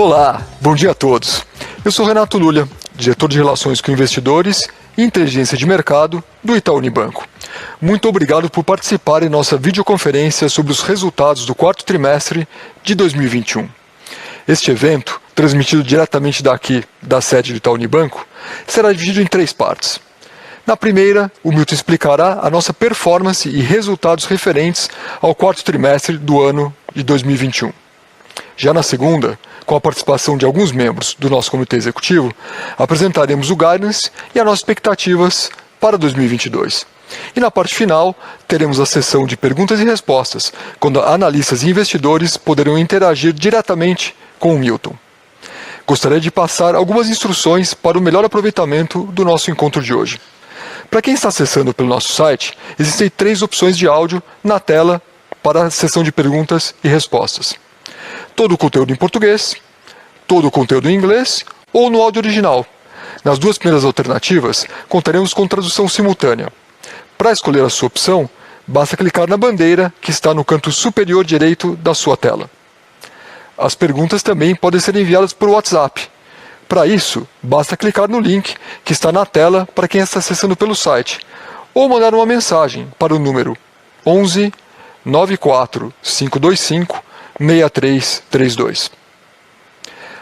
Olá, bom dia a todos. Eu sou Renato Lulha, diretor de Relações com Investidores e Inteligência de Mercado do Itaú Unibanco. Muito obrigado por participar em nossa videoconferência sobre os resultados do quarto trimestre de 2021. Este evento, transmitido diretamente daqui, da sede do Itaú Unibanco, será dividido em 3 partes. Na primeira, o Milton explicará a nossa performance e resultados referentes ao quarto trimestre do ano de 2021. Já na segunda, com a participação de alguns membros do nosso comitê executivo, apresentaremos o guidance e as nossas expectativas para 2022. E na parte final, teremos a sessão de perguntas e respostas, quando analistas e investidores poderão interagir diretamente com o Milton. Gostaria de passar algumas instruções para o melhor aproveitamento do nosso encontro de hoje. Para quem está acessando pelo nosso site, existem 3 opções de áudio na tela para a sessão de perguntas e respostas. Todo o conteúdo em português, todo o conteúdo em inglês ou no áudio original. Nas 2 primeiras alternativas, contaremos com tradução simultânea. Para escolher a sua opção, basta clicar na bandeira que está no canto superior direito da sua tela. As perguntas também podem ser enviadas por WhatsApp. Para isso, basta clicar no link que está na tela para quem está acessando pelo site, ou mandar uma mensagem para o número 11 94 525 6332.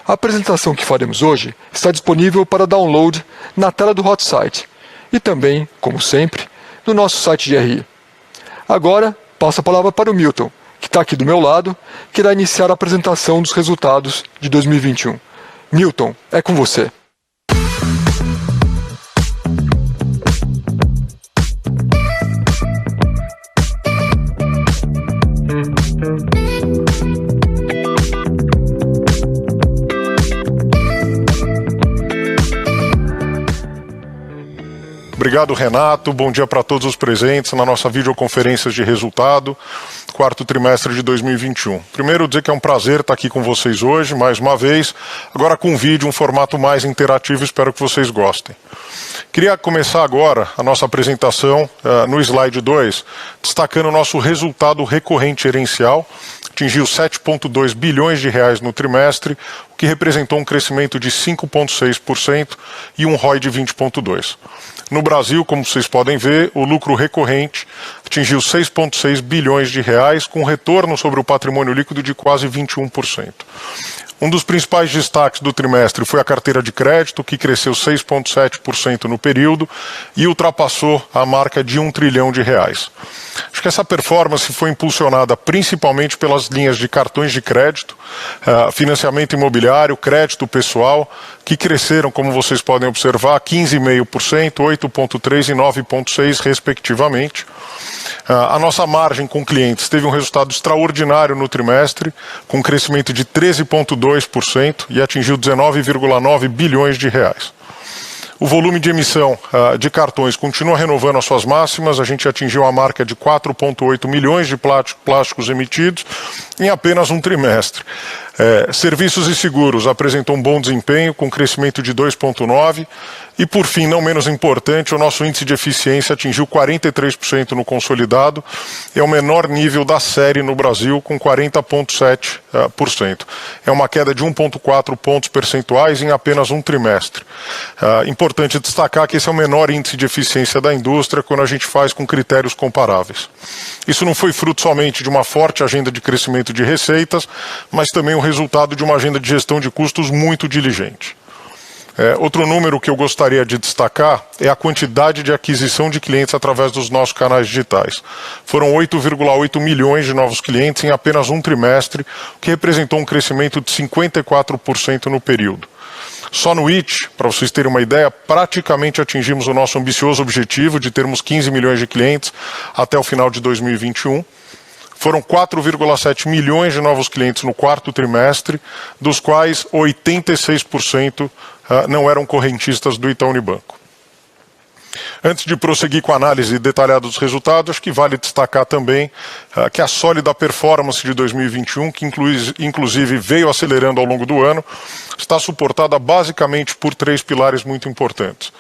A apresentação que faremos hoje está disponível para download na tela do hot site e também, como sempre, no nosso site de RI. Agora, passo a palavra para o Milton, que está aqui do meu lado, que irá iniciar a apresentação dos resultados de 2021. Milton, é com você. Obrigado, Renato. Bom dia para todos os presentes na nossa videoconferência de resultado, quarto trimestre de 2021. Primeiro, dizer que é um prazer estar aqui com vocês hoje, mais uma vez, agora com vídeo, um formato mais interativo, espero que vocês gostem. Queria começar agora a nossa apresentação no slide 2, destacando o nosso resultado recorrente gerencial, atingiu 7,2 bilhões de reais no trimestre, o que representou um crescimento de 5,6% e um ROI de 20,2%. No Brasil, como vocês podem ver, o lucro recorrente atingiu 6,6 bilhões de reais, com retorno sobre o patrimônio líquido de quase 21%. Um dos principais destaques do trimestre foi a carteira de crédito, que cresceu 6,7% no período e ultrapassou a marca de 1 trilhão de reais. Acho que essa performance foi impulsionada principalmente pelas linhas de cartões de crédito, financiamento imobiliário, crédito pessoal, que cresceram, como vocês podem observar, 15,5%, 8,3% e 9,6% respectivamente. A nossa margem com clientes teve um resultado extraordinário no trimestre, com um crescimento de 13,2% e atingiu 19,9 bilhões de reais. O volume de emissão de cartões continua renovando as suas máximas, a gente atingiu a marca de 4,8 milhões de plásticos emitidos em apenas um trimestre. Serviços e seguros apresentou um bom desempenho, com crescimento de 2,9%. E, por fim, não menos importante, o nosso índice de eficiência atingiu 43% no consolidado, é o menor nível da série no Brasil, com 40,7%. É uma queda de 1,4 pontos percentuais em apenas um trimestre. Importante destacar que esse é o menor índice de eficiência da indústria quando a gente faz com critérios comparáveis. Isso não foi fruto somente de uma forte agenda de crescimento de receitas, mas também o resultado de uma agenda de gestão de custos muito diligente. Outro número que eu gostaria de destacar é a quantidade de aquisição de clientes através dos nossos canais digitais. Foram 8,8 milhões de novos clientes em apenas um trimestre, o que representou um crescimento de 54% no período. Só no IT, para vocês terem uma ideia, praticamente atingimos o nosso ambicioso objetivo de termos 15 milhões de clientes até o final de 2021. Foram 4,7 milhões de novos clientes no quarto trimestre, dos quais 86% não eram correntistas do Itaú Unibanco. Antes de prosseguir com a análise detalhada dos resultados, acho que vale destacar também que a sólida performance de 2021, que inclusive veio acelerando ao longo do ano, está suportada basicamente por 3 pilares muito importantes,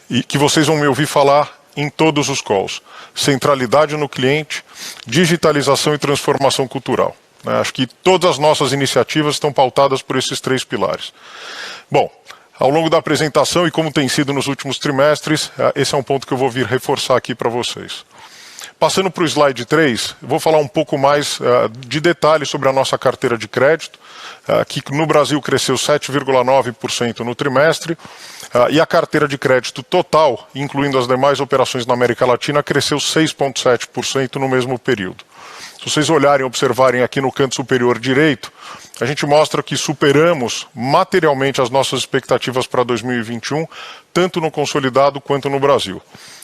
e que vocês vão me ouvir falar em todos os calls: centralidade no cliente, digitalização e transformação cultural. né? Acho que todas as nossas iniciativas estão pautadas por esses 3 pilares. Bom, ao longo da apresentação e como tem sido nos últimos trimestres, esse é um ponto que eu vou vir reforçar aqui para vocês. Passando para o slide 3, vou falar um pouco mais de detalhes sobre a nossa carteira de crédito, que no Brasil cresceu 7,9% no trimestre, e a carteira de crédito total, incluindo as demais operações na América Latina, cresceu 6,7% no mesmo período. Se vocês olharem e observarem aqui no canto superior direito, a gente mostra que superamos materialmente as nossas expectativas para 2021, tanto no consolidado quanto no Brasil.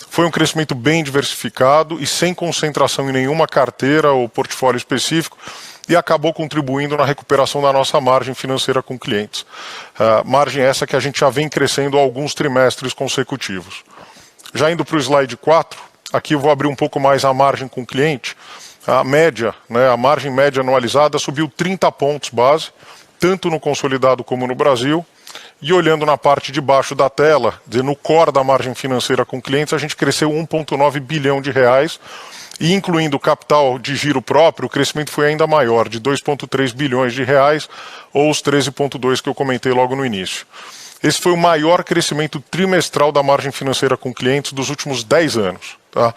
Foi um crescimento bem diversificado e sem concentração em nenhuma carteira ou portfólio específico, e acabou contribuindo na recuperação da nossa margem financeira com clientes. Margem essa que a gente já vem crescendo há alguns trimestres consecutivos. Já indo para o slide 4, aqui eu vou abrir um pouco mais a margem com cliente. A média, né, a margem média anualizada subiu 30 pontos base, tanto no consolidado como no Brasil. E olhando na parte de baixo da tela, no core da margem financeira com clientes, a gente cresceu 1,9 bilhão de reais, e incluindo o capital de giro próprio, o crescimento foi ainda maior, de 2,3 bilhões de reais, ou os 13,2 que eu comentei logo no início. Esse foi o maior crescimento trimestral da margem financeira com clientes dos últimos 10 anos. Tá?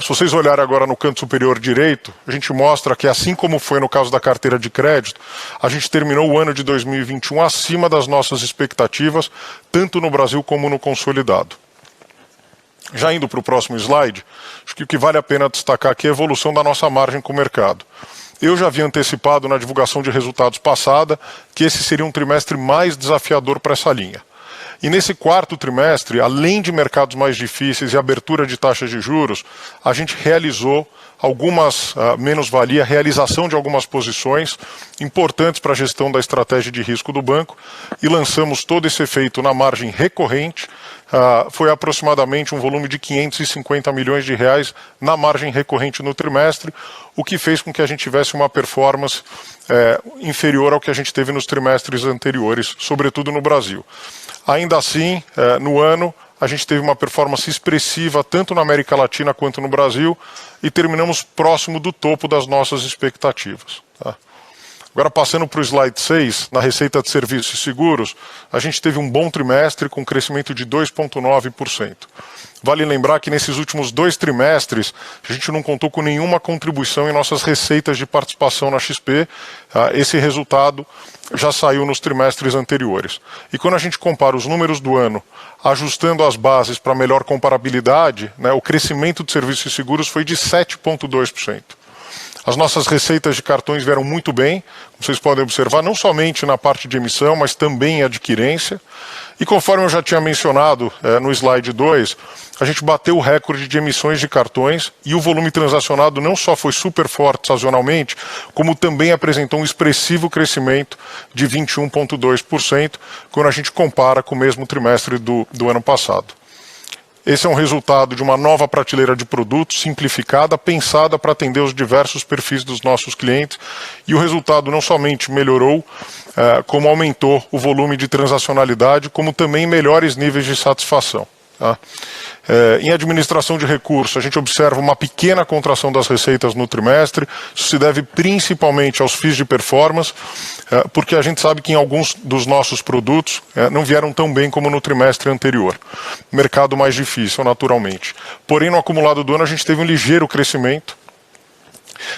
Se vocês olharem agora no canto superior direito, a gente mostra que, assim como foi no caso da carteira de crédito, a gente terminou o ano de 2021 acima das nossas expectativas, tanto no Brasil como no consolidado. Já indo para o próximo slide, acho que o que vale a pena destacar aqui é a evolução da nossa margem com o mercado. Eu já havia antecipado na divulgação de resultados passada que esse seria um trimestre mais desafiador para essa linha. E nesse quarto trimestre, além de mercados mais difíceis e abertura de taxas de juros, a gente realizou algumas menos-valia, realização de algumas posições importantes para a gestão da estratégia de risco do banco, e lançamos todo esse efeito na margem recorrente. Foi aproximadamente um volume de 550 milhões de reais na margem recorrente no trimestre, o que fez com que a gente tivesse uma performance inferior ao que a gente teve nos trimestres anteriores, sobretudo no Brasil. Ainda assim, no ano, a gente teve uma performance expressiva tanto na América Latina quanto no Brasil, e terminamos próximo do topo das nossas expectativas. Tá? Agora, passando para o slide 6, na receita de serviços e seguros, a gente teve um bom trimestre com crescimento de 2,9%. Vale lembrar que nesses últimos 2 trimestres, a gente não contou com nenhuma contribuição em nossas receitas de participação na XP. Esse resultado já saiu nos trimestres anteriores. E quando a gente compara os números do ano, ajustando as bases para melhor comparabilidade, né, o crescimento de serviços e seguros foi de 7,2%. As nossas receitas de cartões vieram muito bem, como vocês podem observar, não somente na parte de emissão, mas também em adquirência. E conforme eu já tinha mencionado no slide 2, a gente bateu o recorde de emissões de cartões, e o volume transacionado não só foi super forte sazonalmente, como também apresentou um expressivo crescimento de 21,2% quando a gente compara com o mesmo trimestre do ano passado. Esse é um resultado de uma nova prateleira de produtos simplificada, pensada para atender os diversos perfis dos nossos clientes, e o resultado não somente melhorou, como aumentou o volume de transacionalidade, como também melhores níveis de satisfação. Tá? Em administração de recursos, a gente observa uma pequena contração das receitas no trimestre. Isso se deve principalmente aos FIIs de performance, porque a gente sabe que em alguns dos nossos produtos não vieram tão bem como no trimestre anterior. Mercado mais difícil, naturalmente. Porém, no acumulado do ano, a gente teve um ligeiro crescimento.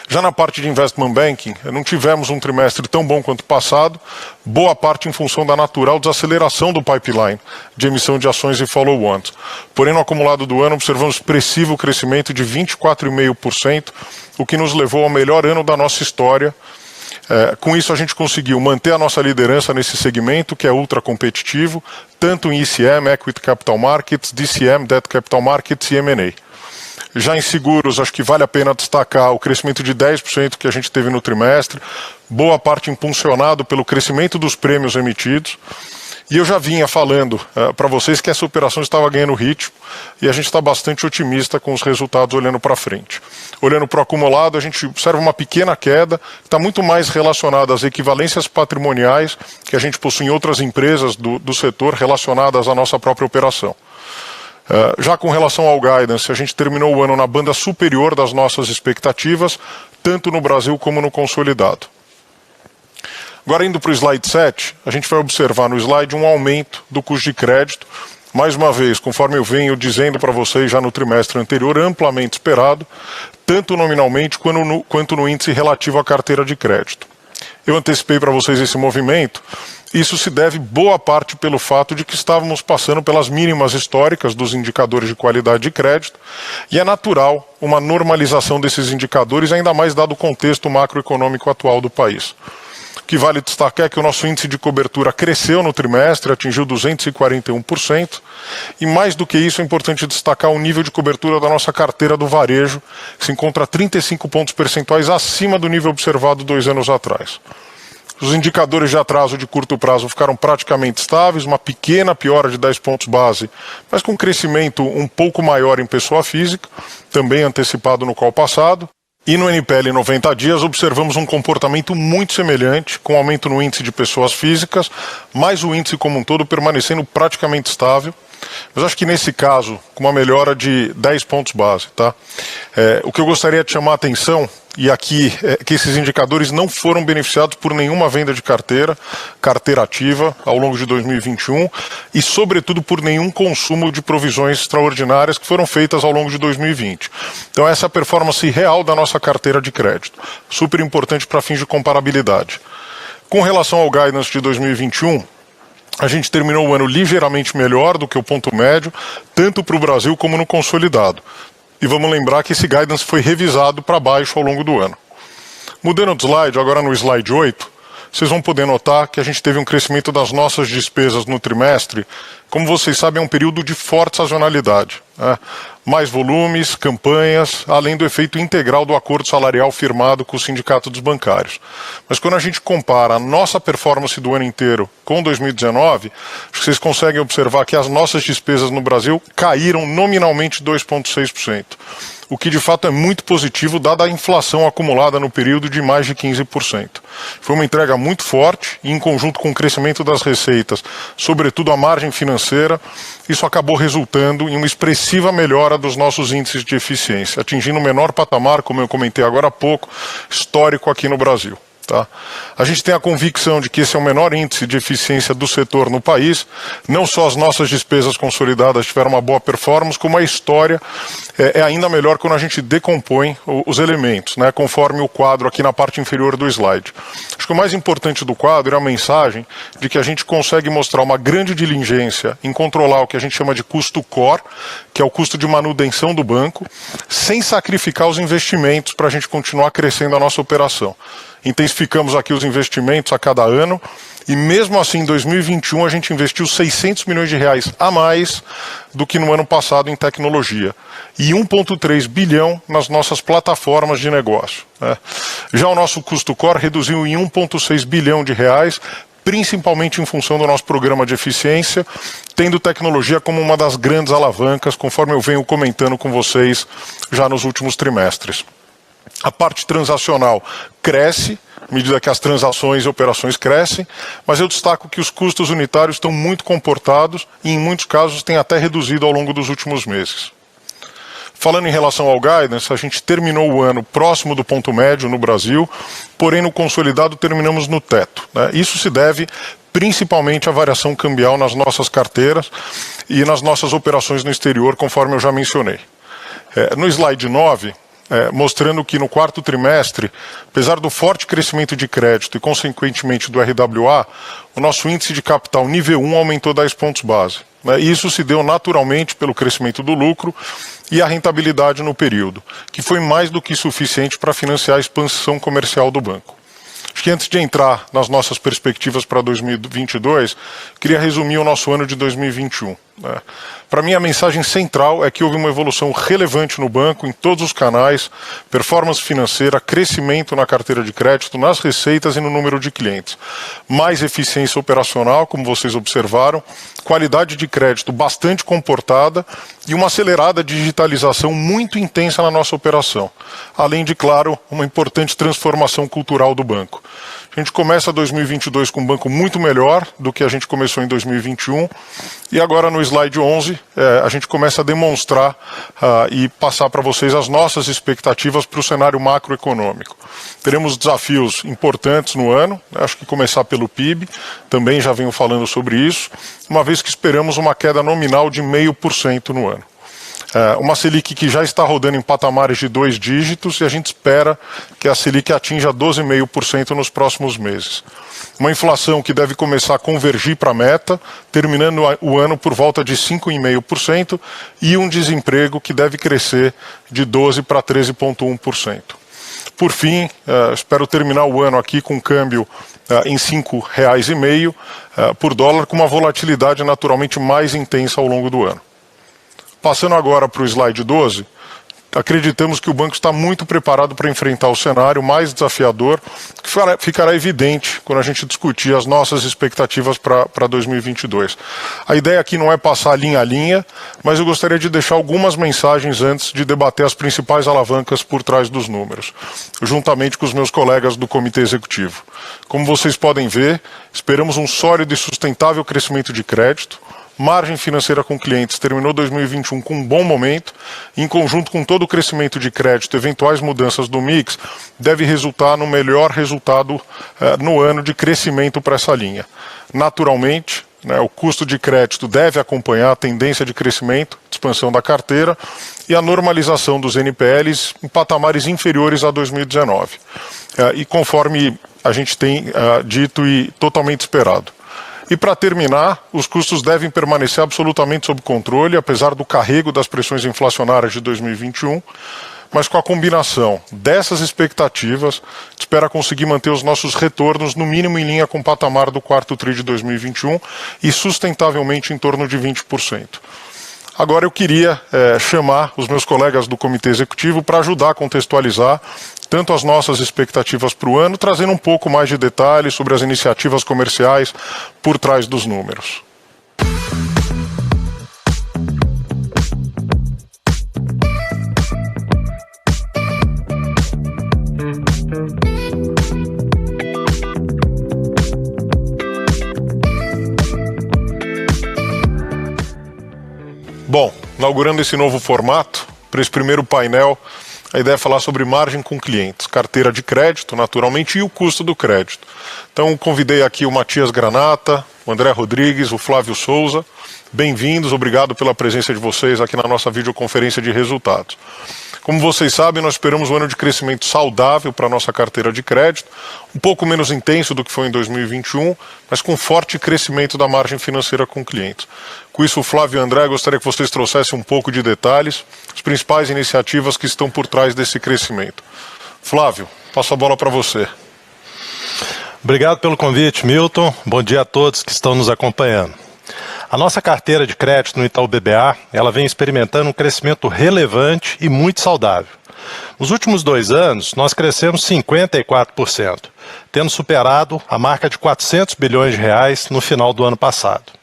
Já na parte de investment banking, não tivemos um trimestre tão bom quanto o passado, boa parte em função da natural desaceleração do pipeline de emissão de ações e follow-ons. Porém, no acumulado do ano, observamos expressivo crescimento de 24,5%, o que nos levou ao melhor ano da nossa história. Com isso, a gente conseguiu manter a nossa liderança nesse segmento, que é ultra competitivo, tanto em ECM, Equity Capital Markets, DCM, Debt Capital Markets e M&A. Já em seguros, acho que vale a pena destacar o crescimento de 10% que a gente teve no trimestre, boa parte impulsionado pelo crescimento dos prêmios emitidos. E eu já vinha falando para vocês que essa operação estava ganhando ritmo, e a gente está bastante otimista com os resultados olhando para frente. Olhando para o acumulado, a gente observa uma pequena queda, que está muito mais relacionada às equivalências patrimoniais que a gente possui em outras empresas do setor relacionadas à nossa própria operação. Já com relação ao guidance, a gente terminou o ano na banda superior das nossas expectativas, tanto no Brasil como no consolidado. Agora, indo para o slide 7, a gente vai observar no slide um aumento do custo de crédito. Mais uma vez, conforme eu venho dizendo para vocês já no trimestre anterior, amplamente esperado, tanto nominalmente quanto no índice relativo à carteira de crédito. Eu antecipei para vocês esse movimento. Isso se deve boa parte pelo fato de que estávamos passando pelas mínimas históricas dos indicadores de qualidade de crédito e é natural uma normalização desses indicadores, ainda mais dado o contexto macroeconômico atual do país. O que vale destacar é que o nosso índice de cobertura cresceu no trimestre, atingiu 241%, e mais do que isso é importante destacar o nível de cobertura da nossa carteira do varejo, que se encontra 35 pontos percentuais acima do nível observado 2 anos atrás. Os indicadores de atraso de curto prazo ficaram praticamente estáveis, uma pequena piora de 10 pontos base, mas com crescimento um pouco maior em pessoa física, também antecipado no call passado. E no NPL 90 dias observamos um comportamento muito semelhante, com aumento no índice de pessoas físicas, mas o índice como um todo permanecendo praticamente estável. Mas acho que nesse caso, com uma melhora de 10 pontos base. Tá? O que eu gostaria de chamar a atenção, e aqui é que esses indicadores não foram beneficiados por nenhuma venda de carteira ativa ao longo de 2021 e, sobretudo, por nenhum consumo de provisões extraordinárias que foram feitas ao longo de 2020. Então essa é a performance real da nossa carteira de crédito, super importante para fins de comparabilidade. Com relação ao guidance de 2021, a gente terminou o ano ligeiramente melhor do que o ponto médio, tanto para o Brasil como no consolidado. E vamos lembrar que esse guidance foi revisado para baixo ao longo do ano. Mudando de slide, agora no slide 8, vocês vão poder notar que a gente teve um crescimento das nossas despesas no trimestre. Como vocês sabem, é um período de forte sazonalidade, né? Mais volumes, campanhas, além do efeito integral do acordo salarial firmado com o Sindicato dos Bancários. Mas quando a gente compara a nossa performance do ano inteiro com 2019, vocês conseguem observar que as nossas despesas no Brasil caíram nominalmente 2,6%. O que de fato é muito positivo, dada a inflação acumulada no período de mais de 15%. Foi uma entrega muito forte e, em conjunto com o crescimento das receitas, sobretudo a margem financeira, isso acabou resultando em uma expressiva melhora dos nossos índices de eficiência, atingindo o menor patamar, como eu comentei agora há pouco, histórico aqui no Brasil. Tá? A gente tem a convicção de que esse é o menor índice de eficiência do setor no país. Não só as nossas despesas consolidadas tiveram uma boa performance, como a história é ainda melhor quando a gente decompõe os elementos, né, conforme o quadro aqui na parte inferior do slide. Acho que o mais importante do quadro é a mensagem de que a gente consegue mostrar uma grande diligência em controlar o que a gente chama de custo core, que é o custo de manutenção do banco, sem sacrificar os investimentos para a gente continuar crescendo a nossa operação. Intensificamos aqui os investimentos a cada ano e mesmo assim em 2021 a gente investiu 600 milhões de reais a mais do que no ano passado em tecnologia e 1,3 bilhão nas nossas plataformas de negócio, né? Já o nosso custo core reduziu em 1,6 bilhão de reais, principalmente em função do nosso programa de eficiência, tendo tecnologia como uma das grandes alavancas, conforme eu venho comentando com vocês já nos últimos trimestres. A parte transacional cresce, à medida que as transações e operações crescem, mas eu destaco que os custos unitários estão muito comportados e, em muitos casos, têm até reduzido ao longo dos últimos meses. Falando em relação ao guidance, a gente terminou o ano próximo do ponto médio no Brasil, porém no consolidado terminamos no teto, né? Isso se deve principalmente à variação cambial nas nossas carteiras e nas nossas operações no exterior, conforme eu já mencionei. No slide 9, mostrando que no quarto trimestre, apesar do forte crescimento de crédito e, consequentemente, do RWA, o nosso índice de capital nível 1 aumentou 10 pontos base. Isso se deu naturalmente pelo crescimento do lucro e a rentabilidade no período, que foi mais do que suficiente para financiar a expansão comercial do banco. Acho que antes de entrar nas nossas perspectivas para 2022, queria resumir o nosso ano de 2021. Para mim, a mensagem central é que houve uma evolução relevante no banco, em todos os canais, performance financeira, crescimento na carteira de crédito, nas receitas e no número de clientes. Mais eficiência operacional, como vocês observaram, qualidade de crédito bastante comportada e uma acelerada digitalização muito intensa na nossa operação. Além de, claro, uma importante transformação cultural do banco. A gente começa 2022 com um banco muito melhor do que a gente começou em 2021 e agora no slide 11 a gente começa a demonstrar e passar para vocês as nossas expectativas para o cenário macroeconômico. Teremos desafios importantes no ano, acho que começar pelo PIB, também já venho falando sobre isso, uma vez que esperamos uma queda nominal de 0,5% no ano. Uma Selic que já está rodando em patamares de 2 dígitos e a gente espera que a Selic atinja 12,5% nos próximos meses. Uma inflação que deve começar a convergir para a meta, terminando o ano por volta de 5,5% e um desemprego que deve crescer de 12% para 13,1%. Por fim, espero terminar o ano aqui com câmbio em R$ 5,5 por dólar, com uma volatilidade naturalmente mais intensa ao longo do ano. Passando agora para o slide 12, acreditamos que o banco está muito preparado para enfrentar o cenário mais desafiador, que ficará evidente quando a gente discutir as nossas expectativas para 2022. A ideia aqui não é passar linha a linha, mas eu gostaria de deixar algumas mensagens antes de debater as principais alavancas por trás dos números, juntamente com os meus colegas do Comitê Executivo. Como vocês podem ver, esperamos um sólido e sustentável crescimento de crédito. Margem financeira com clientes terminou 2021 com um bom momento, em conjunto com todo o crescimento de crédito, eventuais mudanças do mix, deve resultar no melhor resultado no ano de crescimento para essa linha. Naturalmente, o custo de crédito deve acompanhar a tendência de crescimento, expansão da carteira e a normalização dos NPLs em patamares inferiores a 2019. E conforme a gente tem dito e totalmente esperado. E para terminar, os custos devem permanecer absolutamente sob controle, apesar do carrego das pressões inflacionárias de 2021, mas com a combinação dessas expectativas, espera conseguir manter os nossos retornos no mínimo em linha com o patamar do quarto TRI de 2021 e sustentavelmente em torno de 20%. Agora eu queria chamar os meus colegas do Comitê Executivo para ajudar a contextualizar tanto as nossas expectativas para o ano, trazendo um pouco mais de detalhes sobre as iniciativas comerciais por trás dos números. Bom, inaugurando esse novo formato, para esse primeiro painel, a ideia é falar sobre margem com clientes, carteira de crédito, naturalmente, e o custo do crédito. Então, convidei aqui o Matias Granata, o André Rodrigues, o Flávio Souza. Bem-vindos, obrigado pela presença de vocês aqui na nossa videoconferência de resultados. Como vocês sabem, nós esperamos um ano de crescimento saudável para a nossa carteira de crédito, um pouco menos intenso do que foi em 2021, mas com forte crescimento da margem financeira com clientes. Com isso, Flávio e André, gostaria que vocês trouxessem um pouco de detalhes, as principais iniciativas que estão por trás desse crescimento. Flávio, passo a bola para você. Obrigado pelo convite, Milton. Bom dia a todos que estão nos acompanhando. A nossa carteira de crédito no Itaú BBA, ela vem experimentando um crescimento relevante e muito saudável. Nos últimos 2 anos, nós crescemos 54%, tendo superado a marca de 400 bilhões de reais no final do ano passado.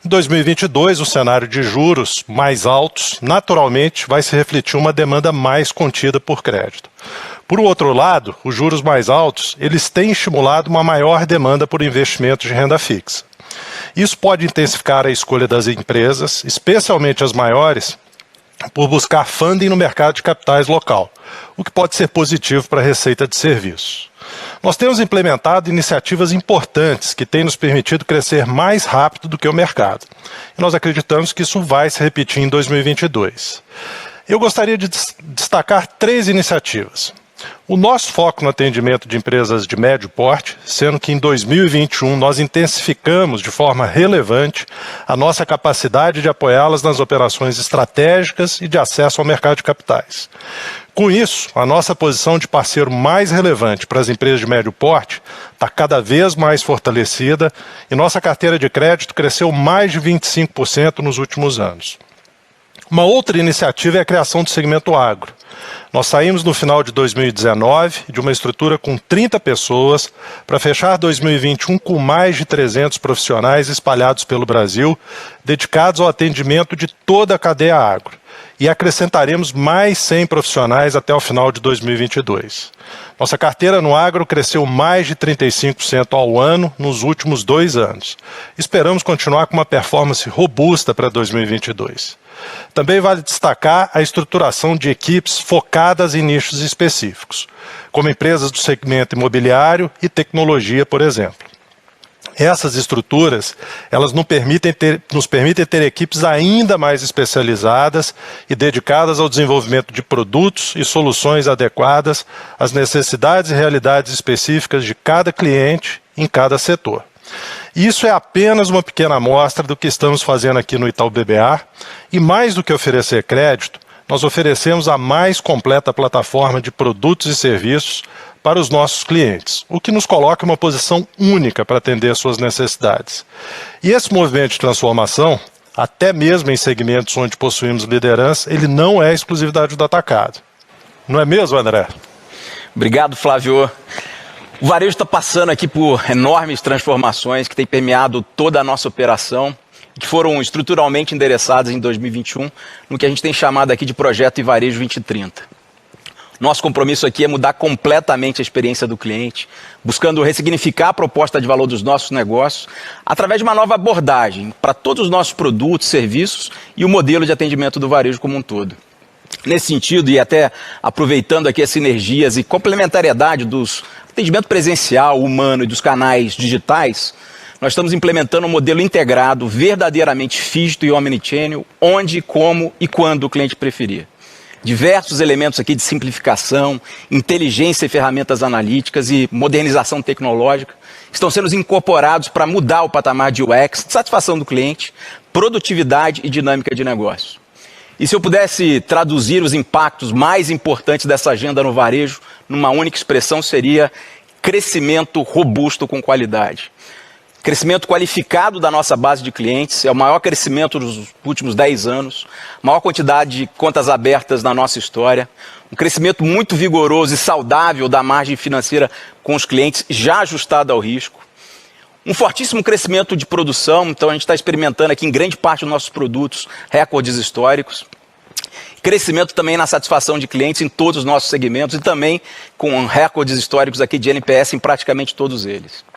Em 2022, o cenário de juros mais altos, naturalmente, vai se refletir uma demanda mais contida por crédito. Por outro lado, os juros mais altos, eles têm estimulado uma maior demanda por investimentos de renda fixa. Isso pode intensificar a escolha das empresas, especialmente as maiores, por buscar funding no mercado de capitais local, o que pode ser positivo para a receita de serviços. Nós temos implementado iniciativas importantes que têm nos permitido crescer mais rápido do que o mercado. E nós acreditamos que isso vai se repetir em 2022. Eu gostaria de destacar 3 iniciativas. O nosso foco no atendimento de empresas de médio porte, sendo que em 2021 nós intensificamos de forma relevante a nossa capacidade de apoiá-las nas operações estratégicas e de acesso ao mercado de capitais. Com isso, a nossa posição de parceiro mais relevante para as empresas de médio porte está cada vez mais fortalecida e nossa carteira de crédito cresceu mais de 25% nos últimos anos. Uma outra iniciativa é a criação do segmento agro. Nós saímos no final de 2019 de uma estrutura com 30 pessoas para fechar 2021 com mais de 300 profissionais espalhados pelo Brasil, dedicados ao atendimento de toda a cadeia agro, e acrescentaremos mais 100 profissionais até o final de 2022. Nossa carteira no agro cresceu mais de 35% ao ano nos últimos 2 anos. Esperamos continuar com uma performance robusta para 2022. Também vale destacar a estruturação de equipes focadas em nichos específicos, como empresas do segmento imobiliário e tecnologia, por exemplo. Essas estruturas, elas nos permitem ter equipes ainda mais especializadas e dedicadas ao desenvolvimento de produtos e soluções adequadas às necessidades e realidades específicas de cada cliente em cada setor. Isso é apenas uma pequena amostra do que estamos fazendo aqui no Itaú BBA e, mais do que oferecer crédito, nós oferecemos a mais completa plataforma de produtos e serviços para os nossos clientes, o que nos coloca em uma posição única para atender às suas necessidades. E esse movimento de transformação, até mesmo em segmentos onde possuímos liderança, ele não é exclusividade do atacado. Não é mesmo, André? Obrigado, Flávio. O varejo está passando aqui por enormes transformações que têm permeado toda a nossa operação, que foram estruturalmente endereçadas em 2021, no que a gente tem chamado aqui de Projeto e Varejo 2030. Nosso compromisso aqui é mudar completamente a experiência do cliente, buscando ressignificar a proposta de valor dos nossos negócios através de uma nova abordagem para todos os nossos produtos, serviços e o modelo de atendimento do varejo como um todo. Nesse sentido, e até aproveitando aqui as sinergias e complementariedade dos atendimento presencial, humano e dos canais digitais, nós estamos implementando um modelo integrado, verdadeiramente físico e omnichannel, onde, como e quando o cliente preferir. Diversos elementos aqui de simplificação, inteligência e ferramentas analíticas e modernização tecnológica estão sendo incorporados para mudar o patamar de UX, de satisfação do cliente, produtividade e dinâmica de negócio. E se eu pudesse traduzir os impactos mais importantes dessa agenda no varejo numa única expressão, seria crescimento robusto com qualidade. Crescimento qualificado da nossa base de clientes, é o maior crescimento dos últimos 10 anos, maior quantidade de contas abertas na nossa história, um crescimento muito vigoroso e saudável da margem financeira com os clientes já ajustado ao risco, um fortíssimo crescimento de produção, então a gente está experimentando aqui em grande parte dos nossos produtos recordes históricos, crescimento também na satisfação de clientes em todos os nossos segmentos e também com recordes históricos aqui de NPS em praticamente todos eles.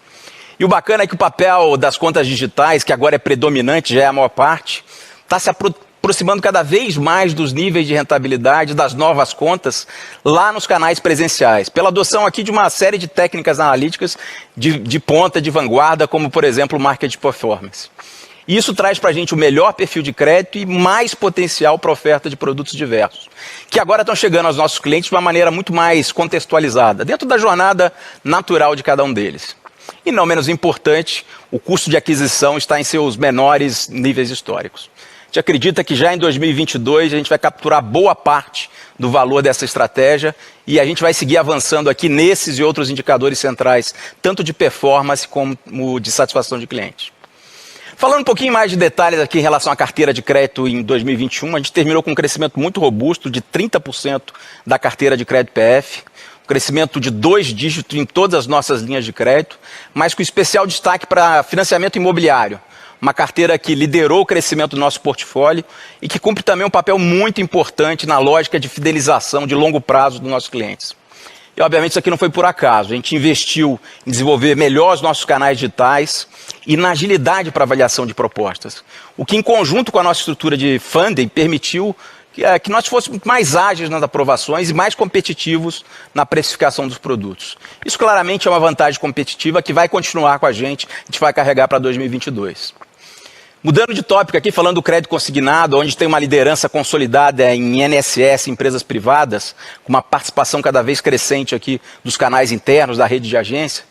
E o bacana é que o papel das contas digitais, que agora é predominante, já é a maior parte, está se aproximando cada vez mais dos níveis de rentabilidade das novas contas lá nos canais presenciais, pela adoção aqui de uma série de técnicas analíticas de ponta, de vanguarda, como por exemplo o Market Performance. E isso traz para a gente o melhor perfil de crédito e mais potencial para oferta de produtos diversos, que agora estão chegando aos nossos clientes de uma maneira muito mais contextualizada, dentro da jornada natural de cada um deles. E não menos importante, o custo de aquisição está em seus menores níveis históricos. A gente acredita que já em 2022 a gente vai capturar boa parte do valor dessa estratégia e a gente vai seguir avançando aqui nesses e outros indicadores centrais, tanto de performance como de satisfação de cliente. Falando um pouquinho mais de detalhes aqui em relação à carteira de crédito em 2021, a gente terminou com um crescimento muito robusto de 30% da carteira de crédito PF, crescimento de 2 dígitos em todas as nossas linhas de crédito, mas com especial destaque para financiamento imobiliário, uma carteira que liderou o crescimento do nosso portfólio e que cumpre também um papel muito importante na lógica de fidelização de longo prazo dos nossos clientes. E obviamente isso aqui não foi por acaso, a gente investiu em desenvolver melhor os nossos canais digitais e na agilidade para avaliação de propostas, o que em conjunto com a nossa estrutura de funding permitiu que nós fôssemos mais ágeis nas aprovações e mais competitivos na precificação dos produtos. Isso claramente é uma vantagem competitiva que vai continuar com a gente vai carregar para 2022. Mudando de tópico aqui, falando do crédito consignado, onde tem uma liderança consolidada em INSS, empresas privadas, com uma participação cada vez crescente aqui dos canais internos da rede de agência,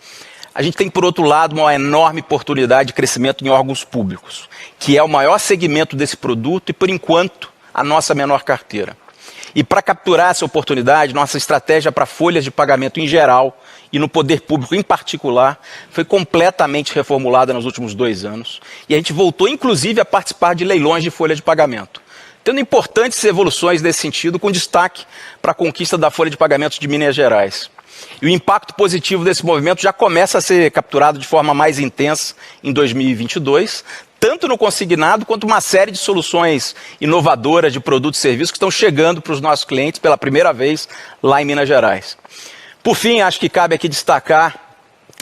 a gente tem, por outro lado, uma enorme oportunidade de crescimento em órgãos públicos, que é o maior segmento desse produto e, por enquanto, a nossa menor carteira. E para capturar essa oportunidade, nossa estratégia para folhas de pagamento em geral e no poder público em particular foi completamente reformulada nos últimos 2 anos. E a gente voltou, inclusive, a participar de leilões de folha de pagamento, tendo importantes evoluções nesse sentido, com destaque para a conquista da folha de pagamentos de Minas Gerais. E o impacto positivo desse movimento já começa a ser capturado de forma mais intensa em 2022, tanto no consignado quanto uma série de soluções inovadoras de produtos e serviços que estão chegando para os nossos clientes pela primeira vez lá em Minas Gerais. Por fim, acho que cabe aqui destacar,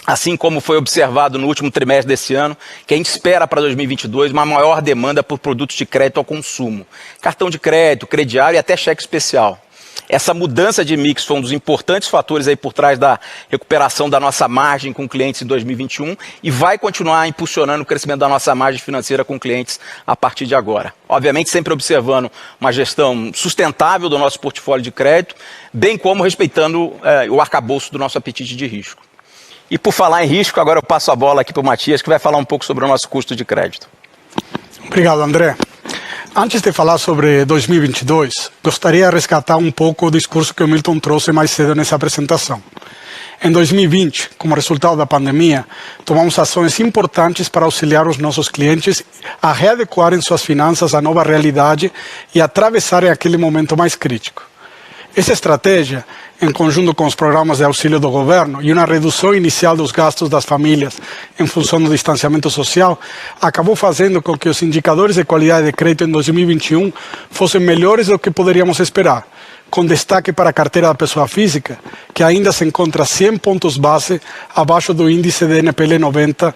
assim como foi observado no último trimestre desse ano, que a gente espera para 2022 uma maior demanda por produtos de crédito ao consumo. Cartão de crédito, crediário e até cheque especial. Essa mudança de mix foi um dos importantes fatores aí por trás da recuperação da nossa margem com clientes em 2021 e vai continuar impulsionando o crescimento da nossa margem financeira com clientes a partir de agora. Obviamente sempre observando uma gestão sustentável do nosso portfólio de crédito, bem como respeitando o arcabouço do nosso apetite de risco. E por falar em risco, agora eu passo a bola aqui para o Matias, que vai falar um pouco sobre o nosso custo de crédito. Obrigado, André. Antes de falar sobre 2022, gostaria de resgatar um pouco o discurso que o Milton trouxe mais cedo nessa apresentação. Em 2020, como resultado da pandemia, tomamos ações importantes para auxiliar os nossos clientes a readequarem suas finanças à nova realidade e atravessarem aquele momento mais crítico. Essa estratégia, em conjunto com os programas de auxílio do governo e uma redução inicial dos gastos das famílias em função do distanciamento social, acabou fazendo com que os indicadores de qualidade de crédito em 2021 fossem melhores do que poderíamos esperar, com destaque para a carteira da pessoa física, que ainda se encontra 100 pontos base abaixo do índice de NPL 90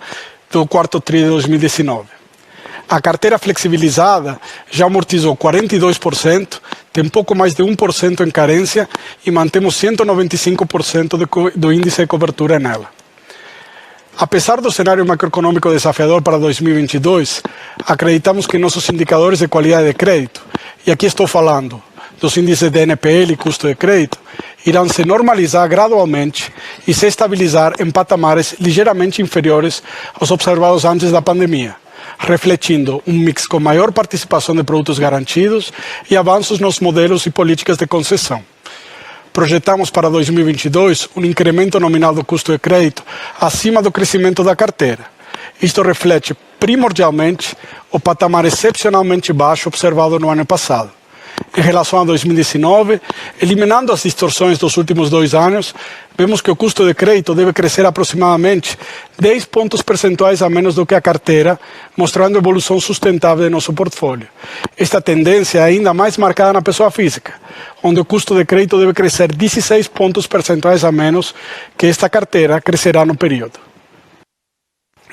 do quarto tri de 2019. A carteira flexibilizada já amortizou 42%, tem pouco mais de 1% em carência e mantemos 195% do índice de cobertura nela. Apesar do cenário macroeconômico desafiador para 2022, acreditamos que nossos indicadores de qualidade de crédito, e aqui estou falando dos índices de NPL e custo de crédito, irão se normalizar gradualmente e se estabilizar em patamares ligeiramente inferiores aos observados antes da pandemia, refletindo um mix com maior participação de produtos garantidos e avanços nos modelos e políticas de concessão. Projetamos para 2022 um incremento nominal do custo de crédito acima do crescimento da carteira. Isto reflete primordialmente o patamar excepcionalmente baixo observado no ano passado. Em relação a 2019, eliminando as distorções dos últimos 2 anos, vemos que o custo de crédito deve crescer aproximadamente 10 pontos percentuais a menos do que a carteira, mostrando evolução sustentável de nosso portfólio. Esta tendência é ainda mais marcada na pessoa física, onde o custo de crédito deve crescer 16 pontos percentuais a menos que esta carteira crescerá no período.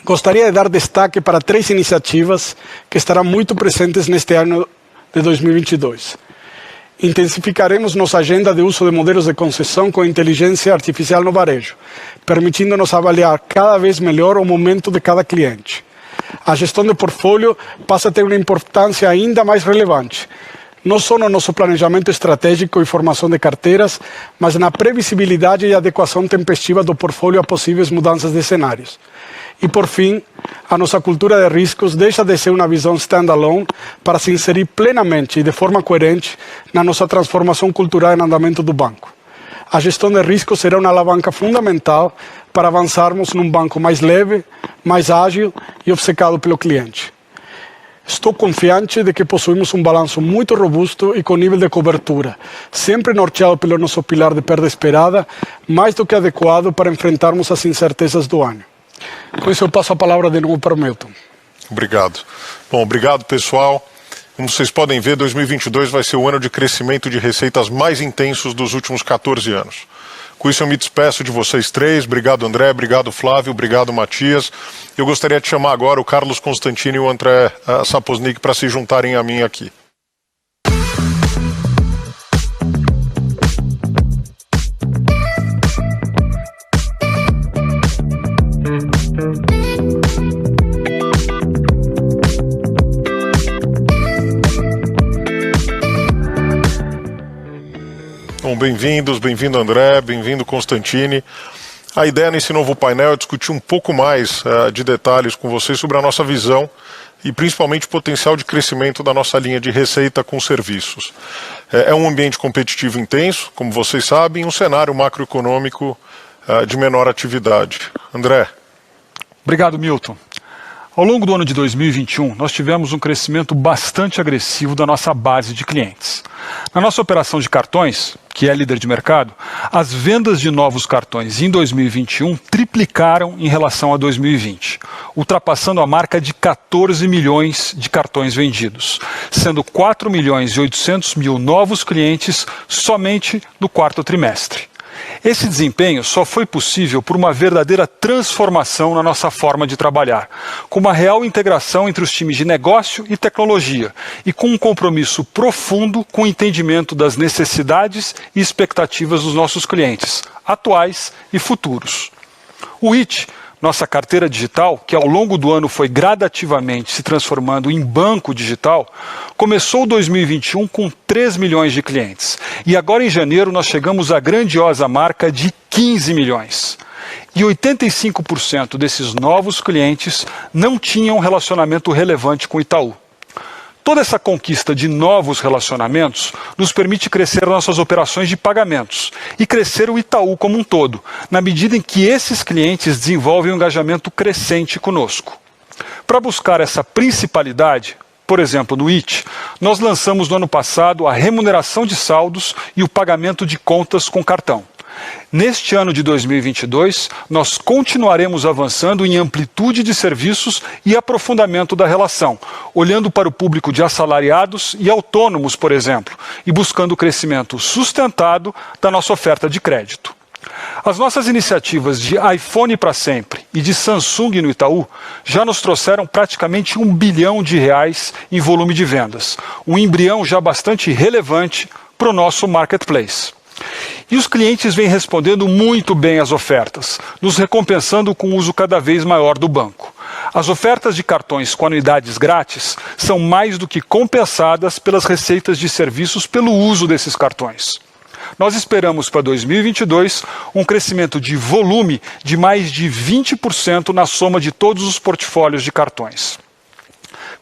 Gostaria de dar destaque para 3 iniciativas que estarão muito presentes neste ano de 2022. Intensificaremos nossa agenda de uso de modelos de concessão com inteligência artificial no varejo, permitindo-nos avaliar cada vez melhor o momento de cada cliente. A gestão de portfólio passa a ter uma importância ainda mais relevante, não só no nosso planejamento estratégico e formação de carteiras, mas na previsibilidade e adequação tempestiva do portfólio a possíveis mudanças de cenários. E, por fim, a nossa cultura de riscos deixa de ser uma visão standalone para se inserir plenamente e de forma coerente na nossa transformação cultural em andamento do banco. A gestão de riscos será uma alavanca fundamental para avançarmos num banco mais leve, mais ágil e obcecado pelo cliente. Estou confiante de que possuímos um balanço muito robusto e com nível de cobertura, sempre norteado pelo nosso pilar de perda esperada, mais do que adequado para enfrentarmos as incertezas do ano. Com isso eu passo a palavra de novo para o Milton. Obrigado. Bom, obrigado pessoal. Como vocês podem ver, 2022 vai ser o ano de crescimento de receitas mais intensos dos últimos 14 anos. Com isso eu me despeço de vocês 3. Obrigado André, obrigado Flávio, obrigado Matias. Eu gostaria de chamar agora o Carlos Constantini e o André Saposnik para se juntarem a mim aqui. Bom, bem-vindo André, bem-vindo Constantini. A ideia nesse novo painel é discutir um pouco mais de detalhes com vocês sobre a nossa visão e principalmente o potencial de crescimento da nossa linha de receita com serviços. É um ambiente competitivo intenso, como vocês sabem, e um cenário macroeconômico de menor atividade. André. Obrigado, Milton. Ao longo do ano de 2021, nós tivemos um crescimento bastante agressivo da nossa base de clientes. Na nossa operação de cartões, que é líder de mercado, as vendas de novos cartões em 2021 triplicaram em relação a 2020, ultrapassando a marca de 14 milhões de cartões vendidos, sendo 4 milhões e 800 mil novos clientes somente no quarto trimestre. Esse desempenho só foi possível por uma verdadeira transformação na nossa forma de trabalhar, com uma real integração entre os times de negócio e tecnologia e com um compromisso profundo com o entendimento das necessidades e expectativas dos nossos clientes, atuais e futuros. O IT, nossa carteira digital, que ao longo do ano foi gradativamente se transformando em banco digital, começou 2021 com 3 milhões de clientes. E agora em janeiro nós chegamos à grandiosa marca de 15 milhões. E 85% desses novos clientes não tinham um relacionamento relevante com o Itaú. Toda essa conquista de novos relacionamentos nos permite crescer nossas operações de pagamentos e crescer o Itaú como um todo, na medida em que esses clientes desenvolvem um engajamento crescente conosco. Para buscar essa principalidade, por exemplo, no IT, nós lançamos no ano passado a remuneração de saldos e o pagamento de contas com cartão. Neste ano de 2022, nós continuaremos avançando em amplitude de serviços e aprofundamento da relação, olhando para o público de assalariados e autônomos, por exemplo, e buscando o crescimento sustentado da nossa oferta de crédito. As nossas iniciativas de iPhone para sempre e de Samsung no Itaú já nos trouxeram praticamente R$1 bilhão em volume de vendas, um embrião já bastante relevante para o nosso marketplace. E os clientes vêm respondendo muito bem às ofertas, nos recompensando com o uso cada vez maior do banco. As ofertas de cartões com anuidades grátis são mais do que compensadas pelas receitas de serviços pelo uso desses cartões. Nós esperamos para 2022 um crescimento de volume de mais de 20% na soma de todos os portfólios de cartões.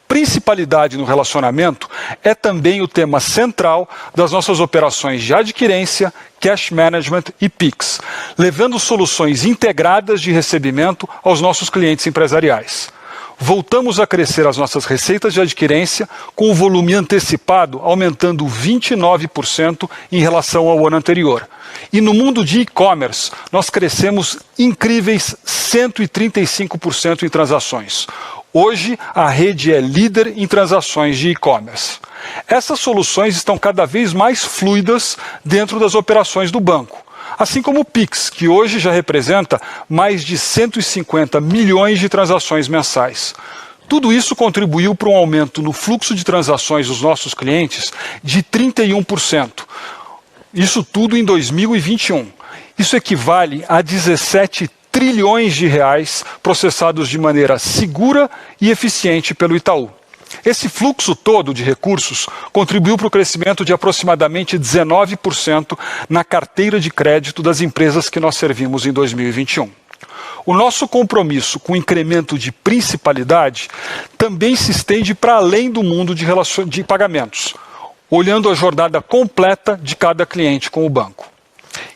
Principalidade no relacionamento é também o tema central das nossas operações de adquirência, cash management e Pix, levando soluções integradas de recebimento aos nossos clientes empresariais. Voltamos a crescer as nossas receitas de adquirência com o volume antecipado aumentando 29% em relação ao ano anterior. E no mundo de e-commerce, nós crescemos incríveis 135% em transações. Hoje, a rede é líder em transações de e-commerce. Essas soluções estão cada vez mais fluidas dentro das operações do banco, assim como o Pix, que hoje já representa mais de 150 milhões de transações mensais. Tudo isso contribuiu para um aumento no fluxo de transações dos nossos clientes de 31%. Isso tudo em 2021. Isso equivale a 17 trilhões de reais processados de maneira segura e eficiente pelo Itaú. Esse fluxo todo de recursos contribuiu para o crescimento de aproximadamente 19% na carteira de crédito das empresas que nós servimos em 2021. O nosso compromisso com o incremento de principalidade também se estende para além do mundo de pagamentos, olhando a jornada completa de cada cliente com o banco.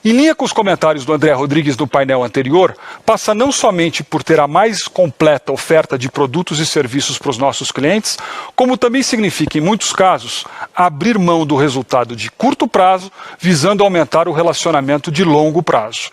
Em linha com os comentários do André Rodrigues no painel anterior, passa não somente por ter a mais completa oferta de produtos e serviços para os nossos clientes, como também significa, em muitos casos, abrir mão do resultado de curto prazo, visando aumentar o relacionamento de longo prazo.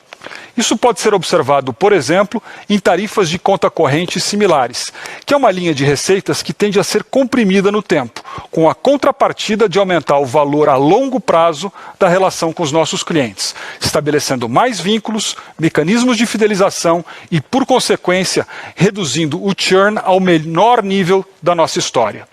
Isso pode ser observado, por exemplo, em tarifas de conta corrente similares, que é uma linha de receitas que tende a ser comprimida no tempo, com a contrapartida de aumentar o valor a longo prazo da relação com os nossos clientes, estabelecendo mais vínculos, mecanismos de fidelização e, por consequência, reduzindo o churn ao menor nível da nossa história.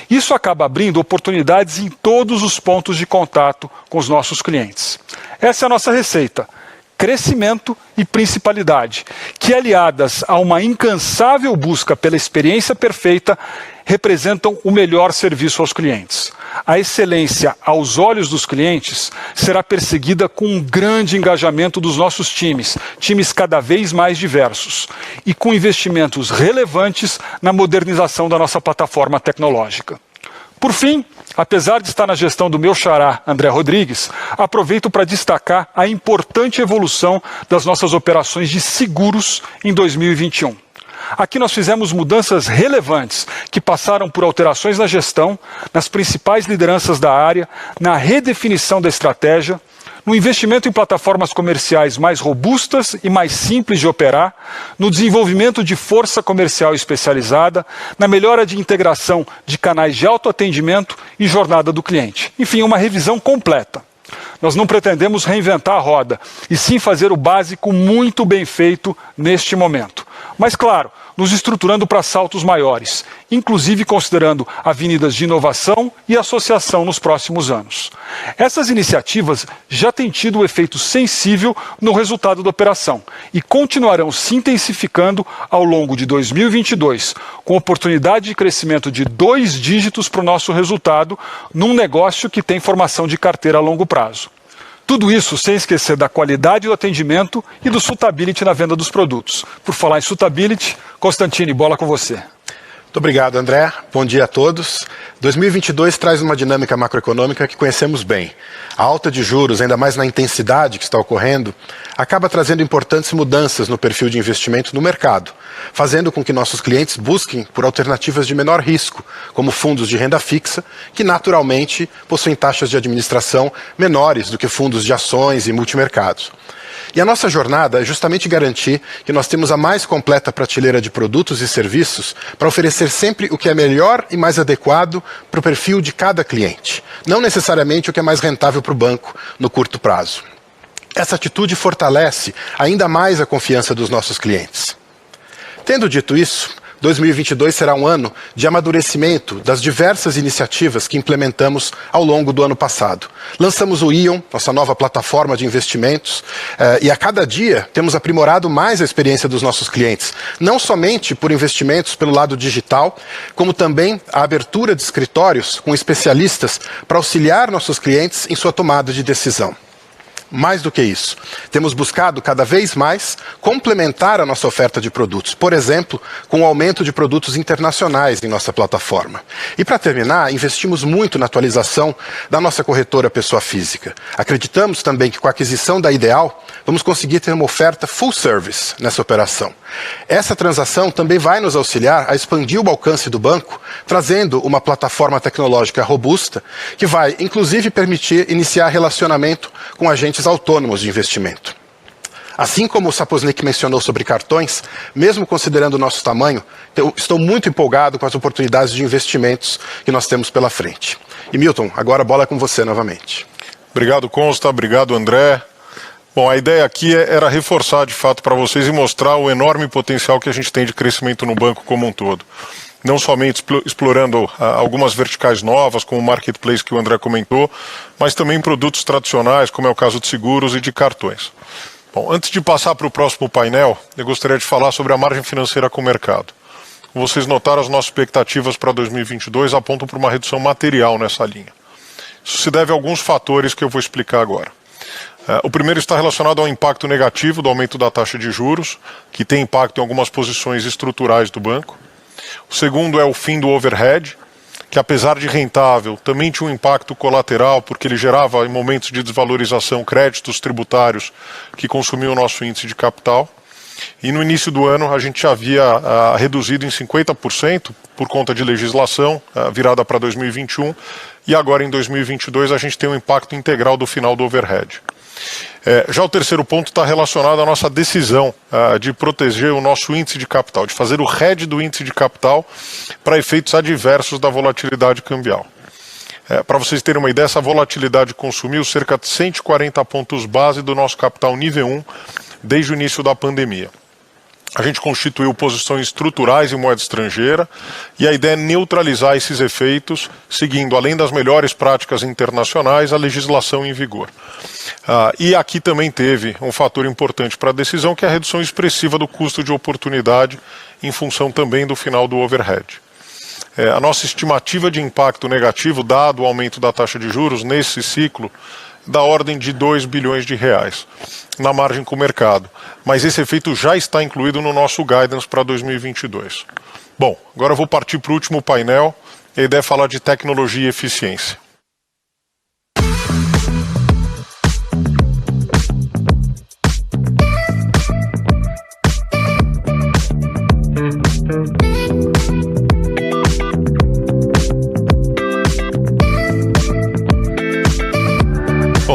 Isso acaba abrindo oportunidades em todos os pontos de contato com os nossos clientes. Essa é a nossa receita. Crescimento e principalidade, que aliadas a uma incansável busca pela experiência perfeita, representam o melhor serviço aos clientes. A excelência aos olhos dos clientes será perseguida com um grande engajamento dos nossos times cada vez mais diversos, e com investimentos relevantes na modernização da nossa plataforma tecnológica. Por fim, apesar de estar na gestão do meu xará, André Rodrigues, aproveito para destacar a importante evolução das nossas operações de seguros em 2021. Aqui nós fizemos mudanças relevantes que passaram por alterações na gestão, nas principais lideranças da área, na redefinição da estratégia, no investimento em plataformas comerciais mais robustas e mais simples de operar, no desenvolvimento de força comercial especializada, na melhora de integração de canais de autoatendimento e jornada do cliente. Enfim, uma revisão completa. Nós não pretendemos reinventar a roda, e sim fazer o básico muito bem feito neste momento. Mas, claro, nos estruturando para saltos maiores, inclusive considerando avenidas de inovação e associação nos próximos anos. Essas iniciativas já têm tido um efeito sensível no resultado da operação e continuarão se intensificando ao longo de 2022, com oportunidade de crescimento de 2 dígitos para o nosso resultado num negócio que tem formação de carteira a longo prazo. Tudo isso sem esquecer da qualidade do atendimento e do suitability na venda dos produtos. Por falar em suitability, Constantini, bola com você. Muito obrigado, André. Bom dia a todos. 2022 traz uma dinâmica macroeconômica que conhecemos bem. A alta de juros, ainda mais na intensidade que está ocorrendo, acaba trazendo importantes mudanças no perfil de investimento no mercado, fazendo com que nossos clientes busquem por alternativas de menor risco, como fundos de renda fixa, que naturalmente possuem taxas de administração menores do que fundos de ações e multimercados. E a nossa jornada é justamente garantir que nós temos a mais completa prateleira de produtos e serviços para oferecer sempre o que é melhor e mais adequado para o perfil de cada cliente, não necessariamente o que é mais rentável para o banco no curto prazo. Essa atitude fortalece ainda mais a confiança dos nossos clientes. Tendo dito isso, 2022 será um ano de amadurecimento das diversas iniciativas que implementamos ao longo do ano passado. Lançamos o Ion, nossa nova plataforma de investimentos, e a cada dia temos aprimorado mais a experiência dos nossos clientes, não somente por investimentos pelo lado digital, como também a abertura de escritórios com especialistas para auxiliar nossos clientes em sua tomada de decisão. Mais do que isso, temos buscado cada vez mais complementar a nossa oferta de produtos, por exemplo, com o aumento de produtos internacionais em nossa plataforma. E para terminar, investimos muito na atualização da nossa corretora pessoa física. Acreditamos também que com a aquisição da Ideal, vamos conseguir ter uma oferta full service nessa operação. Essa transação também vai nos auxiliar a expandir o alcance do banco, trazendo uma plataforma tecnológica robusta, que vai, inclusive, permitir iniciar relacionamento com agentes autônomos de investimento. Assim como o Saposnik mencionou sobre cartões, mesmo considerando o nosso tamanho, eu estou muito empolgado com as oportunidades de investimentos que nós temos pela frente. E Milton, agora a bola é com você novamente. Obrigado, Consta. Obrigado, André. Bom, a ideia aqui era reforçar de fato para vocês e mostrar o enorme potencial que a gente tem de crescimento no banco como um todo. Não somente explorando algumas verticais novas, como o marketplace que o André comentou, mas também produtos tradicionais, como é o caso de seguros e de cartões. Bom, antes de passar para o próximo painel, eu gostaria de falar sobre a margem financeira com o mercado. Como vocês notaram, as nossas expectativas para 2022 apontam para uma redução material nessa linha. Isso se deve a alguns fatores que eu vou explicar agora. O primeiro está relacionado ao impacto negativo do aumento da taxa de juros, que tem impacto em algumas posições estruturais do banco. O segundo é o fim do overhead, que apesar de rentável, também tinha um impacto colateral, porque ele gerava, em momentos de desvalorização, créditos tributários que consumiam o nosso índice de capital. E no início do ano a gente já havia reduzido em 50% por conta de legislação virada para 2021, e agora em 2022 a gente tem um impacto integral do final do overhead. Já o terceiro ponto está relacionado à nossa decisão de proteger o nosso índice de capital, de fazer o hedge do índice de capital para efeitos adversos da volatilidade cambial. Para vocês terem uma ideia, essa volatilidade consumiu cerca de 140 pontos base do nosso capital nível 1 desde o início da pandemia. A gente constituiu posições estruturais em moeda estrangeira e a ideia é neutralizar esses efeitos, seguindo, além das melhores práticas internacionais, a legislação em vigor. E aqui também teve um fator importante para a decisão, que é a redução expressiva do custo de oportunidade, em função também do final do overhead. A nossa estimativa de impacto negativo, dado o aumento da taxa de juros nesse ciclo, da ordem de 2 bilhões de reais na margem com o mercado. Mas esse efeito já está incluído no nosso guidance para 2022. Bom, agora eu vou partir para o último painel. A ideia é falar de tecnologia e eficiência.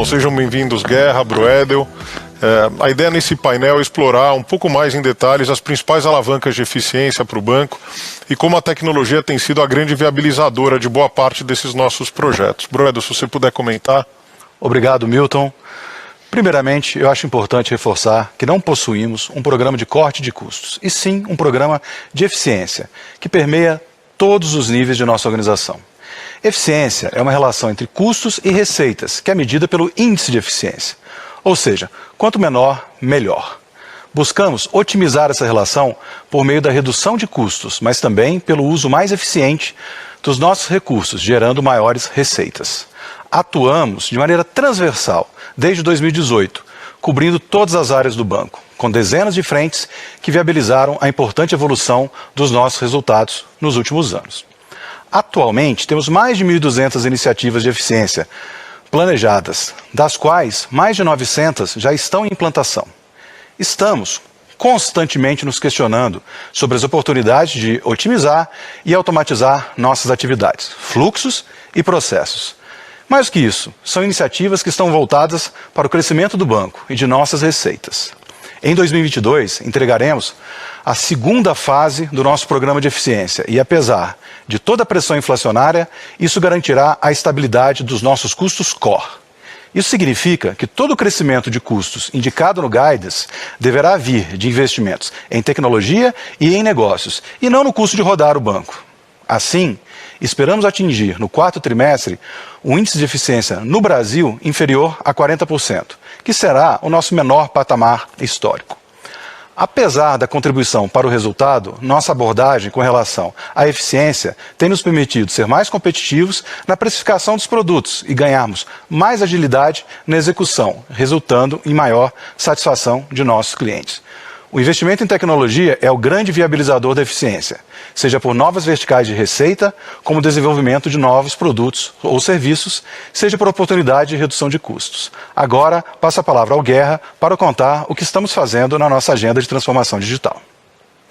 Bom, sejam bem-vindos, Guerra, Broedel. A ideia nesse painel é explorar um pouco mais em detalhes as principais alavancas de eficiência para o banco e como a tecnologia tem sido a grande viabilizadora de boa parte desses nossos projetos. Broedel, se você puder comentar. Obrigado, Milton. Primeiramente, eu acho importante reforçar que não possuímos um programa de corte de custos, e sim um programa de eficiência, que permeia todos os níveis de nossa organização. Eficiência é uma relação entre custos e receitas, que é medida pelo índice de eficiência. Ou seja, quanto menor, melhor. Buscamos otimizar essa relação por meio da redução de custos, mas também pelo uso mais eficiente dos nossos recursos, gerando maiores receitas. Atuamos de maneira transversal desde 2018, cobrindo todas as áreas do banco, com dezenas de frentes que viabilizaram a importante evolução dos nossos resultados nos últimos anos. Atualmente, temos mais de 1.200 iniciativas de eficiência planejadas, das quais mais de 900 já estão em implantação. Estamos constantemente nos questionando sobre as oportunidades de otimizar e automatizar nossas atividades, fluxos e processos. Mais do que isso, são iniciativas que estão voltadas para o crescimento do banco e de nossas receitas. Em 2022, entregaremos a segunda fase do nosso programa de eficiência e, apesar de toda a pressão inflacionária, isso garantirá a estabilidade dos nossos custos core. Isso significa que todo o crescimento de custos indicado no Guidance deverá vir de investimentos em tecnologia e em negócios, e não no custo de rodar o banco. Assim, esperamos atingir no quarto trimestre um índice de eficiência no Brasil inferior a 40%, que será o nosso menor patamar histórico. Apesar da contribuição para o resultado, nossa abordagem com relação à eficiência tem nos permitido ser mais competitivos na precificação dos produtos e ganharmos mais agilidade na execução, resultando em maior satisfação de nossos clientes. O investimento em tecnologia é o grande viabilizador da eficiência, seja por novas verticais de receita, como o desenvolvimento de novos produtos ou serviços, seja por oportunidade de redução de custos. Agora, passo a palavra ao Guerra para contar o que estamos fazendo na nossa agenda de transformação digital.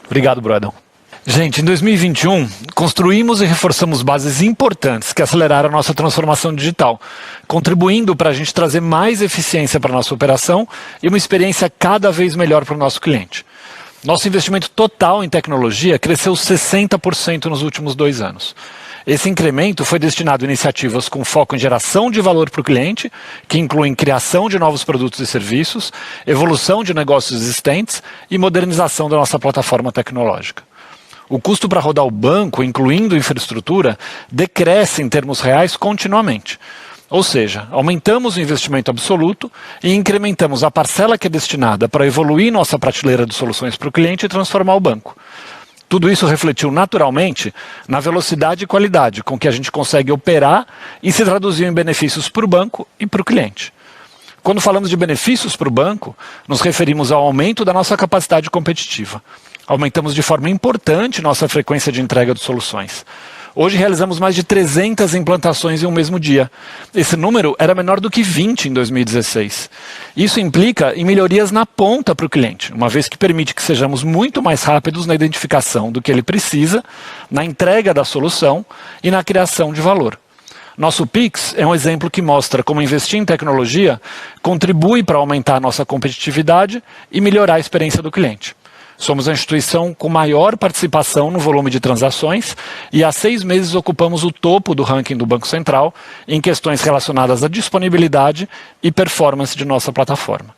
Obrigado, Broedel. Gente, em 2021, construímos e reforçamos bases importantes que aceleraram a nossa transformação digital, contribuindo para a gente trazer mais eficiência para a nossa operação e uma experiência cada vez melhor para o nosso cliente. Nosso investimento total em tecnologia cresceu 60% nos últimos 2 anos. Esse incremento foi destinado a iniciativas com foco em geração de valor para o cliente, que incluem criação de novos produtos e serviços, evolução de negócios existentes e modernização da nossa plataforma tecnológica. O custo para rodar o banco, incluindo infraestrutura, decresce em termos reais continuamente. Ou seja, aumentamos o investimento absoluto e incrementamos a parcela que é destinada para evoluir nossa prateleira de soluções para o cliente e transformar o banco. Tudo isso refletiu naturalmente na velocidade e qualidade com que a gente consegue operar e se traduziu em benefícios para o banco e para o cliente. Quando falamos de benefícios para o banco, nos referimos ao aumento da nossa capacidade competitiva. Aumentamos de forma importante nossa frequência de entrega de soluções. Hoje realizamos mais de 300 implantações em um mesmo dia. Esse número era menor do que 20 em 2016. Isso implica em melhorias na ponta para o cliente, uma vez que permite que sejamos muito mais rápidos na identificação do que ele precisa, na entrega da solução e na criação de valor. Nosso Pix é um exemplo que mostra como investir em tecnologia contribui para aumentar a nossa competitividade e melhorar a experiência do cliente. Somos a instituição com maior participação no volume de transações e há 6 meses ocupamos o topo do ranking do Banco Central em questões relacionadas à disponibilidade e performance de nossa plataforma.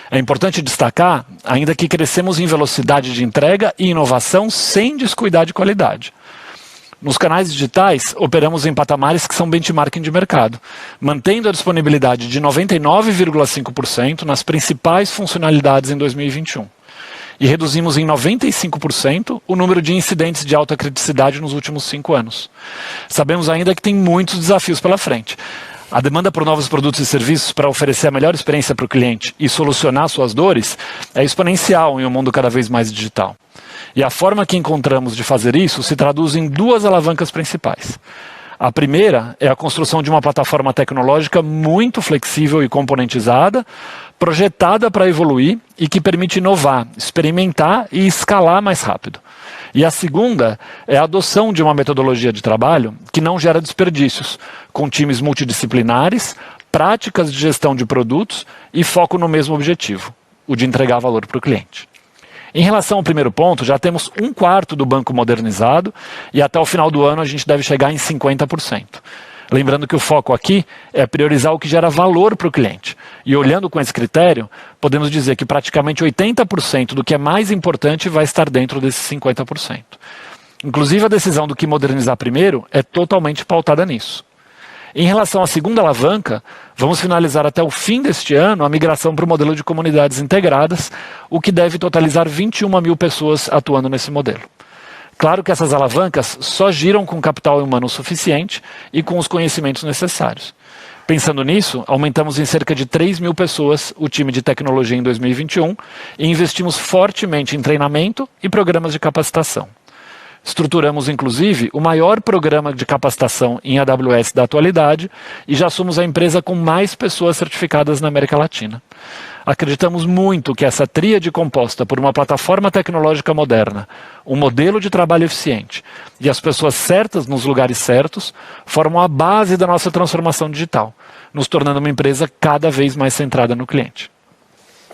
É importante destacar, ainda que crescemos em velocidade de entrega e inovação sem descuidar de qualidade. Nos canais digitais, operamos em patamares que são benchmarking de mercado, mantendo a disponibilidade de 99,5% nas principais funcionalidades em 2021. E reduzimos em 95% o número de incidentes de alta criticidade nos últimos 5 anos. Sabemos ainda que tem muitos desafios pela frente. A demanda por novos produtos e serviços para oferecer a melhor experiência para o cliente e solucionar suas dores é exponencial em um mundo cada vez mais digital. E a forma que encontramos de fazer isso se traduz em 2 alavancas principais. A primeira é a construção de uma plataforma tecnológica muito flexível e componentizada, projetada para evoluir e que permite inovar, experimentar e escalar mais rápido. E a segunda é a adoção de uma metodologia de trabalho que não gera desperdícios, com times multidisciplinares, práticas de gestão de produtos e foco no mesmo objetivo, o de entregar valor para o cliente. Em relação ao primeiro ponto, já temos 1/4 do banco modernizado e até o final do ano a gente deve chegar em 50%. Lembrando que o foco aqui é priorizar o que gera valor para o cliente. E olhando com esse critério, podemos dizer que praticamente 80% do que é mais importante vai estar dentro desses 50%. Inclusive a decisão do que modernizar primeiro é totalmente pautada nisso. Em relação à segunda alavanca, vamos finalizar até o fim deste ano a migração para o modelo de comunidades integradas, o que deve totalizar 21 mil pessoas atuando nesse modelo. Claro que essas alavancas só giram com capital humano suficiente e com os conhecimentos necessários. Pensando nisso, aumentamos em cerca de 3 mil pessoas o time de tecnologia em 2021 e investimos fortemente em treinamento e programas de capacitação. Estruturamos, inclusive, o maior programa de capacitação em AWS da atualidade e já somos a empresa com mais pessoas certificadas na América Latina. Acreditamos muito que essa tríade composta por uma plataforma tecnológica moderna, um modelo de trabalho eficiente e as pessoas certas nos lugares certos formam a base da nossa transformação digital, nos tornando uma empresa cada vez mais centrada no cliente.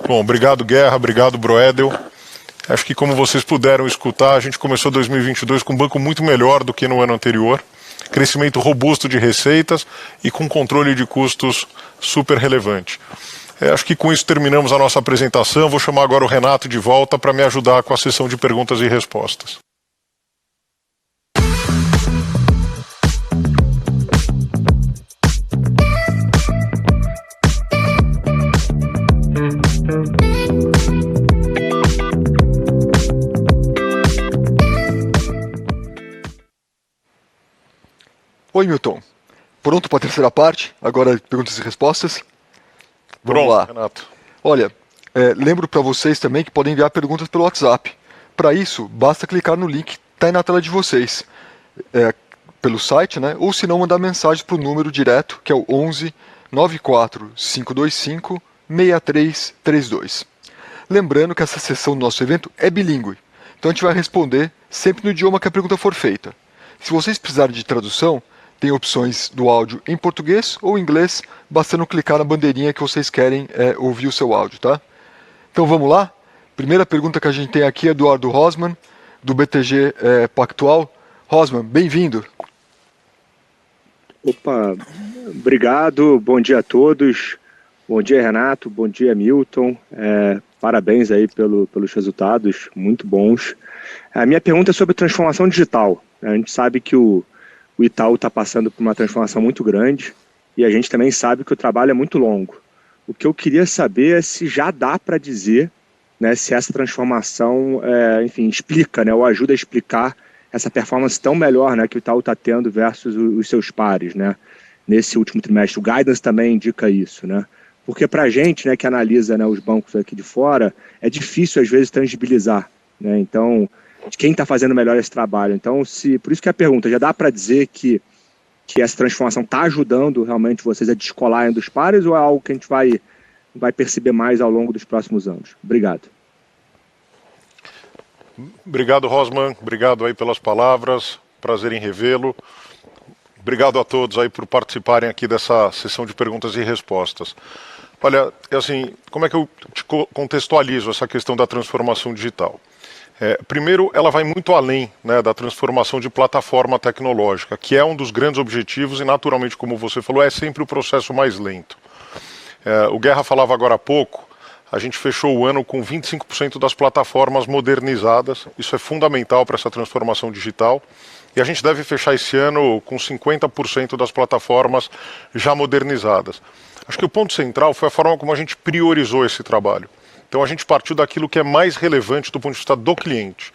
Bom, obrigado Guerra, obrigado Broedel. Acho que como vocês puderam escutar, a gente começou 2022 com um banco muito melhor do que no ano anterior, crescimento robusto de receitas e com controle de custos super relevante. Acho que com isso terminamos a nossa apresentação. Vou chamar agora o Renato de volta para me ajudar com a sessão de perguntas e respostas. Oi, Milton. Pronto para a terceira parte? Agora perguntas e respostas? Vamos lá. Renato. Olha, lembro para vocês também que podem enviar perguntas pelo WhatsApp. Para isso, basta clicar no link que está aí na tela de vocês, pelo site, né? Ou se não, mandar mensagem para o número direto, que é o 11 94 525 6332. Lembrando que essa sessão do nosso evento é bilíngue, então a gente vai responder sempre no idioma que a pergunta for feita. Se vocês precisarem de tradução, tem opções do áudio em português ou inglês, bastando clicar na bandeirinha que vocês querem ouvir o seu áudio, tá? Então vamos lá? Primeira pergunta que a gente tem aqui é do Eduardo Rosman, do BTG Pactual. Rosman, bem-vindo. Opa, obrigado, bom dia a todos. Bom dia, Renato, bom dia, Milton. Parabéns aí pelos resultados, muito bons. A minha pergunta é sobre transformação digital. A gente sabe que o Itaú está passando por uma transformação muito grande e a gente também sabe que o trabalho é muito longo. O que eu queria saber é se já dá para dizer, né, se essa transformação, enfim, explica, né, ou ajuda a explicar essa performance tão melhor, né, que o Itaú está tendo versus os seus pares, né, nesse último trimestre. O guidance também indica isso, né? Porque para a gente, né, que analisa, né, os bancos aqui de fora, é difícil às vezes tangibilizar, né? Então, de quem está fazendo melhor esse trabalho. Então, por isso que a pergunta, já dá para dizer que essa transformação está ajudando realmente vocês a descolarem dos pares ou é algo que a gente vai perceber mais ao longo dos próximos anos? Obrigado. Obrigado, Rosman. Obrigado aí pelas palavras. Prazer em revê-lo. Obrigado a todos aí por participarem aqui dessa sessão de perguntas e respostas. Olha, assim, como é que eu te contextualizo essa questão da transformação digital? Primeiro, ela vai muito além, né, da transformação de plataforma tecnológica, que é um dos grandes objetivos e, naturalmente, como você falou, é sempre o processo mais lento. O Guerra falava agora há pouco, a gente fechou o ano com 25% das plataformas modernizadas, isso é fundamental para essa transformação digital, e a gente deve fechar esse ano com 50% das plataformas já modernizadas. Acho que o ponto central foi a forma como a gente priorizou esse trabalho. Então a gente partiu daquilo que é mais relevante do ponto de vista do cliente.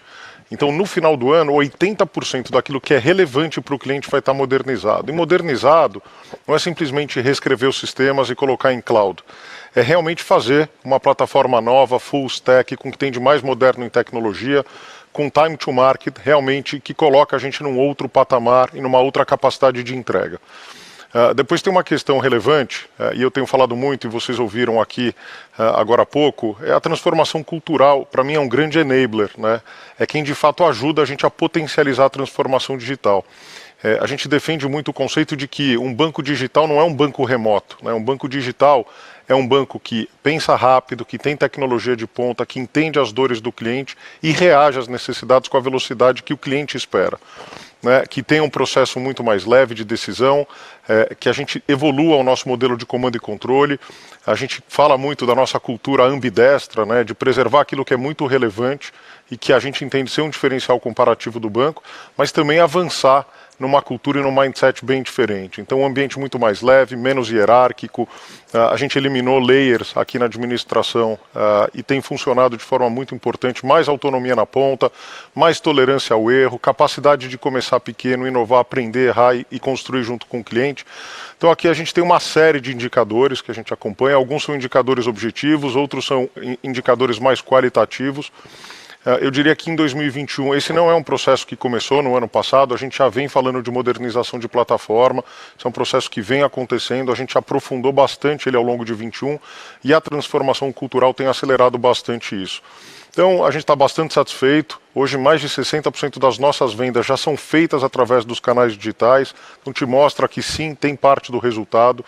Então no final do ano, 80% daquilo que é relevante para o cliente vai estar modernizado. E modernizado não é simplesmente reescrever os sistemas e colocar em cloud. É realmente fazer uma plataforma nova, full stack, com o que tem de mais moderno em tecnologia, com time to market realmente que coloca a gente num outro patamar e numa outra capacidade de entrega. Depois tem uma questão relevante, e eu tenho falado muito, e vocês ouviram aqui agora há pouco, é a transformação cultural. Para mim é um grande enabler, né? É quem de fato ajuda a gente a potencializar a transformação digital. A gente defende muito o conceito de que um banco digital não é um banco remoto, né? Um banco digital é um banco que pensa rápido, que tem tecnologia de ponta, que entende as dores do cliente e reage às necessidades com a velocidade que o cliente espera. Né, que tenha um processo muito mais leve de decisão, que a gente evolua o nosso modelo de comando e controle. A gente fala muito da nossa cultura ambidestra, né, de preservar aquilo que é muito relevante e que a gente entende ser um diferencial comparativo do banco, mas também avançar numa cultura e num mindset bem diferente. Então, um ambiente muito mais leve, menos hierárquico. A gente eliminou layers aqui na administração e tem funcionado de forma muito importante. Mais autonomia na ponta, mais tolerância ao erro, capacidade de começar pequeno, inovar, aprender, errar e construir junto com o cliente. Então, aqui a gente tem uma série de indicadores que a gente acompanha. Alguns são indicadores objetivos, outros são indicadores mais qualitativos. Eu diria que em 2021, esse não é um processo que começou no ano passado, a gente já vem falando de modernização de plataforma, esse é um processo que vem acontecendo, a gente aprofundou bastante ele ao longo de 2021 e a transformação cultural tem acelerado bastante isso. Então, a gente está bastante satisfeito. Hoje, mais de 60% das nossas vendas já são feitas através dos canais digitais, então te mostra que sim, tem parte do resultado.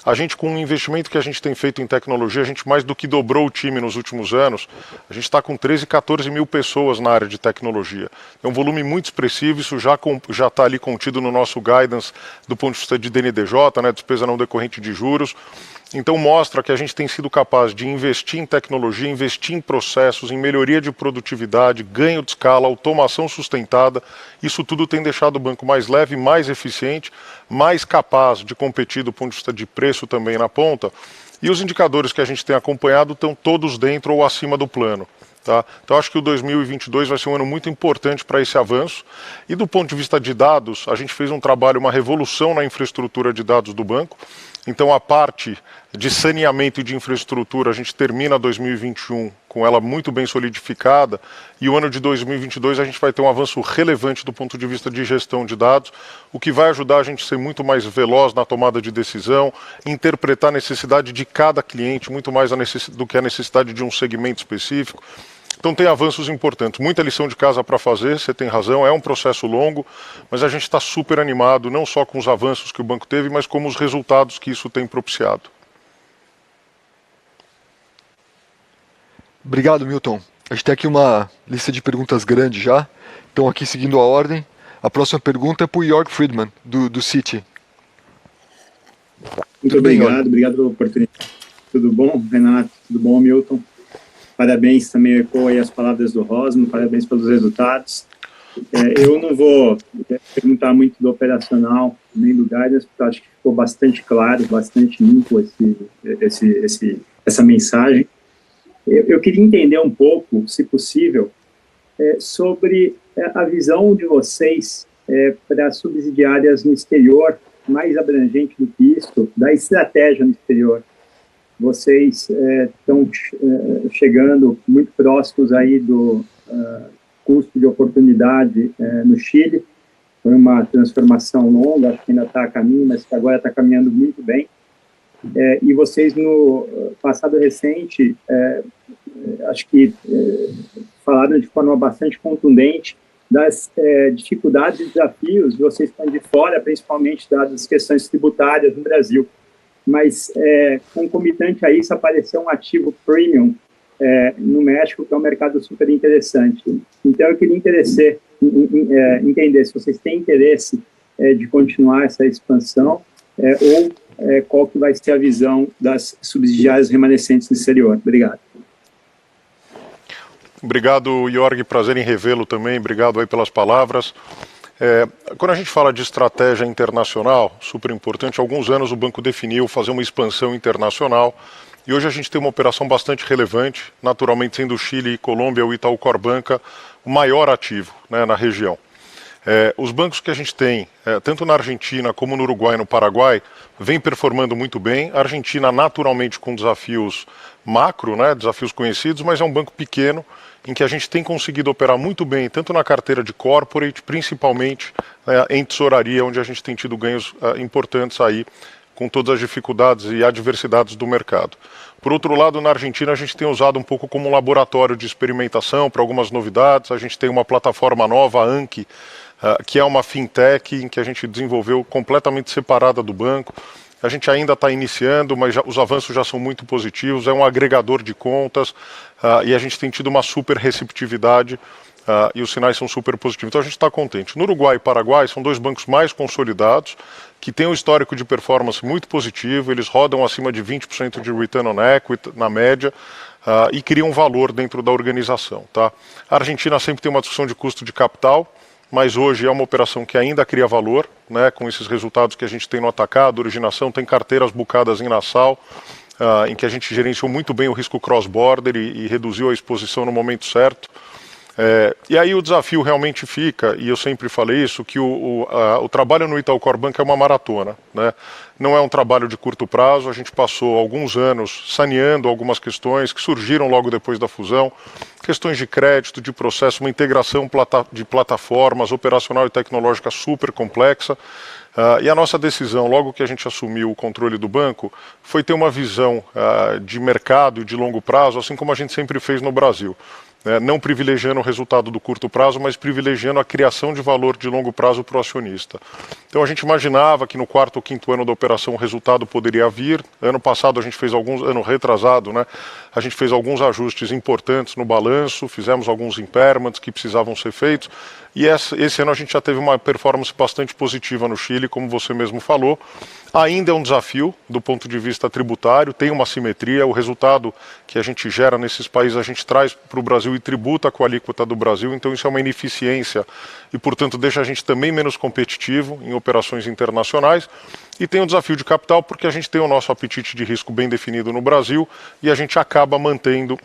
A gente, com o investimento que a gente tem feito em tecnologia, a gente mais do que dobrou o time nos últimos anos. A gente está com 13, 14 mil pessoas na área de tecnologia. É um volume muito expressivo, isso já está ali contido no nosso guidance do ponto de vista de DNDJ, né, despesa não decorrente de juros. Então mostra que a gente tem sido capaz de investir em tecnologia, investir em processos, em melhoria de produtividade, ganho de escala, automação sustentada. Isso tudo tem deixado o banco mais leve, mais eficiente, mais capaz de competir do ponto de vista de preço também na ponta. E os indicadores que a gente tem acompanhado estão todos dentro ou acima do plano. Tá? Então acho que o 2022 vai ser um ano muito importante para esse avanço. E do ponto de vista de dados, a gente fez um trabalho, uma revolução na infraestrutura de dados do banco. Então a parte de saneamento e de infraestrutura, a gente termina 2021 com ela muito bem solidificada e o ano de 2022 a gente vai ter um avanço relevante do ponto de vista de gestão de dados, o que vai ajudar a gente a ser muito mais veloz na tomada de decisão, interpretar a necessidade de cada cliente, muito mais do que a necessidade de um segmento específico. Então tem avanços importantes, muita lição de casa para fazer, você tem razão, é um processo longo, mas a gente está super animado, não só com os avanços que o banco teve, mas como os resultados que isso tem propiciado. Obrigado, Milton. A gente tem aqui uma lista de perguntas grande já, então aqui seguindo a ordem. A próxima pergunta é para o Jörg Friedman, do Citi. Muito obrigado pela oportunidade. Tudo bom, Renato? Tudo bom, Milton? Parabéns, também ecoo aí as palavras do Rosman, parabéns pelos resultados. Eu não vou perguntar muito do operacional, nem do guidance, porque acho que ficou bastante claro, bastante limpo essa mensagem. Eu queria entender um pouco, se possível, sobre a visão de vocês para subsidiárias no exterior, mais abrangente do que isso, da estratégia no exterior. Vocês estão chegando muito próximos aí do custo de oportunidade no Chile. Foi uma transformação longa, acho que ainda está a caminho, mas que agora está caminhando muito bem. E vocês, no passado recente, acho que falaram de forma bastante contundente das dificuldades e desafios de vocês estão de fora, principalmente dadas as questões tributárias no Brasil. Mas, concomitante a isso, apareceu um ativo premium no México, que é um mercado super interessante. Então, eu queria entender se vocês têm interesse de continuar essa expansão ou qual que vai ser a visão das subsidiárias remanescentes no exterior. Obrigado. Obrigado, Jörg, prazer em revê-lo também, obrigado aí pelas palavras. Quando a gente fala de estratégia internacional, super importante, há alguns anos o banco definiu fazer uma expansão internacional e hoje a gente tem uma operação bastante relevante, naturalmente sendo o Chile e Colômbia, o Itaú Corbanca, o maior ativo, né, na região. Os bancos que a gente tem, tanto na Argentina como no Uruguai e no Paraguai, vem performando muito bem. A Argentina naturalmente com desafios macro, né, desafios conhecidos, mas é um banco pequeno em que a gente tem conseguido operar muito bem, tanto na carteira de corporate, principalmente em tesouraria, onde a gente tem tido ganhos importantes aí, com todas as dificuldades e adversidades do mercado. Por outro lado, na Argentina, a gente tem usado um pouco como um laboratório de experimentação para algumas novidades. A gente tem uma plataforma nova, a Anki, que é uma fintech em que a gente desenvolveu completamente separada do banco. A gente ainda está iniciando, mas os avanços já são muito positivos. É um agregador de contas e a gente tem tido uma super receptividade e os sinais são super positivos. Então a gente está contente. No Uruguai e Paraguai são dois bancos mais consolidados, que têm um histórico de performance muito positivo. Eles rodam acima de 20% de return on equity na média e criam valor dentro da organização. Tá? A Argentina sempre tem uma discussão de custo de capital, mas hoje é uma operação que ainda cria valor, né, com esses resultados que a gente tem no atacado, originação, tem carteiras bucadas em Nassau, em que a gente gerenciou muito bem o risco cross-border e reduziu a exposição no momento certo. E aí o desafio realmente fica, e eu sempre falei isso, que o trabalho no Itaú Corpbank é uma maratona, né? Não é um trabalho de curto prazo. A gente passou alguns anos saneando algumas questões que surgiram logo depois da fusão, questões de crédito, de processo, uma integração de plataformas operacional e tecnológica super complexa. E a nossa decisão, logo que a gente assumiu o controle do banco, foi ter uma visão de mercado e de longo prazo, assim como a gente sempre fez no Brasil. Não privilegiando o resultado do curto prazo, mas privilegiando a criação de valor de longo prazo para o acionista. Então a gente imaginava que no quarto ou quinto ano da operação o resultado poderia vir. Ano passado a gente fez ano retrasado, né? A gente fez alguns ajustes importantes no balanço, fizemos alguns impairments que precisavam ser feitos. E esse ano a gente já teve uma performance bastante positiva no Chile, como você mesmo falou. Ainda é um desafio do ponto de vista tributário, tem uma simetria, o resultado que a gente gera nesses países a gente traz para o Brasil e tributa com a alíquota do Brasil, então isso é uma ineficiência e, portanto, deixa a gente também menos competitivo em operações internacionais. E tem o desafio de capital porque a gente tem o nosso apetite de risco bem definido no Brasil e a gente acaba mantendo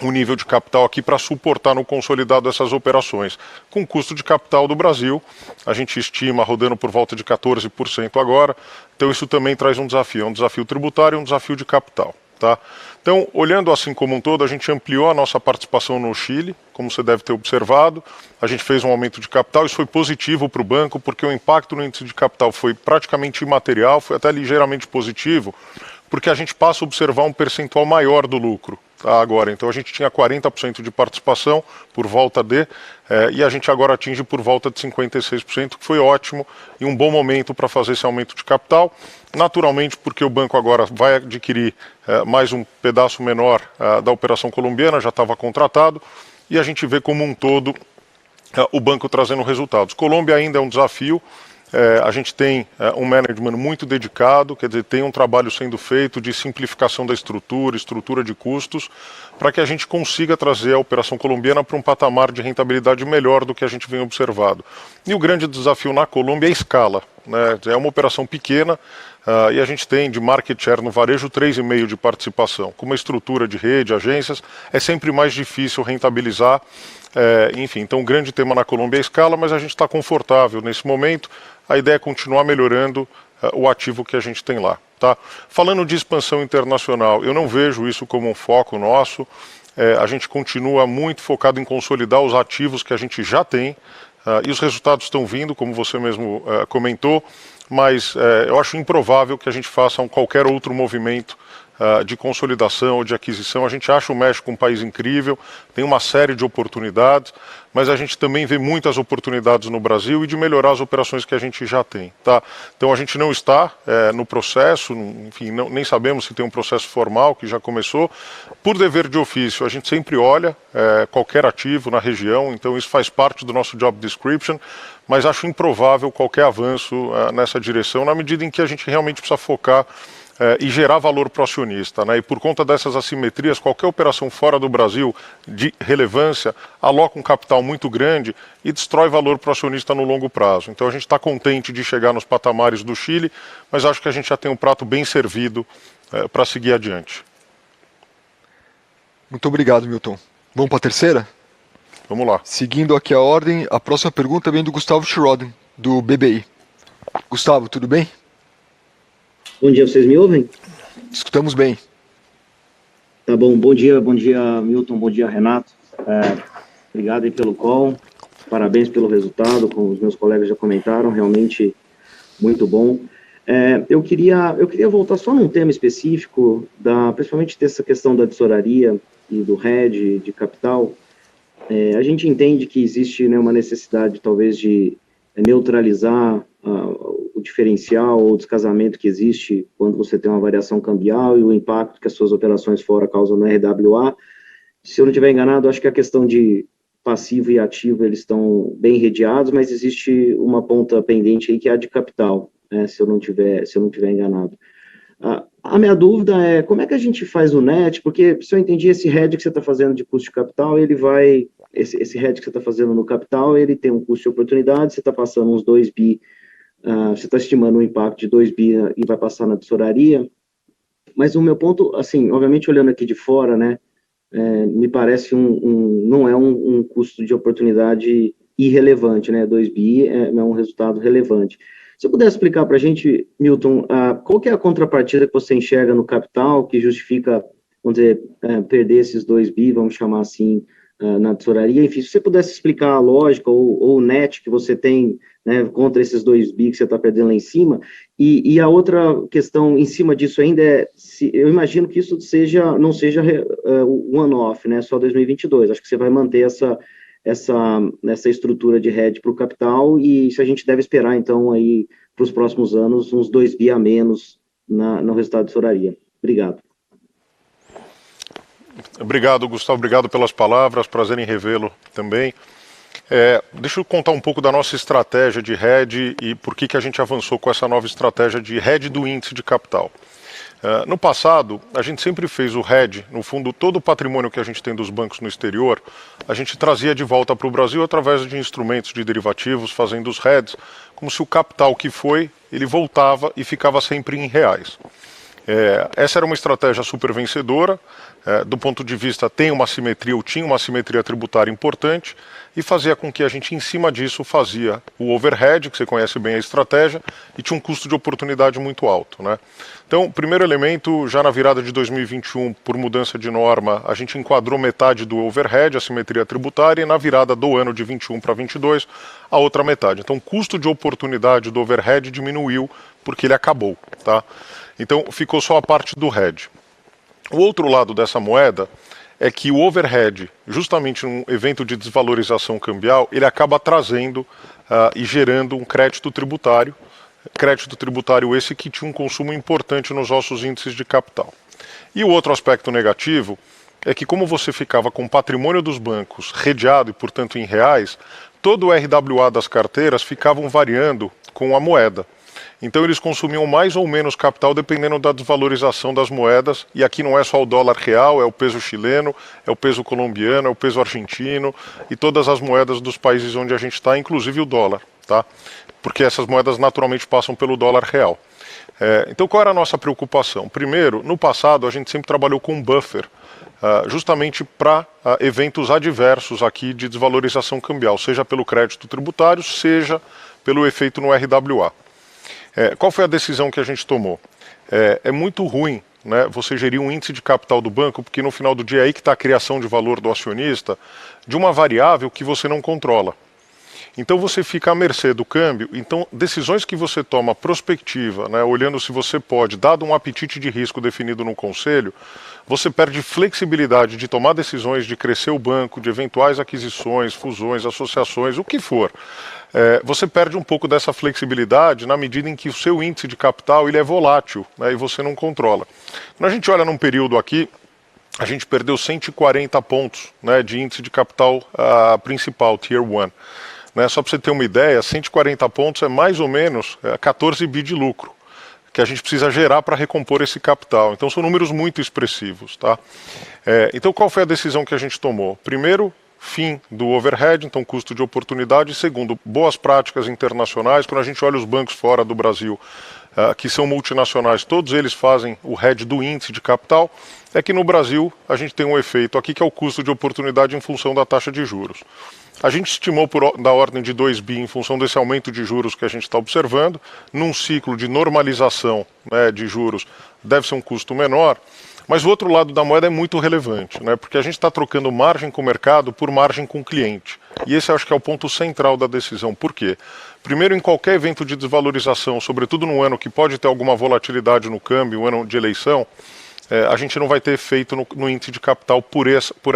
um nível de capital aqui para suportar no consolidado essas operações. Com o custo de capital do Brasil, a gente estima rodando por volta de 14% agora, então isso também traz um desafio tributário e um desafio de capital. Tá? Então, olhando assim como um todo, a gente ampliou a nossa participação no Chile, como você deve ter observado, a gente fez um aumento de capital, isso foi positivo para o banco, porque o impacto no índice de capital foi praticamente imaterial, foi até ligeiramente positivo, porque a gente passa a observar um percentual maior do lucro. Agora, então a gente tinha 40% de participação por volta e a gente agora atinge por volta de 56%, que foi ótimo e um bom momento para fazer esse aumento de capital. Naturalmente, porque o banco agora vai adquirir mais um pedaço menor da operação colombiana, já estava contratado, e a gente vê como um todo o banco trazendo resultados. Colômbia ainda é um desafio. A gente tem um management muito dedicado, quer dizer, tem um trabalho sendo feito de simplificação da estrutura de custos, para que a gente consiga trazer a operação colombiana para um patamar de rentabilidade melhor do que a gente vem observado. E o grande desafio na Colômbia é a escala, né? É uma operação pequena e a gente tem de market share no varejo 3,5% de participação. Com uma estrutura de rede, agências, é sempre mais difícil rentabilizar. Enfim, então o grande tema na Colômbia é a escala, mas a gente está confortável nesse momento. A ideia é continuar melhorando o ativo que a gente tem lá. Tá? Falando de expansão internacional, eu não vejo isso como um foco nosso. A gente continua muito focado em consolidar os ativos que a gente já tem. E os resultados estão vindo, como você mesmo comentou, mas eu acho improvável que a gente faça qualquer outro movimento de consolidação ou de aquisição. A gente acha o México um país incrível, tem uma série de oportunidades, mas a gente também vê muitas oportunidades no Brasil e de melhorar as operações que a gente já tem. Tá? Então a gente não está no processo, enfim, nem sabemos se tem um processo formal que já começou. Por dever de ofício, a gente sempre olha qualquer ativo na região, então isso faz parte do nosso job description, mas acho improvável qualquer avanço nessa direção, na medida em que a gente realmente precisa focar e gerar valor para o acionista, né? E por conta dessas assimetrias, qualquer operação fora do Brasil de relevância aloca um capital muito grande e destrói valor para o acionista no longo prazo. Então a gente está contente de chegar nos patamares do Chile, mas acho que a gente já tem um prato bem servido para seguir adiante. Muito obrigado, Milton. Vamos para a terceira? Vamos lá. Seguindo aqui a ordem, a próxima pergunta vem do Gustavo Schroden, do BBI. Gustavo, tudo bem? Bom dia, vocês me ouvem? Escutamos bem. Tá bom, bom dia Milton, bom dia Renato. Obrigado aí pelo call, parabéns pelo resultado, como os meus colegas já comentaram, realmente muito bom. Eu queria voltar só num tema específico, principalmente dessa questão da tesouraria e do hedge de capital. A gente entende que existe, né, uma necessidade, talvez, de neutralizar o diferencial ou descasamento que existe quando você tem uma variação cambial e o impacto que as suas operações fora causam no RWA. Se eu não estiver enganado, acho que a questão de passivo e ativo, eles estão bem redeados, mas existe uma ponta pendente aí que é a de capital, né, se eu não tiver enganado. A minha dúvida é, como é que a gente faz o net? Porque, se eu entendi, esse hedge que você está fazendo de custo de capital, ele vai... Esse hedge que você está fazendo no capital, ele tem um custo de oportunidade, você está passando uns 2 bi, você está estimando um impacto de 2 bi e vai passar na tesouraria, mas o meu ponto, assim, obviamente olhando aqui de fora, né, me parece não é um custo de oportunidade irrelevante, né, 2 bi é um resultado relevante. Se eu puder explicar para a gente, Milton, qual que é a contrapartida que você enxerga no capital que justifica, vamos dizer, perder esses 2 bi, vamos chamar assim, na tesouraria? Enfim, se você pudesse explicar a lógica ou o net que você tem, né, contra esses 2 bi que você está perdendo lá em cima. E a outra questão em cima disso ainda é, eu imagino que isso não seja one-off, né, só 2022. Acho que você vai manter essa estrutura de hedge para o capital, e se a gente deve esperar, então, aí, para os próximos anos, uns 2 bi a menos no resultado de tesouraria. Obrigado. Obrigado, Gustavo. Obrigado pelas palavras. Prazer em revê-lo também. Deixa eu contar um pouco da nossa estratégia de hedge e por que a gente avançou com essa nova estratégia de hedge do índice de capital. No passado, a gente sempre fez o hedge, no fundo, todo o patrimônio que a gente tem dos bancos no exterior, a gente trazia de volta para o Brasil através de instrumentos de derivativos, fazendo os hedges, como se o capital que foi, ele voltava e ficava sempre em reais. Essa era uma estratégia super vencedora, do ponto de vista tinha uma simetria tributária importante, e fazia com que a gente, em cima disso, fazia o overhead, que você conhece bem a estratégia, e tinha um custo de oportunidade muito alto, né? Então, primeiro elemento, já na virada de 2021, por mudança de norma, a gente enquadrou metade do overhead, a simetria tributária, e na virada do ano de 21 para 22, a outra metade. Então, o custo de oportunidade do overhead diminuiu, porque ele acabou, tá? Então, ficou só a parte do hedge. O outro lado dessa moeda é que o overhead, justamente num evento de desvalorização cambial, ele acaba trazendo e gerando um crédito tributário esse que tinha um consumo importante nos nossos índices de capital. E o outro aspecto negativo é que, como você ficava com o patrimônio dos bancos redeado e, portanto, em reais, todo o RWA das carteiras ficavam variando com a moeda. Então eles consumiam mais ou menos capital dependendo da desvalorização das moedas, e aqui não é só o dólar real, é o peso chileno, é o peso colombiano, é o peso argentino e todas as moedas dos países onde a gente está, inclusive o dólar, tá? Porque essas moedas naturalmente passam pelo dólar real. Então qual era a nossa preocupação? Primeiro, no passado a gente sempre trabalhou com um buffer, justamente para eventos adversos aqui de desvalorização cambial, seja pelo crédito tributário, seja pelo efeito no RWA. Qual foi a decisão que a gente tomou? É muito ruim, né, você gerir um índice de capital do banco, porque no final do dia é aí que está a criação de valor do acionista, de uma variável que você não controla. Então você fica à mercê do câmbio. Então decisões que você toma prospectiva, né, olhando se você pode, dado um apetite de risco definido no conselho, você perde flexibilidade de tomar decisões, de crescer o banco, de eventuais aquisições, fusões, associações, o que for. Você perde um pouco dessa flexibilidade na medida em que o seu índice de capital ele é volátil, né, e você não controla. Quando a gente olha num período aqui, a gente perdeu 140 pontos, né, de índice de capital principal, Tier 1. Né, só para você ter uma ideia, 140 pontos é mais ou menos 14 bi de lucro que a gente precisa gerar para recompor esse capital. Então são números muito expressivos, tá? Então qual foi a decisão que a gente tomou? Primeiro, fim do overhead, então custo de oportunidade. Segundo, boas práticas internacionais. Quando a gente olha os bancos fora do Brasil, que são multinacionais, todos eles fazem o hedge do índice de capital. É que no Brasil a gente tem um efeito aqui que é o custo de oportunidade em função da taxa de juros. A gente estimou da ordem de 2 bi em função desse aumento de juros que a gente está observando. Num ciclo de normalização, né, de juros, deve ser um custo menor. Mas o outro lado da moeda é muito relevante, né, porque a gente está trocando margem com o mercado por margem com o cliente. E esse eu acho que é o ponto central da decisão. Por quê? Primeiro, em qualquer evento de desvalorização, sobretudo num ano que pode ter alguma volatilidade no câmbio, um ano de eleição, a gente não vai ter efeito no índice de capital por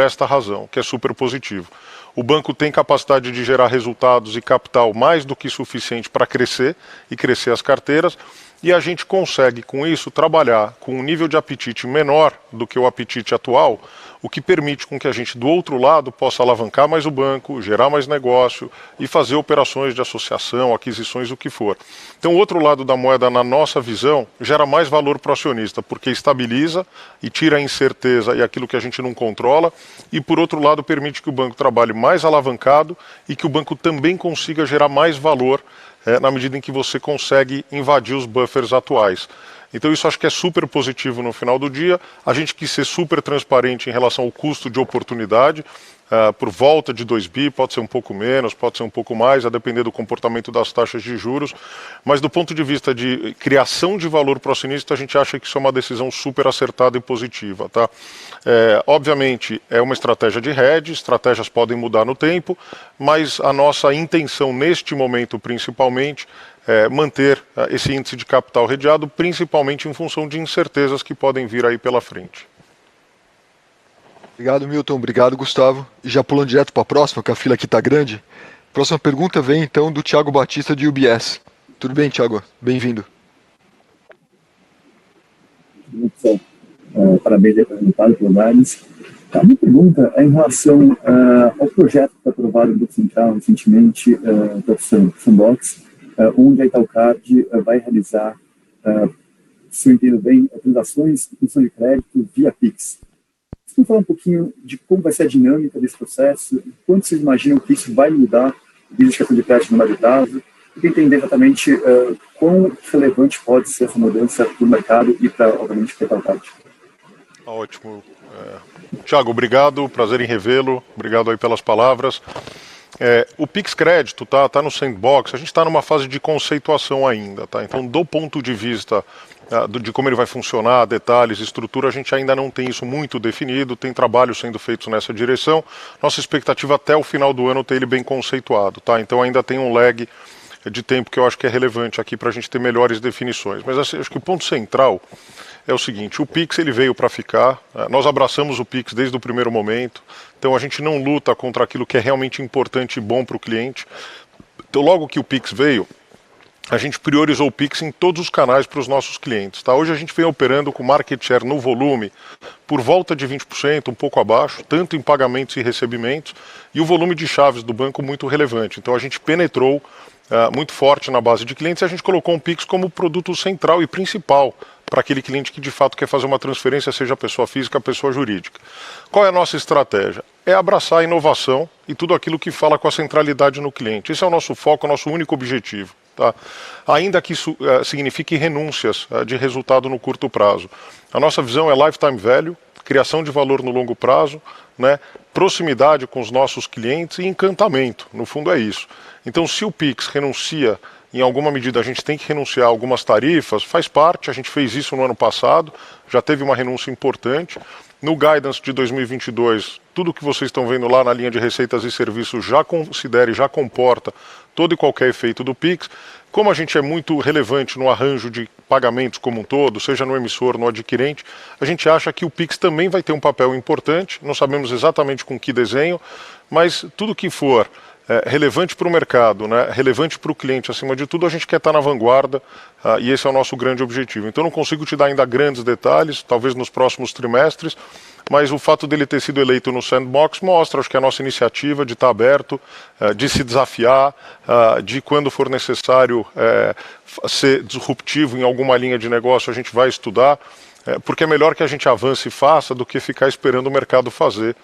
esta razão, que é super positivo. O banco tem capacidade de gerar resultados e capital mais do que suficiente para crescer e crescer as carteiras, e a gente consegue, com isso, trabalhar com um nível de apetite menor do que o apetite atual, o que permite com que a gente, do outro lado, possa alavancar mais o banco, gerar mais negócio e fazer operações de associação, aquisições, o que for. Então, o outro lado da moeda, na nossa visão, gera mais valor para o acionista, porque estabiliza e tira a incerteza e aquilo que a gente não controla, e, por outro lado, permite que o banco trabalhe mais alavancado e que o banco também consiga gerar mais valor na medida em que você consegue invadir os buffers atuais. Então isso acho que é super positivo no final do dia. A gente quis ser super transparente em relação ao custo de oportunidade, por volta de 2 bi, pode ser um pouco menos, pode ser um pouco mais, a depender do comportamento das taxas de juros, mas do ponto de vista de criação de valor para o acionista, a gente acha que isso é uma decisão super acertada e positiva. Tá? Obviamente é uma estratégia de hedge, estratégias podem mudar no tempo, mas a nossa intenção neste momento principalmente é manter esse índice de capital redeado, principalmente em função de incertezas que podem vir aí pela frente. Obrigado, Milton. Obrigado, Gustavo. E já pulando direto para a próxima, que a fila aqui está grande. Próxima pergunta vem, então, do Thiago Batista, de UBS. Tudo bem, Thiago? Bem-vindo. Parabéns aí pelo resultado, pelo Guidance. A minha pergunta é em relação ao projeto que foi aprovado no Banco Central recentemente, da Sandbox, onde a Italcard vai realizar, se eu entendo bem, transações de função de crédito via Pix. Vamos falar um pouquinho de como vai ser a dinâmica desse processo, quanto vocês imaginam que isso vai mudar o business de cartão de crédito no médio prazo, e entender exatamente quão relevante pode ser essa mudança para o mercado e, obviamente, para a Italcard. Ótimo. Thiago, obrigado, prazer em revê-lo, obrigado aí pelas palavras. O Pix Crédito tá no Sandbox, a gente está numa fase de conceituação ainda, tá? Então, do ponto de vista de como ele vai funcionar, detalhes, estrutura, a gente ainda não tem isso muito definido, tem trabalhos sendo feitos nessa direção. Nossa expectativa até o final do ano é ter ele bem conceituado, tá? Então ainda tem um lag de tempo que eu acho que é relevante aqui para a gente ter melhores definições. Mas assim, acho que o ponto central é o seguinte: o Pix ele veio para ficar, nós abraçamos o Pix desde o primeiro momento, então a gente não luta contra aquilo que é realmente importante e bom para o cliente. Então logo que o Pix veio, a gente priorizou o Pix em todos os canais para os nossos clientes. Tá? Hoje a gente vem operando com market share no volume por volta de 20%, um pouco abaixo, tanto em pagamentos e recebimentos, e o volume de chaves do banco muito relevante. Então a gente penetrou muito forte na base de clientes e a gente colocou um Pix como produto central e principal para aquele cliente que de fato quer fazer uma transferência, seja pessoa física, pessoa jurídica. Qual é a nossa estratégia? É abraçar a inovação e tudo aquilo que fala com a centralidade no cliente. Esse é o nosso foco, o nosso único objetivo. Tá? Ainda que isso signifique renúncias de resultado no curto prazo. A nossa visão é lifetime value, criação de valor no longo prazo, né? Proximidade com os nossos clientes e encantamento. No fundo é isso. Então, se o Pix renuncia, em alguma medida a gente tem que renunciar a algumas tarifas, faz parte, a gente fez isso no ano passado, já teve uma renúncia importante. No Guidance de 2022, tudo que vocês estão vendo lá na linha de receitas e serviços já considera e já comporta todo e qualquer efeito do Pix. Como a gente é muito relevante no arranjo de pagamentos como um todo, seja no emissor, no adquirente, a gente acha que o Pix também vai ter um papel importante, não sabemos exatamente com que desenho, mas tudo que for relevante para o mercado, né, relevante para o cliente, acima de tudo, a gente quer estar na vanguarda e esse é o nosso grande objetivo. Então não consigo te dar ainda grandes detalhes, talvez nos próximos trimestres, mas o fato dele ter sido eleito no Sandbox mostra, acho que a nossa iniciativa de estar aberto, de se desafiar, de quando for necessário ser disruptivo em alguma linha de negócio, a gente vai estudar, porque é melhor que a gente avance e faça do que ficar esperando o mercado fazer.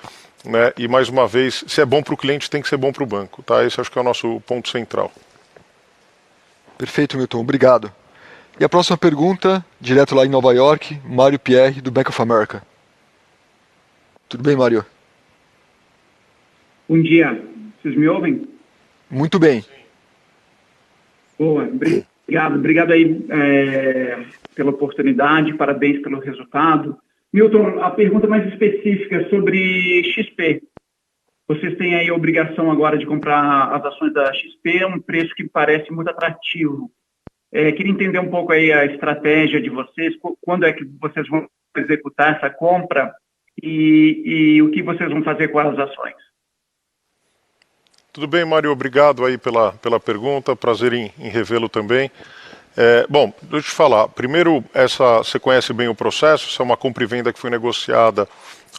Né? E mais uma vez, se é bom para o cliente, tem que ser bom para o banco. Tá? Esse acho que é o nosso ponto central. Perfeito, Milton. Obrigado. E a próxima pergunta, direto lá em Nova York, Mário Pierre, do Bank of America. Tudo bem, Mário? Bom dia. Vocês me ouvem? Muito bem. Boa. Obrigado aí pela oportunidade, parabéns pelo resultado. Milton, a pergunta mais específica é sobre XP. Vocês têm aí a obrigação agora de comprar as ações da XP, um preço que parece muito atrativo. Queria entender um pouco aí a estratégia de vocês, quando é que vocês vão executar essa compra e o que vocês vão fazer com as ações? Tudo bem, Mário, obrigado aí pela pergunta, prazer em revê-lo também. Bom, deixa eu te falar, primeiro, você conhece bem o processo, essa é uma compra e venda que foi negociada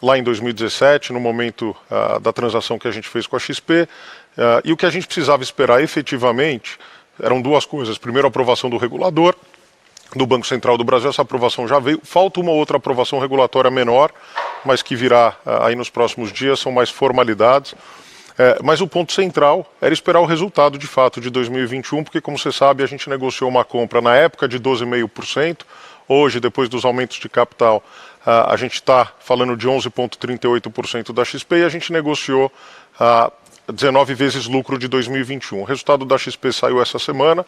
lá em 2017, no momento da transação que a gente fez com a XP, e o que a gente precisava esperar efetivamente eram duas coisas. Primeiro, a aprovação do regulador, do Banco Central do Brasil, essa aprovação já veio, falta uma outra aprovação regulatória menor, mas que virá aí nos próximos dias, são mais formalidades. Mas o ponto central era esperar o resultado de fato de 2021, porque como você sabe, a gente negociou uma compra na época de 12,5%, hoje, depois dos aumentos de capital, a gente está falando de 11,38% da XP e a gente negociou 19 vezes lucro de 2021. O resultado da XP saiu essa semana,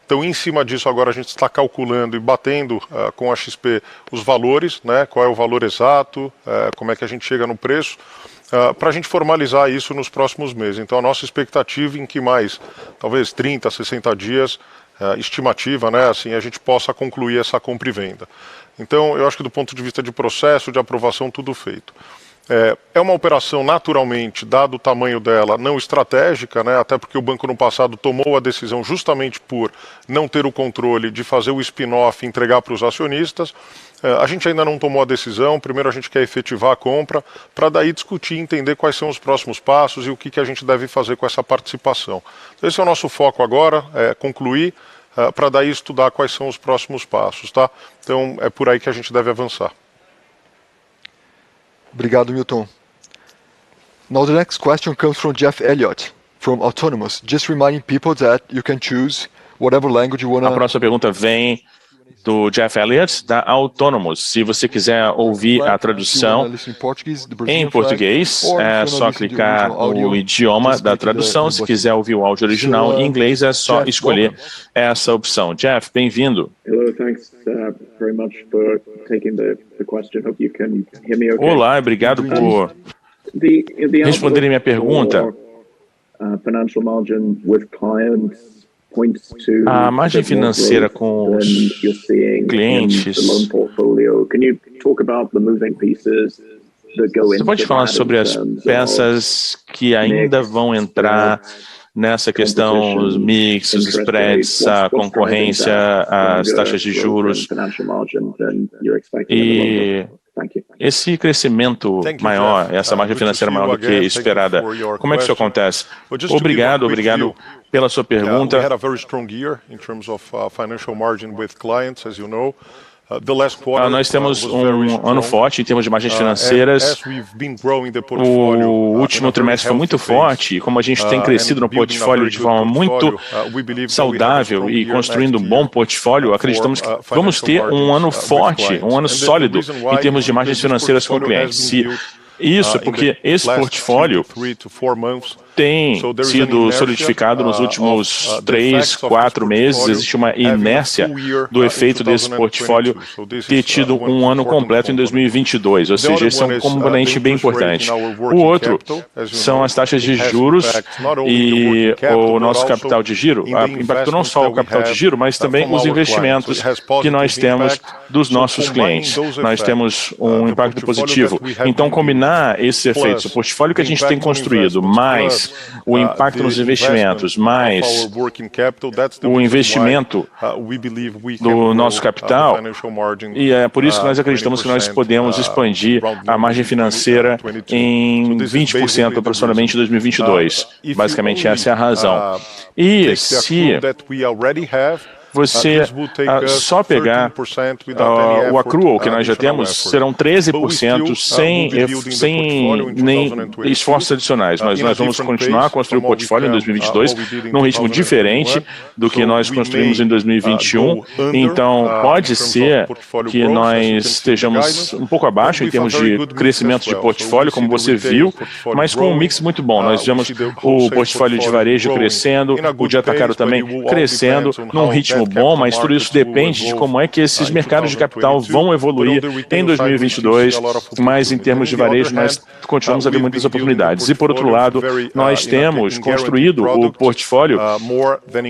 então em cima disso agora a gente está calculando e batendo com a XP os valores, né, qual é o valor exato, como é que a gente chega no preço, para a gente formalizar isso nos próximos meses. Então a nossa expectativa em que mais, talvez 30, 60 dias, estimativa, né, assim, a gente possa concluir essa compra e venda. Então eu acho que do ponto de vista de processo, de aprovação, tudo feito. É uma operação naturalmente, dado o tamanho dela, não estratégica, né, até porque o banco no passado tomou a decisão justamente por não ter o controle de fazer o spin-off e entregar para os acionistas. A gente ainda não tomou a decisão, primeiro a gente quer efetivar a compra, para daí discutir e entender quais são os próximos passos e o que a gente deve fazer com essa participação. Esse é o nosso foco agora, concluir, para daí estudar quais são os próximos passos, tá? Então é por aí que a gente deve avançar. Obrigado, Milton. Now the next question comes from Jeff Elliott, from Autonomous. Just reminding people that you can choose whatever language you want to... A próxima pergunta vem do Jeff Elliott, da Autonomous. Se você quiser ouvir a tradução em português, é só clicar no idioma da tradução. Se quiser ouvir o áudio original em inglês, é só escolher essa opção. Jeff, bem-vindo. Olá, obrigado por responderem minha pergunta. A margem financeira com os clientes. Você pode falar sobre as peças que ainda vão entrar nessa questão, os mix, os spreads, a concorrência, as taxas de juros e esse crescimento maior, essa margem financeira maior do que esperada, como é que isso acontece? Obrigado pela sua pergunta. Nós temos um ano forte em termos de margens financeiras. O último trimestre foi muito forte e como a gente tem crescido no portfólio de forma muito saudável e construindo um bom portfólio, acreditamos que vamos ter um ano forte, um ano sólido em termos de margens financeiras com clientes. Isso porque esse portfólio tem sido solidificado nos últimos 3, 4 meses. Existe uma inércia do efeito desse portfólio ter tido um ano completo em 2022, ou seja, esse é um componente bem importante. O outro são as taxas de juros e o nosso capital de giro. Impactou não só o capital de giro, mas também os investimentos que nós temos dos nossos clientes. Nós temos um impacto positivo. Então, combinar esses efeitos, o portfólio que a gente tem construído, mais o impacto nos investimentos, mais o investimento do nosso capital, e é por isso que nós acreditamos que nós podemos expandir a margem financeira em 20% aproximadamente em 2022. Basicamente, essa é a razão. E se você só pegar o accrual que nós já temos, serão 13% sem nem esforços adicionais. Mas nós vamos continuar a construir o portfólio em 2022 num ritmo diferente do que nós construímos em 2021. Então, pode ser que nós estejamos um pouco abaixo em termos de crescimento de portfólio, como você viu, mas com um mix muito bom. Nós vemos o portfólio de varejo crescendo, o de atacado também crescendo, num ritmo ritmo bom, mas tudo isso depende de como é que esses mercados de capital vão evoluir em 2022, mas em termos de varejo nós continuamos a ver muitas oportunidades. E por outro lado, nós temos construído o portfólio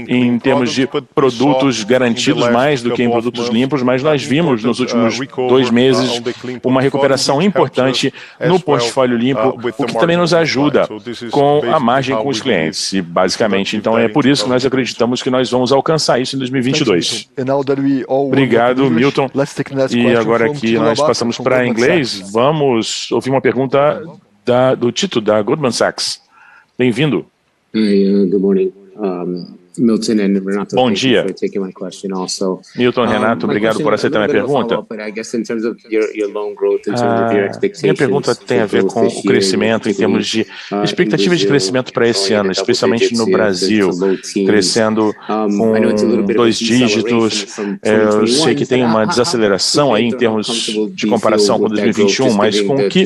em termos de produtos garantidos mais do que em produtos limpos, mas nós vimos nos últimos 2 meses uma recuperação importante no portfólio limpo, o que também nos ajuda com a margem com os clientes. E basicamente, então é por isso que nós acreditamos que nós vamos alcançar isso em 2022. Obrigado, Milton. E agora aqui nós passamos para inglês. Vamos ouvir uma pergunta do Tito, da Goldman Sachs. Bem-vindo. Good morning. Milton and Renato, bom dia. Milton, Renato, my obrigado por aceitar minha pergunta. Minha pergunta tem a ver com o crescimento em termos de expectativas de crescimento para esse ano, especialmente no Brasil, crescendo com 2 dígitos. Eu sei que tem uma desaceleração aí em termos de comparação com 2021, mas com que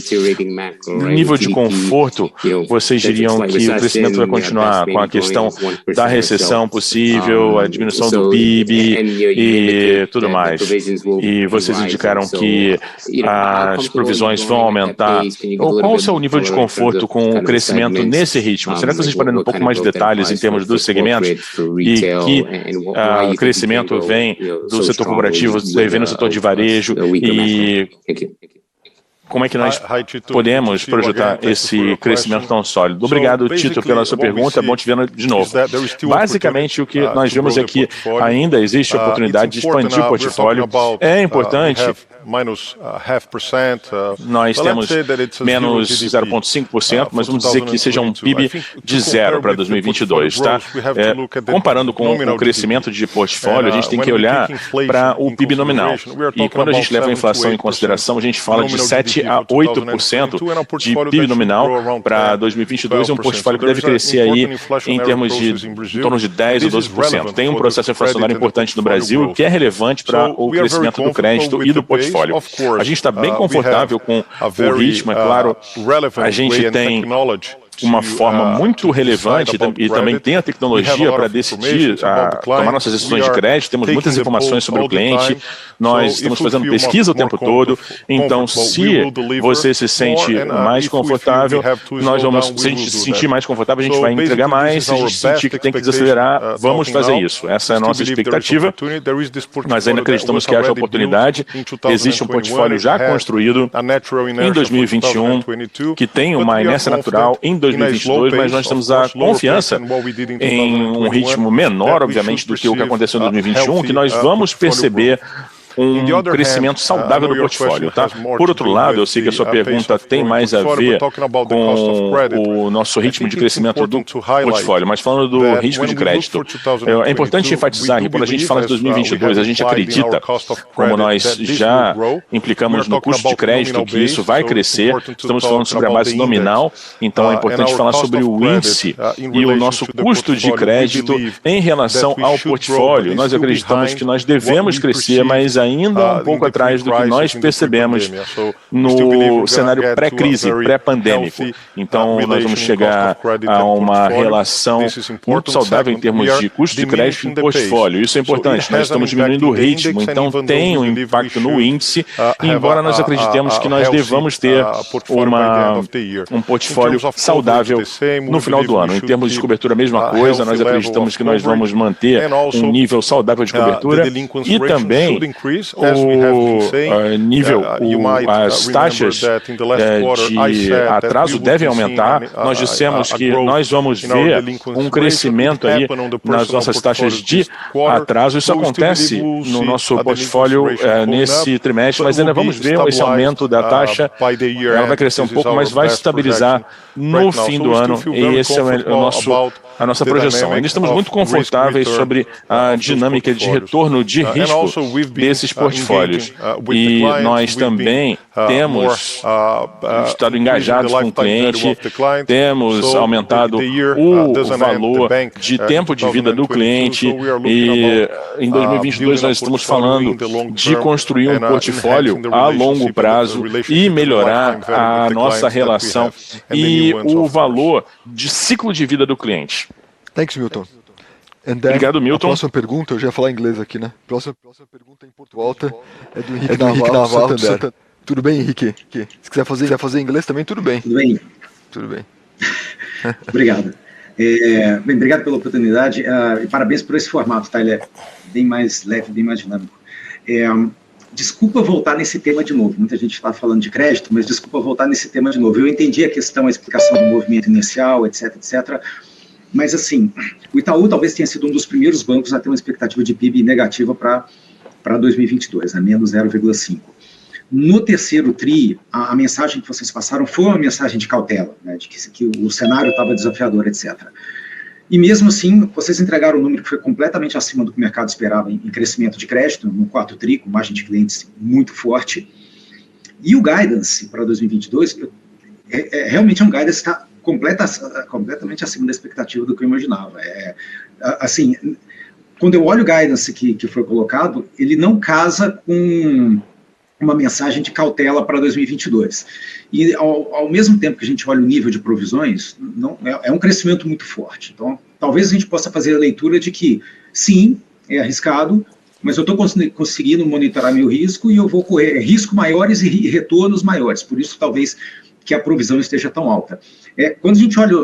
nível de conforto vocês diriam que o crescimento vai continuar com a questão da recessão possível, a diminuição do PIB e tudo mais? E vocês indicaram que as provisões vão aumentar. Qual o seu nível de conforto com o crescimento nesse ritmo? Será que vocês podem dar um pouco mais de detalhes em termos dos segmentos e que o crescimento vem do setor corporativo, vem no setor de varejo e como é que nós podemos projetar esse crescimento tão sólido? Obrigado, Tito, pela sua pergunta. É bom te ver de novo. Basicamente, o que nós vemos é que ainda existe a oportunidade de expandir o portfólio. É importante. Nós temos menos 0,5%, mas vamos dizer que seja um PIB de 0 para 2022, tá? Comparando com o crescimento de portfólio, a gente tem que olhar para o PIB nominal. E quando a gente leva a inflação em consideração, a gente fala de 7 a 8% de PIB nominal para 2022, um portfólio que deve crescer aí em termos de em torno de 10 a 12%. Tem um processo inflacionário importante no Brasil que é relevante para o crescimento do crédito e do portfólio. A gente está bem confortável com o ritmo, é claro. A gente tem uma forma muito relevante e também tem a tecnologia para decidir, tomar nossas decisões de crédito. Temos muitas informações sobre o cliente, nós estamos fazendo pesquisa o tempo todo. Então, se você se sente mais confortável, nós vamos, se a gente se sentir mais confortável, a gente vai entregar mais. Se a gente sentir que tem que desacelerar, vamos fazer isso. Essa é a nossa expectativa. Nós ainda acreditamos que haja oportunidade. Existe um portfólio já construído em 2021 que tem uma inércia natural em 2022, mas nós temos a confiança em um ritmo menor, obviamente, do que o que aconteceu em 2021, que nós vamos perceber um crescimento saudável do portfólio, tá? Por outro lado, eu sei que a sua pergunta tem mais a ver com o nosso ritmo de crescimento do portfólio, mas falando do ritmo de crédito, é importante enfatizar que quando a gente fala de 2022, a gente acredita, como nós já implicamos no custo de crédito, que isso vai crescer. Estamos falando sobre a base nominal, então é importante falar sobre o índice e o nosso custo de crédito em relação ao portfólio. Nós acreditamos que nós devemos crescer, mas ainda um pouco atrás do que nós percebemos no cenário pré-crise, pré-pandêmico. Então, nós vamos chegar a uma relação muito saudável em termos de custo de crédito e portfólio. Isso é importante. Nós estamos diminuindo o ritmo, então tem um impacto no índice, embora nós acreditemos que nós devamos ter um portfólio saudável no final do ano. Em termos de cobertura, a mesma coisa. Nós acreditamos que nós vamos manter um nível saudável de cobertura e também o nível, as taxas de atraso devem aumentar. Nós dissemos que nós vamos ver um crescimento aí nas nossas taxas de atraso. Isso acontece no nosso portfólio nesse trimestre, mas ainda vamos ver esse aumento da taxa. Ela vai crescer um pouco, mas vai se estabilizar no fim do ano, e esse é a nossa projeção. Ainda estamos muito confortáveis sobre a dinâmica de retorno de risco desses portfólios. E nós também temos estado engajados com o cliente, temos aumentado o valor de tempo de vida do cliente, e em 2022 nós estamos falando de construir um portfólio a longo prazo e melhorar a nossa relação e o valor de ciclo de vida do cliente. Thanks, Milton. Obrigado, Milton. A próxima pergunta, eu já ia falar inglês aqui, né? Próxima pergunta em porto alta é do Henrique Navarro, Santander. Tudo bem, Henrique? Se quiser fazer inglês também, tudo bem. Tudo bem. Tudo bem. Obrigado. Bem, obrigado pela oportunidade e parabéns por esse formato, tá? Ele é bem mais leve, bem mais dinâmico. Desculpa voltar nesse tema de novo. Muita gente está falando de crédito, mas desculpa voltar nesse tema de novo. Eu entendi a questão, a explicação do movimento inicial, etc, etc. Mas, assim, o Itaú talvez tenha sido um dos primeiros bancos a ter uma expectativa de PIB negativa para 2022, menos 0,5. No terceiro TRI, a mensagem que vocês passaram foi uma mensagem de cautela, né, de que o cenário estava desafiador, etc. E mesmo assim, vocês entregaram um número que foi completamente acima do que o mercado esperava em crescimento de crédito, no quarto TRI, com margem de clientes muito forte. E o guidance para 2022, realmente é um guidance que está completamente acima da expectativa do que eu imaginava. Assim, quando eu olho o guidance que foi colocado, ele não casa com uma mensagem de cautela para 2022. E, ao mesmo tempo que a gente olha o nível de provisões, é um crescimento muito forte. Então, talvez a gente possa fazer a leitura de que, sim, é arriscado, mas eu estou conseguindo monitorar meu risco e eu vou correr riscos maiores e retornos maiores. Por isso, talvez, que a provisão esteja tão alta. Quando a gente olha,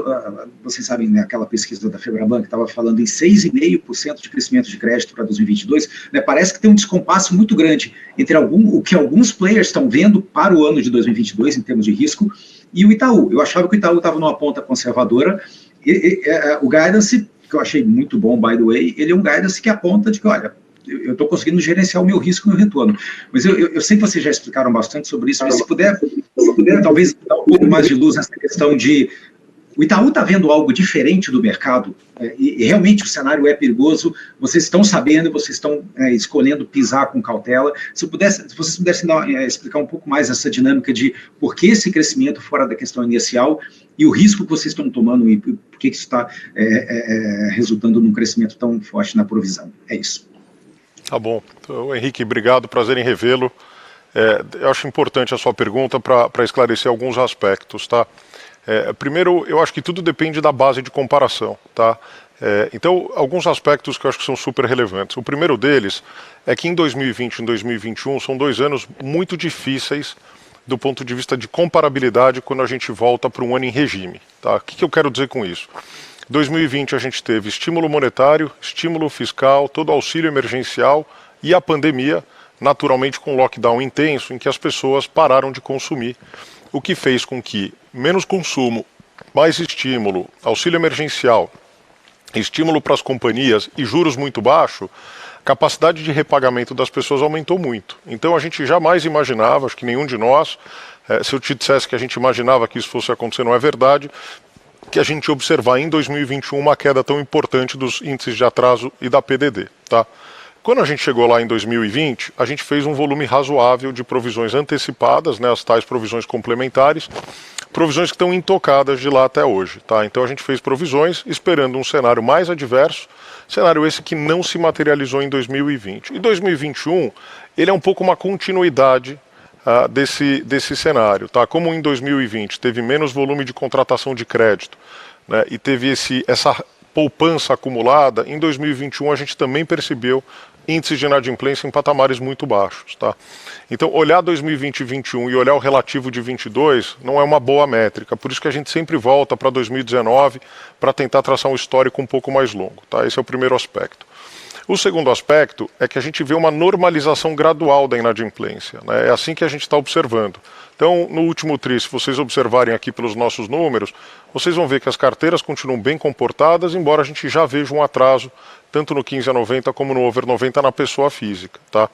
vocês sabem, né, aquela pesquisa da Febraban que estava falando em 6,5% de crescimento de crédito para 2022, né, parece que tem um descompasso muito grande entre o que alguns players estão vendo para o ano de 2022 em termos de risco e o Itaú. Eu achava que o Itaú estava numa ponta conservadora. O guidance, que eu achei muito bom, by the way, ele é um guidance que aponta de que, olha, eu estou conseguindo gerenciar o meu risco e o meu retorno. Mas eu sei que vocês já explicaram bastante sobre isso, mas se puder talvez dar um pouco mais de luz nessa questão de o Itaú está vendo algo diferente do mercado, e realmente o cenário é perigoso, vocês estão sabendo e vocês estão escolhendo pisar com cautela. Se vocês pudessem explicar um pouco mais essa dinâmica de por que esse crescimento fora da questão inicial e o risco que vocês estão tomando e por que isso está resultando num crescimento tão forte na provisão. É isso. Tá bom. Então, Henrique, obrigado, prazer em revê-lo. Eu acho importante a sua pergunta para esclarecer alguns aspectos, tá? Primeiro, eu acho que tudo depende da base de comparação, tá? Então, alguns aspectos que eu acho que são super relevantes. O primeiro deles é que em 2020 e em 2021 são 2 anos muito difíceis do ponto de vista de comparabilidade quando a gente volta para um ano em regime, tá? O que eu quero dizer com isso? 2020 a gente teve estímulo monetário, estímulo fiscal, todo auxílio emergencial e a pandemia, naturalmente com lockdown intenso, em que as pessoas pararam de consumir, o que fez com que menos consumo, mais estímulo, auxílio emergencial, estímulo para as companhias e juros muito baixos, a capacidade de repagamento das pessoas aumentou muito. Então a gente jamais imaginava, acho que nenhum de nós, se eu te dissesse que a gente imaginava que isso fosse acontecer, não é verdade, que a gente observar em 2021 uma queda tão importante dos índices de atraso e da PDD, tá? Quando a gente chegou lá em 2020, a gente fez um volume razoável de provisões antecipadas, né, as tais provisões complementares, provisões que estão intocadas de lá até hoje, tá? Então a gente fez provisões esperando um cenário mais adverso, cenário esse que não se materializou em 2020. E 2021, ele é um pouco uma continuidade desse cenário, tá? Como em 2020 teve menos volume de contratação de crédito, né, e teve essa poupança acumulada, em 2021 a gente também percebeu índices de inadimplência em patamares muito baixos, tá? Então, olhar 2020 e 2021 e olhar o relativo de 22 não é uma boa métrica, por isso que a gente sempre volta para 2019 para tentar traçar um histórico um pouco mais longo, tá? Esse é o primeiro aspecto. O segundo aspecto é que a gente vê uma normalização gradual da inadimplência, né? É assim que a gente está observando. Então, no último TRI, se vocês observarem aqui pelos nossos números, vocês vão ver que as carteiras continuam bem comportadas, embora a gente já veja um atraso, tanto no 15 a 90 como no over 90 na pessoa física, tá?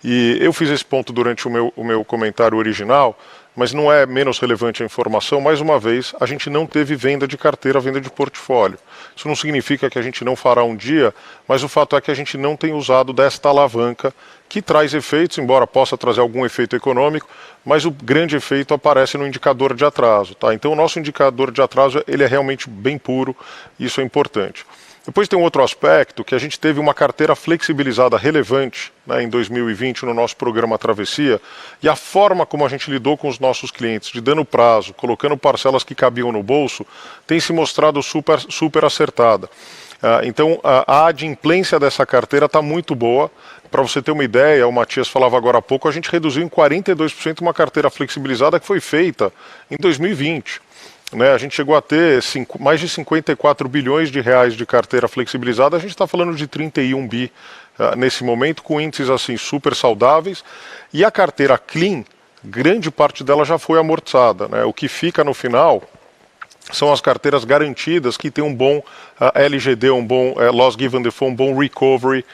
E eu fiz esse ponto durante o meu comentário original, mas não é menos relevante a informação. Mais uma vez, a gente não teve venda de carteira, venda de portfólio. Isso não significa que a gente não fará um dia, mas o fato é que a gente não tem usado desta alavanca que traz efeitos, embora possa trazer algum efeito econômico, mas o grande efeito aparece no indicador de atraso, tá? Então o nosso indicador de atraso ele é realmente bem puro, isso é importante. Depois tem um outro aspecto, que a gente teve uma carteira flexibilizada relevante, né, em 2020 no nosso programa Travessia, e a forma como a gente lidou com os nossos clientes, de dando prazo, colocando parcelas que cabiam no bolso, tem se mostrado super acertada. Então, a adimplência dessa carteira está muito boa. Para você ter uma ideia, o Matias falava agora há pouco, a gente reduziu em 42% uma carteira flexibilizada que foi feita em 2020. Né? A gente chegou a ter mais de 54 bilhões de reais de carteira flexibilizada, a gente está falando de 31 bi nesse momento, com índices assim super saudáveis. E a carteira clean, grande parte dela já foi amortizada. Né? O que fica no final são as carteiras garantidas que tem um bom LGD, um bom loss given default, um bom recovery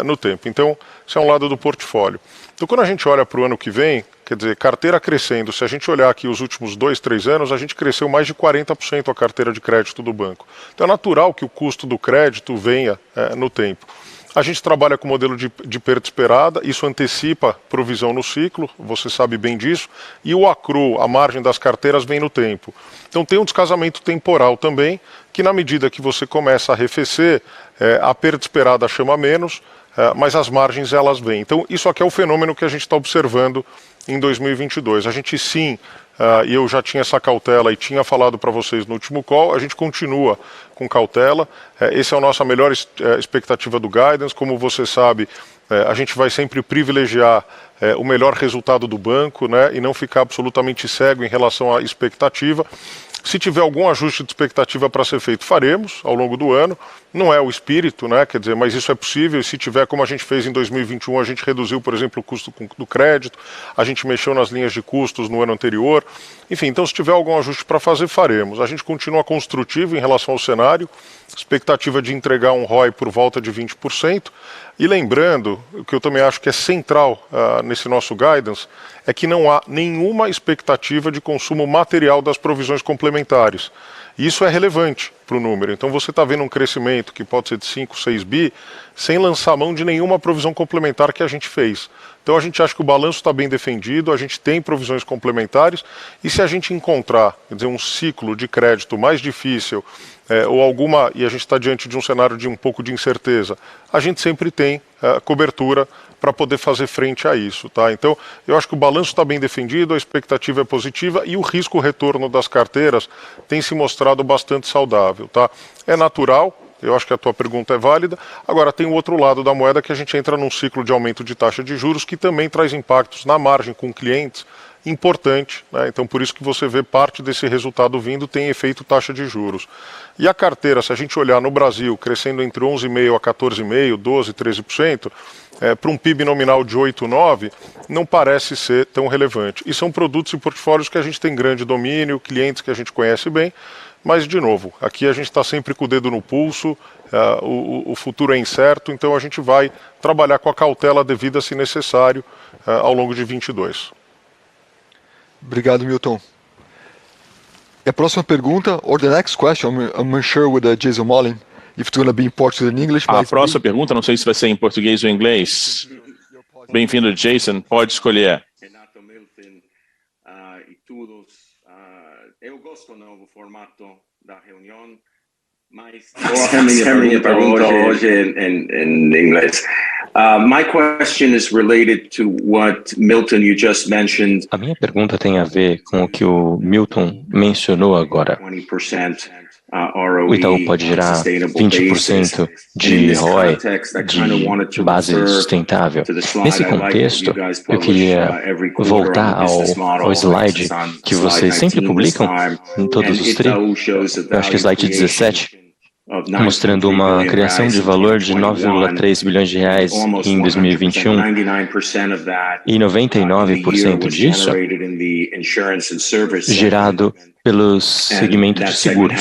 no tempo. Então, isso é um lado do portfólio. Então, quando a gente olha para o ano que vem, quer dizer, carteira crescendo, se a gente olhar aqui os últimos 2, 3 anos, a gente cresceu mais de 40% a carteira de crédito do banco. Então, é natural que o custo do crédito venha no tempo. A gente trabalha com modelo de perda esperada, isso antecipa provisão no ciclo, você sabe bem disso, e o accrual, a margem das carteiras, vem no tempo. Então tem um descasamento temporal também, que na medida que você começa a arrefecer, a perda esperada chama menos, mas as margens elas vêm. Então isso aqui é o fenômeno que a gente está observando em 2022. A gente sim, e eu já tinha essa cautela e tinha falado para vocês no último call, a gente continua com cautela. Essa é a nossa melhor expectativa do guidance. Como você sabe, a gente vai sempre privilegiar o melhor resultado do banco, né, e não ficar absolutamente cego em relação à expectativa. Se tiver algum ajuste de expectativa para ser feito, faremos ao longo do ano. Não é o espírito, né? Quer dizer, mas isso é possível. E se tiver, como a gente fez em 2021, a gente reduziu, por exemplo, o custo do crédito, a gente mexeu nas linhas de custos no ano anterior. Enfim, então se tiver algum ajuste para fazer, faremos. A gente continua construtivo em relação ao cenário, expectativa de entregar um ROI por volta de 20%. E lembrando, o que eu também acho que é central nesse nosso guidance, é que não há nenhuma expectativa de consumo material das provisões complementares. E isso é relevante para o número. Então você está vendo um crescimento que pode ser de 5, 6 bi, sem lançar mão de nenhuma provisão complementar que a gente fez. Então a gente acha que o balanço está bem defendido, a gente tem provisões complementares, e se a gente encontrar, quer dizer, um ciclo de crédito mais difícil, ou alguma, e a gente está diante de um cenário de um pouco de incerteza, a gente sempre tem cobertura para poder fazer frente a isso. Tá? Então, eu acho que o balanço está bem defendido, a expectativa é positiva e o risco-retorno das carteiras tem se mostrado bastante saudável. Tá? É natural, eu acho que a tua pergunta é válida. Agora, tem o outro lado da moeda, que a gente entra num ciclo de aumento de taxa de juros que também traz impactos na margem com clientes importante, né? Então por isso que você vê parte desse resultado vindo tem efeito taxa de juros. E a carteira, se a gente olhar no Brasil, crescendo entre 11,5% a 14,5%, 12%, 13%, para um PIB nominal de 8, 9, não parece ser tão relevante. E são produtos e portfólios que a gente tem grande domínio, clientes que a gente conhece bem, mas, de novo, aqui a gente está sempre com o dedo no pulso, o futuro é incerto, então a gente vai trabalhar com a cautela devida, se necessário, ao longo de 22. Obrigado, Milton. E a próxima pergunta, or the next question, I'm unsure with Jason Mollin, if it's going to be in Portuguese or in English. A próxima pergunta, não sei se vai ser em português ou em inglês. Bem-vindo, Jason, pode escolher. Renato, Milton e todos. Eu gosto do novo formato da reunião, mas a minha pergunta hoje em inglês. My question is related to what Milton you just mentioned. A minha pergunta tem a ver com o que o Milton mencionou agora. O Itaú pode gerar 20% de ROI de base sustentável. Nesse contexto, eu queria voltar ao slide que vocês sempre publicam em todos os tri. Eu acho que é o slide 17. Mostrando uma criação de valor de 9,3 bilhões de reais em 2021 e 99% disso gerado pelo segmento de seguros.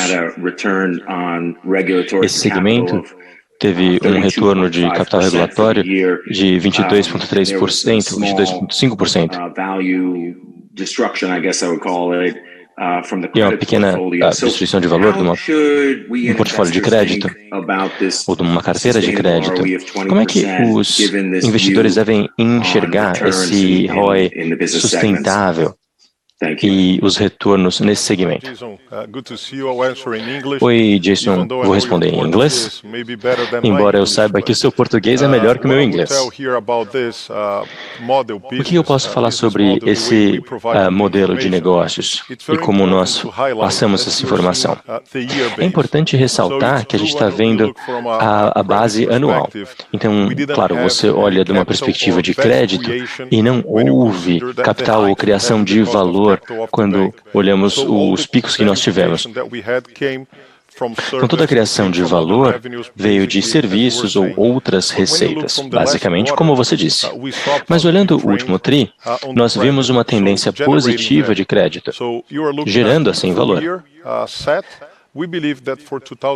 Esse segmento teve um retorno de capital regulatório de 22,3%, 22,5%. E uma pequena destruição de valor de um portfólio de crédito ou de uma carteira de crédito. Como é que os investidores devem enxergar esse ROI sustentável e os retornos nesse segmento? Oi, Jason, vou responder em inglês, embora eu saiba que o seu português é melhor que o meu inglês. O que eu posso falar sobre esse modelo de negócios e como nós passamos essa informação? É importante ressaltar que a gente está vendo a base anual. Então, claro, você olha de uma perspectiva de crédito e não houve capital ou criação de valor quando olhamos os picos que nós tivemos. Então, toda a criação de valor veio de serviços ou outras receitas, basicamente, como você disse. Mas olhando o último TRI, nós vimos uma tendência positiva de crédito, gerando assim valor.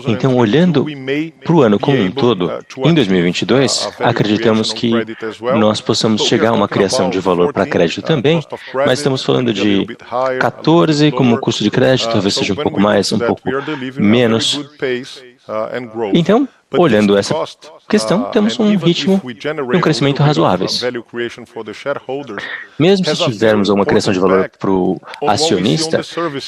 Então, olhando para o ano como um todo, em 2022, acreditamos que nós possamos chegar a uma criação de valor para crédito também, mas estamos falando de 14 como custo de crédito, talvez seja um pouco mais, um pouco menos. Então, olhando essa questão, temos um ritmo e um crescimento razoáveis. Mesmo se tivermos uma criação de valor para o acionista,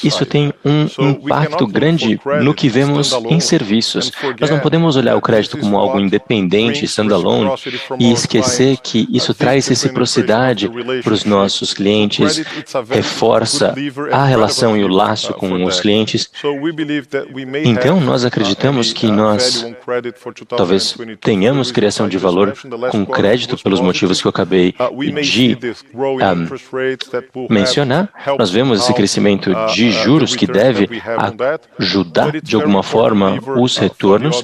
isso tem um impacto grande no que vemos em serviços. Nós não podemos olhar o crédito como algo independente, standalone, e esquecer que isso traz reciprocidade para os nossos clientes, reforça a relação e o laço com os clientes. Então, nós acreditamos que nós talvez tenhamos criação de valor com crédito pelos motivos que eu acabei de mencionar. Nós vemos esse crescimento de juros que deve ajudar de alguma forma os retornos,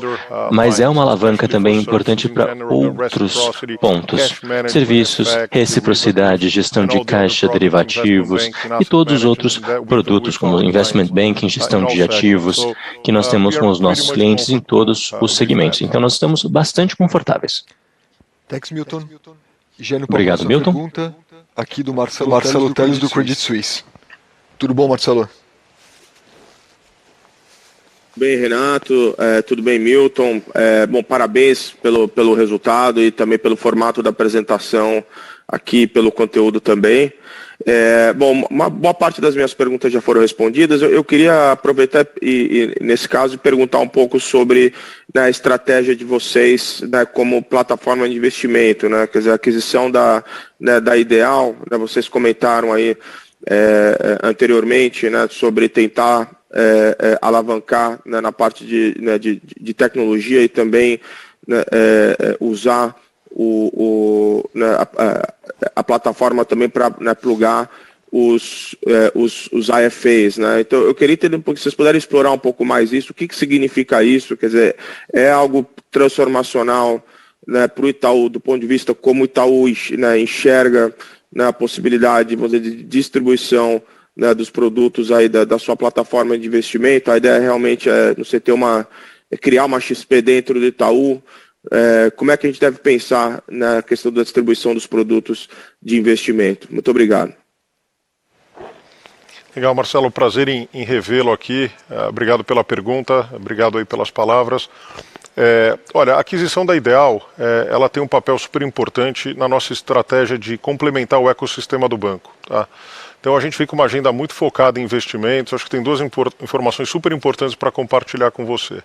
mas é uma alavanca também importante para outros pontos. Serviços, reciprocidade, gestão de caixa, derivativos e todos os outros produtos como investment banking, gestão de ativos, que nós temos com os nossos clientes em todos os segmentos. Então, nós estamos bastante confortáveis. Milton. Obrigado, Milton. Pergunta aqui do Marcelo Teles, do Credit Suisse. Tudo bom, Marcelo? Bem, Renato, tudo bem, Milton. Bom, parabéns pelo resultado e também pelo formato da apresentação aqui, pelo conteúdo também. Bom, uma boa parte das minhas perguntas já foram respondidas. Eu queria aproveitar e nesse caso, perguntar um pouco sobre a estratégia de vocês, né, como plataforma de investimento, né, quer dizer, a aquisição da Ideal, né, vocês comentaram aí anteriormente, né, sobre tentar alavancar, né, na parte de tecnologia e também, né, usar a plataforma também para, né, plugar os IFAs, né? Então, eu queria entender um pouco, se vocês puderem explorar um pouco mais isso, o que significa isso, quer dizer, é algo transformacional, né, para o Itaú, do ponto de vista como o Itaú, né, enxerga, né, a possibilidade de distribuição, né, dos produtos aí da sua plataforma de investimento. A ideia realmente é você ter criar uma XP dentro do Itaú. Como é que a gente deve pensar na questão da distribuição dos produtos de investimento? Muito obrigado. Legal, Marcelo, prazer em revê-lo aqui. Obrigado pela pergunta, obrigado aí pelas palavras. Olha, a aquisição da Ideal, ela tem um papel super importante na nossa estratégia de complementar o ecossistema do banco, tá? Então a gente fica com uma agenda muito focada em investimentos. Acho que tem duas informações super importantes para compartilhar com você.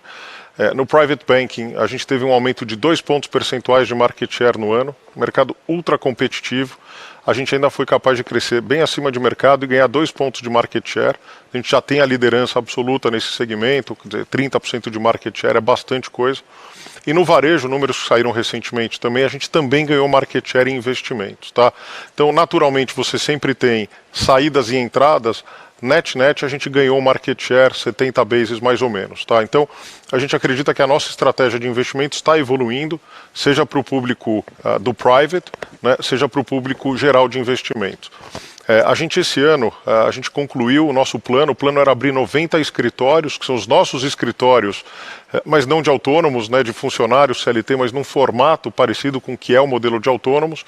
No Private Banking, a gente teve um aumento de 2 pontos percentuais de market share no ano, mercado ultra competitivo. A gente ainda foi capaz de crescer bem acima de mercado e ganhar 2 pontos de market share. A gente já tem a liderança absoluta nesse segmento, quer dizer, 30% de market share é bastante coisa. E no varejo, números que saíram recentemente também, a gente também ganhou market share em investimentos, tá? Então, naturalmente, você sempre tem saídas e entradas. Net, a gente ganhou market share 70 bases mais ou menos, tá? Então, a gente acredita que a nossa estratégia de investimento está evoluindo, seja para o público do private, né, seja para o público geral de investimentos. A gente, esse ano, a gente concluiu o nosso plano. O plano era abrir 90 escritórios, que são os nossos escritórios, mas não de autônomos, né, de funcionários CLT, mas num formato parecido com o que é o modelo de autônomos.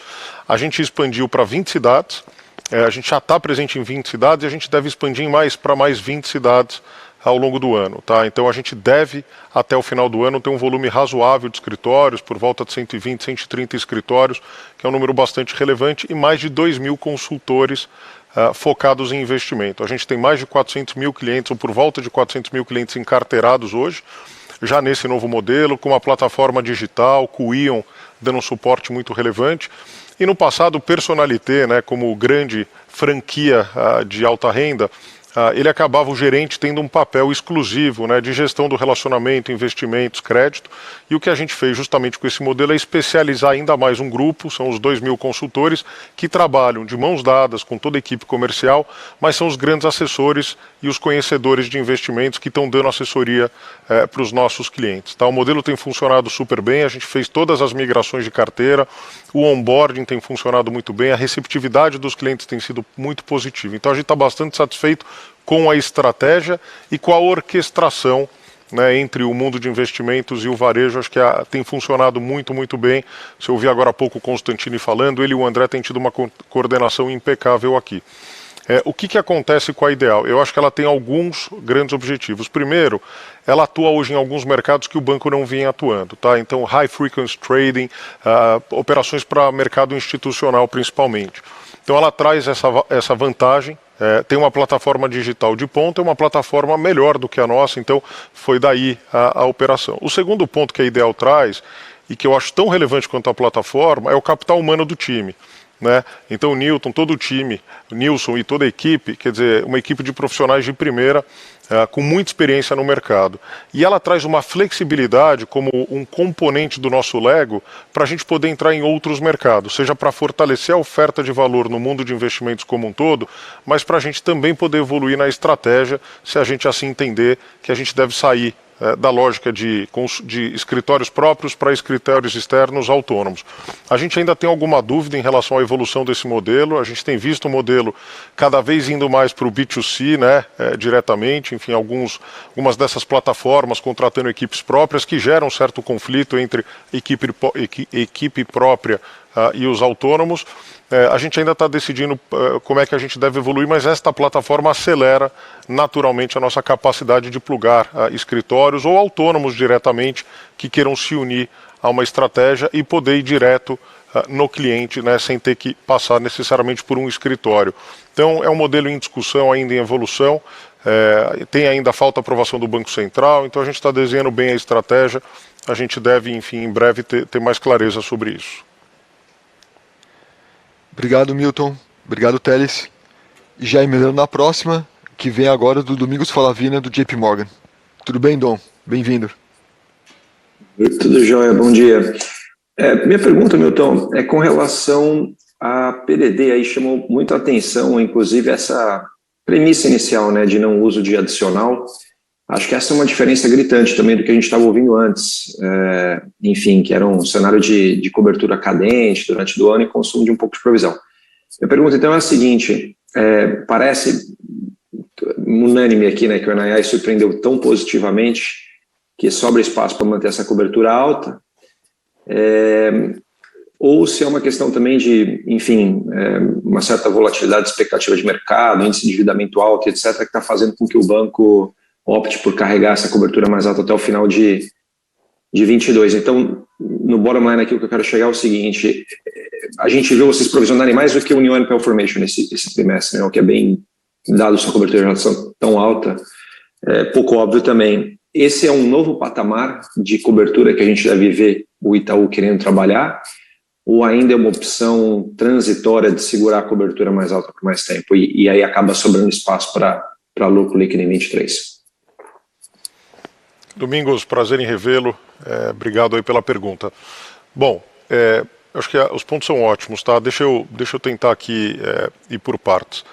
A gente expandiu para 20 cidades. A gente já está presente em 20 cidades e a gente deve expandir para mais 20 cidades ao longo do ano, tá? Então a gente deve, até o final do ano, ter um volume razoável de escritórios, por volta de 120, 130 escritórios, que é um número bastante relevante, e mais de 2.000 consultores focados em investimento. A gente tem mais de 400 mil clientes, ou por volta de 400 mil clientes encarteirados hoje, já nesse novo modelo, com uma plataforma digital, com o Ion dando um suporte muito relevante. E no passado, o Personalité, né, como grande franquia de alta renda, ele acabava, o gerente, tendo um papel exclusivo, né, de gestão do relacionamento, investimentos, crédito. E o que a gente fez justamente com esse modelo é especializar ainda mais um grupo, são os 2.000 consultores, que trabalham de mãos dadas com toda a equipe comercial, mas são os grandes assessores e os conhecedores de investimentos que estão dando assessoria para os nossos clientes. Tá? O modelo tem funcionado super bem, a gente fez todas as migrações de carteira, o onboarding tem funcionado muito bem, a receptividade dos clientes tem sido muito positiva. Então a gente está bastante satisfeito com a estratégia e com a orquestração, né, entre o mundo de investimentos e o varejo. Acho que tem funcionado muito, muito bem. Se eu ouvi agora há pouco o Constantini falando, ele e o André têm tido uma coordenação impecável aqui. O que acontece com a Ideal? Eu acho que ela tem alguns grandes objetivos. Primeiro, ela atua hoje em alguns mercados que o banco não vinha atuando. Tá? Então, high frequency trading, operações para mercado institucional principalmente. Então ela traz essa vantagem, tem uma plataforma digital de ponta, é uma plataforma melhor do que a nossa, então foi daí a operação. O segundo ponto que a Ideal traz, e que eu acho tão relevante quanto a plataforma, é o capital humano do time. Né? Então o Newton, todo o time, o Nilson e toda a equipe, quer dizer, uma equipe de profissionais de primeira, com muita experiência no mercado. E ela traz uma flexibilidade como um componente do nosso Lego para a gente poder entrar em outros mercados, seja para fortalecer a oferta de valor no mundo de investimentos como um todo, mas para a gente também poder evoluir na estratégia, se a gente assim entender que a gente deve sair da lógica de escritórios próprios para escritórios externos autônomos. A gente ainda tem alguma dúvida em relação à evolução desse modelo, a gente tem visto o modelo cada vez indo mais para o B2C, né, diretamente, enfim, algumas dessas plataformas contratando equipes próprias que geram um certo conflito entre equipe própria e os autônomos. A gente ainda está decidindo como é que a gente deve evoluir, mas esta plataforma acelera naturalmente a nossa capacidade de plugar escritórios ou autônomos diretamente que queiram se unir a uma estratégia e poder ir direto no cliente, né, sem ter que passar necessariamente por um escritório. Então é um modelo em discussão, ainda em evolução, tem ainda falta aprovação do Banco Central, então a gente está desenhando bem a estratégia, a gente deve, enfim, em breve ter mais clareza sobre isso. Obrigado, Milton. Obrigado, Teles. E já emendando na próxima, que vem agora do Domingos Falavina, do JP Morgan. Tudo bem, Dom? Bem-vindo. Tudo jóia, bom dia. Minha pergunta, Milton, é com relação à PDD. Aí chamou muito a atenção, inclusive, essa premissa inicial, né, de não uso de adicional. Acho que essa é uma diferença gritante também do que a gente estava ouvindo antes, enfim, que era um cenário de cobertura cadente durante o ano e consumo de um pouco de provisão. Minha pergunta, então, é a seguinte, parece unânime aqui, né, que o NII surpreendeu tão positivamente que sobra espaço para manter essa cobertura alta, ou se é uma questão também de, enfim, uma certa volatilidade de expectativa de mercado, índice de endividamento alto, etc., que está fazendo com que o banco opte por carregar essa cobertura mais alta até o final de 22. Então, no bottom line aqui, o que eu quero chegar é o seguinte, a gente viu vocês provisionarem mais do que o New NPL Formation esse trimestre, né, o que é bem dado sua cobertura de relação tão alta, pouco óbvio também. Esse é um novo patamar de cobertura que a gente deve ver o Itaú querendo trabalhar, ou ainda é uma opção transitória de segurar a cobertura mais alta por mais tempo, e aí acaba sobrando espaço para lucro líquido em 23? Domingos, prazer em revê-lo, obrigado aí pela pergunta. Bom, acho que os pontos são ótimos, tá? Deixa eu tentar aqui ir por partes.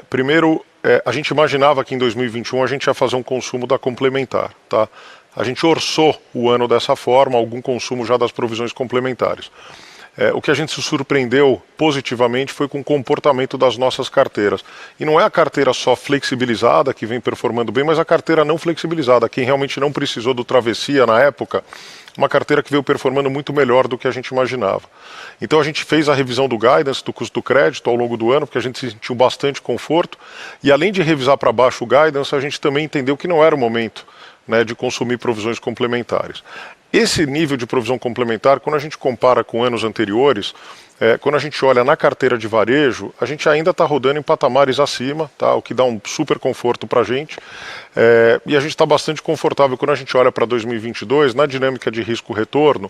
Primeiro, a gente imaginava que em 2021 a gente ia fazer um consumo da complementar, tá? A gente orçou o ano dessa forma, algum consumo já das provisões complementares. O que a gente se surpreendeu positivamente foi com o comportamento das nossas carteiras. E não é a carteira só flexibilizada que vem performando bem, mas a carteira não flexibilizada, quem realmente não precisou do travessia na época, uma carteira que veio performando muito melhor do que a gente imaginava. Então a gente fez a revisão do guidance, do custo do crédito ao longo do ano, porque a gente sentiu bastante conforto, e além de revisar para baixo o guidance, a gente também entendeu que não era o momento, né, de consumir provisões complementares. Esse nível de provisão complementar, quando a gente compara com anos anteriores, quando a gente olha na carteira de varejo, a gente ainda está rodando em patamares acima, tá? O que dá um super conforto para a gente. E a gente está bastante confortável quando a gente olha para 2022, na dinâmica de risco-retorno,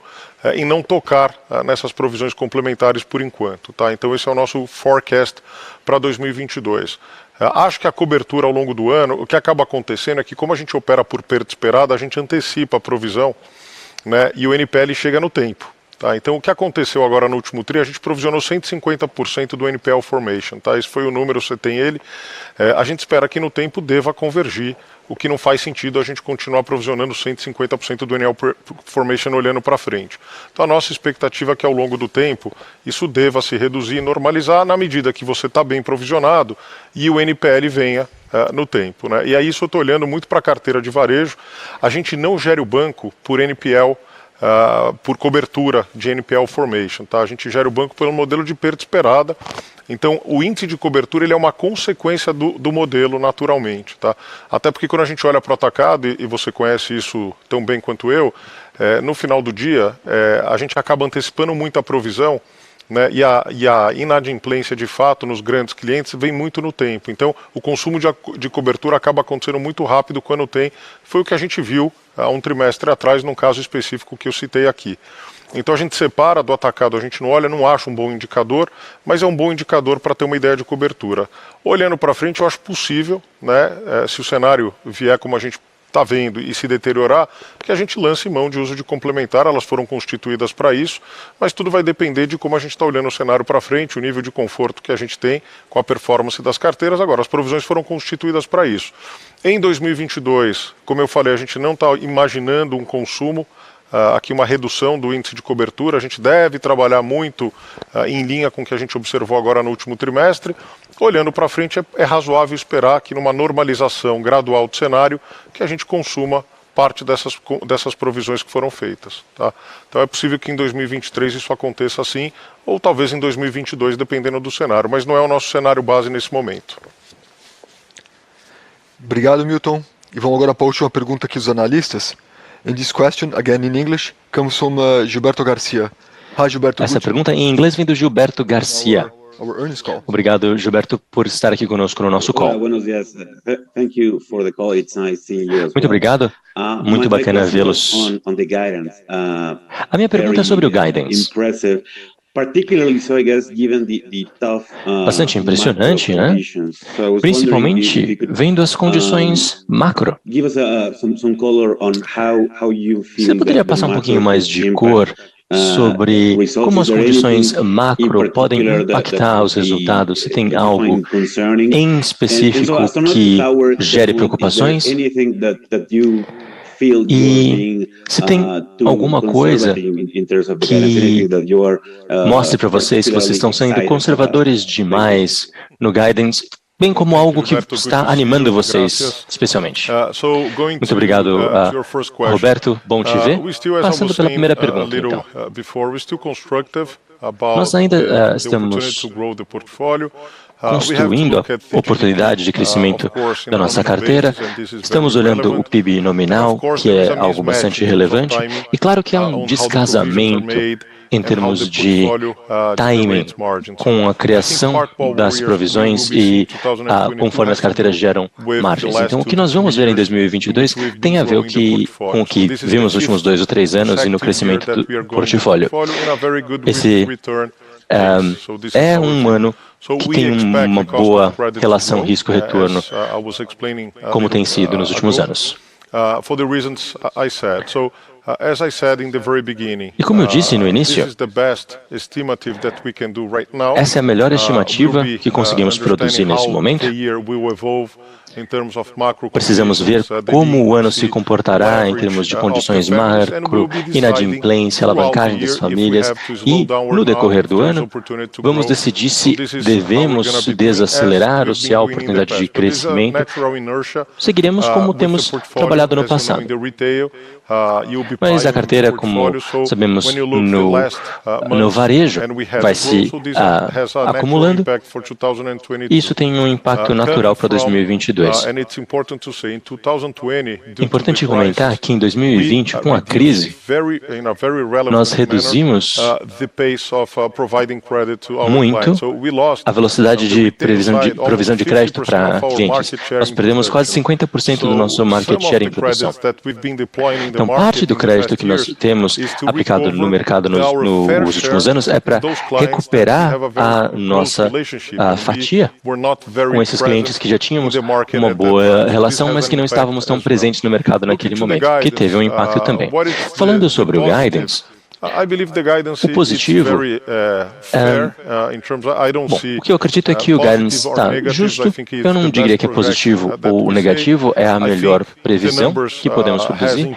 em não tocar nessas provisões complementares por enquanto. Tá? Então esse é o nosso forecast para 2022. Acho que a cobertura ao longo do ano, o que acaba acontecendo é que como a gente opera por perda esperada, a gente antecipa a provisão, né? E o NPL chega no tempo. Tá, então, o que aconteceu agora no último TRI, a gente provisionou 150% do NPL Formation. Tá? Esse foi o número, você tem ele. A gente espera que no tempo deva convergir, o que não faz sentido a gente continuar provisionando 150% do NPL Formation olhando para frente. Então, a nossa expectativa é que ao longo do tempo isso deva se reduzir e normalizar na medida que você está bem provisionado e o NPL venha no tempo. Né? E aí isso eu estou olhando muito para a carteira de varejo. A gente não gere o banco por NPL, por cobertura de NPL Formation. Tá? A gente gera o banco pelo modelo de perda esperada. Então, o índice de cobertura ele é uma consequência do modelo naturalmente. Tá? Até porque quando a gente olha para o atacado, e você conhece isso tão bem quanto eu, no final do dia, a gente acaba antecipando muito a provisão, né, e a inadimplência de fato nos grandes clientes vem muito no tempo. Então o consumo de cobertura acaba acontecendo muito rápido quando tem. Foi o que a gente viu há um trimestre atrás num caso específico que eu citei aqui. Então a gente separa do atacado, a gente não olha, não acha um bom indicador, mas é um bom indicador para ter uma ideia de cobertura. Olhando para frente, eu acho possível, né, se o cenário vier como a gente está vendo e se deteriorar, que a gente lance mão de uso de complementar, elas foram constituídas para isso, mas tudo vai depender de como a gente está olhando o cenário para frente, o nível de conforto que a gente tem com a performance das carteiras. Agora, as provisões foram constituídas para isso. Em 2022, como eu falei, a gente não está imaginando um consumo, aqui uma redução do índice de cobertura, a gente deve trabalhar muito em linha com o que a gente observou agora no último trimestre. Olhando para frente, é razoável esperar que numa normalização gradual do cenário, que a gente consuma parte dessas provisões que foram feitas. Tá? Então é possível que em 2023 isso aconteça assim, ou talvez em 2022, dependendo do cenário, mas não é o nosso cenário base nesse momento. Obrigado, Milton. E vamos agora para a última pergunta aqui dos analistas. And this question, again in English, comes from Gilberto Garcia. Hi, Gilberto. Essa pergunta em inglês vem do Gilberto Garcia. Obrigado, Gilberto, por estar aqui conosco no nosso call. Muito obrigado. Muito bacana vê-los. A minha pergunta é sobre o guidance. Bastante impressionante, né? Principalmente vendo as condições macro. Você poderia passar um pouquinho mais de cor sobre como as condições macro podem impactar os resultados? Se tem algo em específico que gere preocupações? E se tem alguma coisa que mostre para vocês que vocês estão sendo conservadores demais no guidance, bem como algo que está animando vocês especialmente. Muito obrigado, Roberto, bom te ver. Passando pela primeira pergunta, então. Nós ainda estamos construindo a oportunidade de crescimento da nossa carteira. Estamos olhando o PIB nominal, que é algo bastante relevante, e claro que há um descasamento em termos de timing com a criação das provisões e conforme as carteiras geram margens. Então, o que nós vamos ver em 2022 tem a ver com o que vimos nos últimos 2 ou 3 anos e no crescimento do portfólio. Esse é um ano que tem uma boa relação risco-retorno, como tem sido nos últimos anos. E como eu disse no início, essa é a melhor estimativa que conseguimos produzir nesse momento. Precisamos ver como o ano se comportará em termos de condições macro, inadimplência, alavancagem das famílias e, no decorrer do ano, vamos decidir se devemos desacelerar ou se há oportunidade de crescimento. Seguiremos como temos trabalhado no passado. Mas a carteira, como sabemos, no varejo vai se acumulando. Isso tem um impacto natural para 2022. 2022. É importante comentar que em 2020, com a crise, nós reduzimos muito a velocidade de provisão de crédito para clientes. Nós perdemos quase 50% do nosso market share em produção. Então, parte do crédito que nós temos aplicado no mercado nos últimos anos é para recuperar a nossa fatia com esses clientes que já tínhamos uma boa relação, mas que não estávamos tão presentes no mercado naquele momento, que teve um impacto também. Falando sobre o guidance, o positivo o que eu acredito é que o guidance está justo. Eu não diria que é positivo ou negativo, é a melhor previsão que podemos produzir.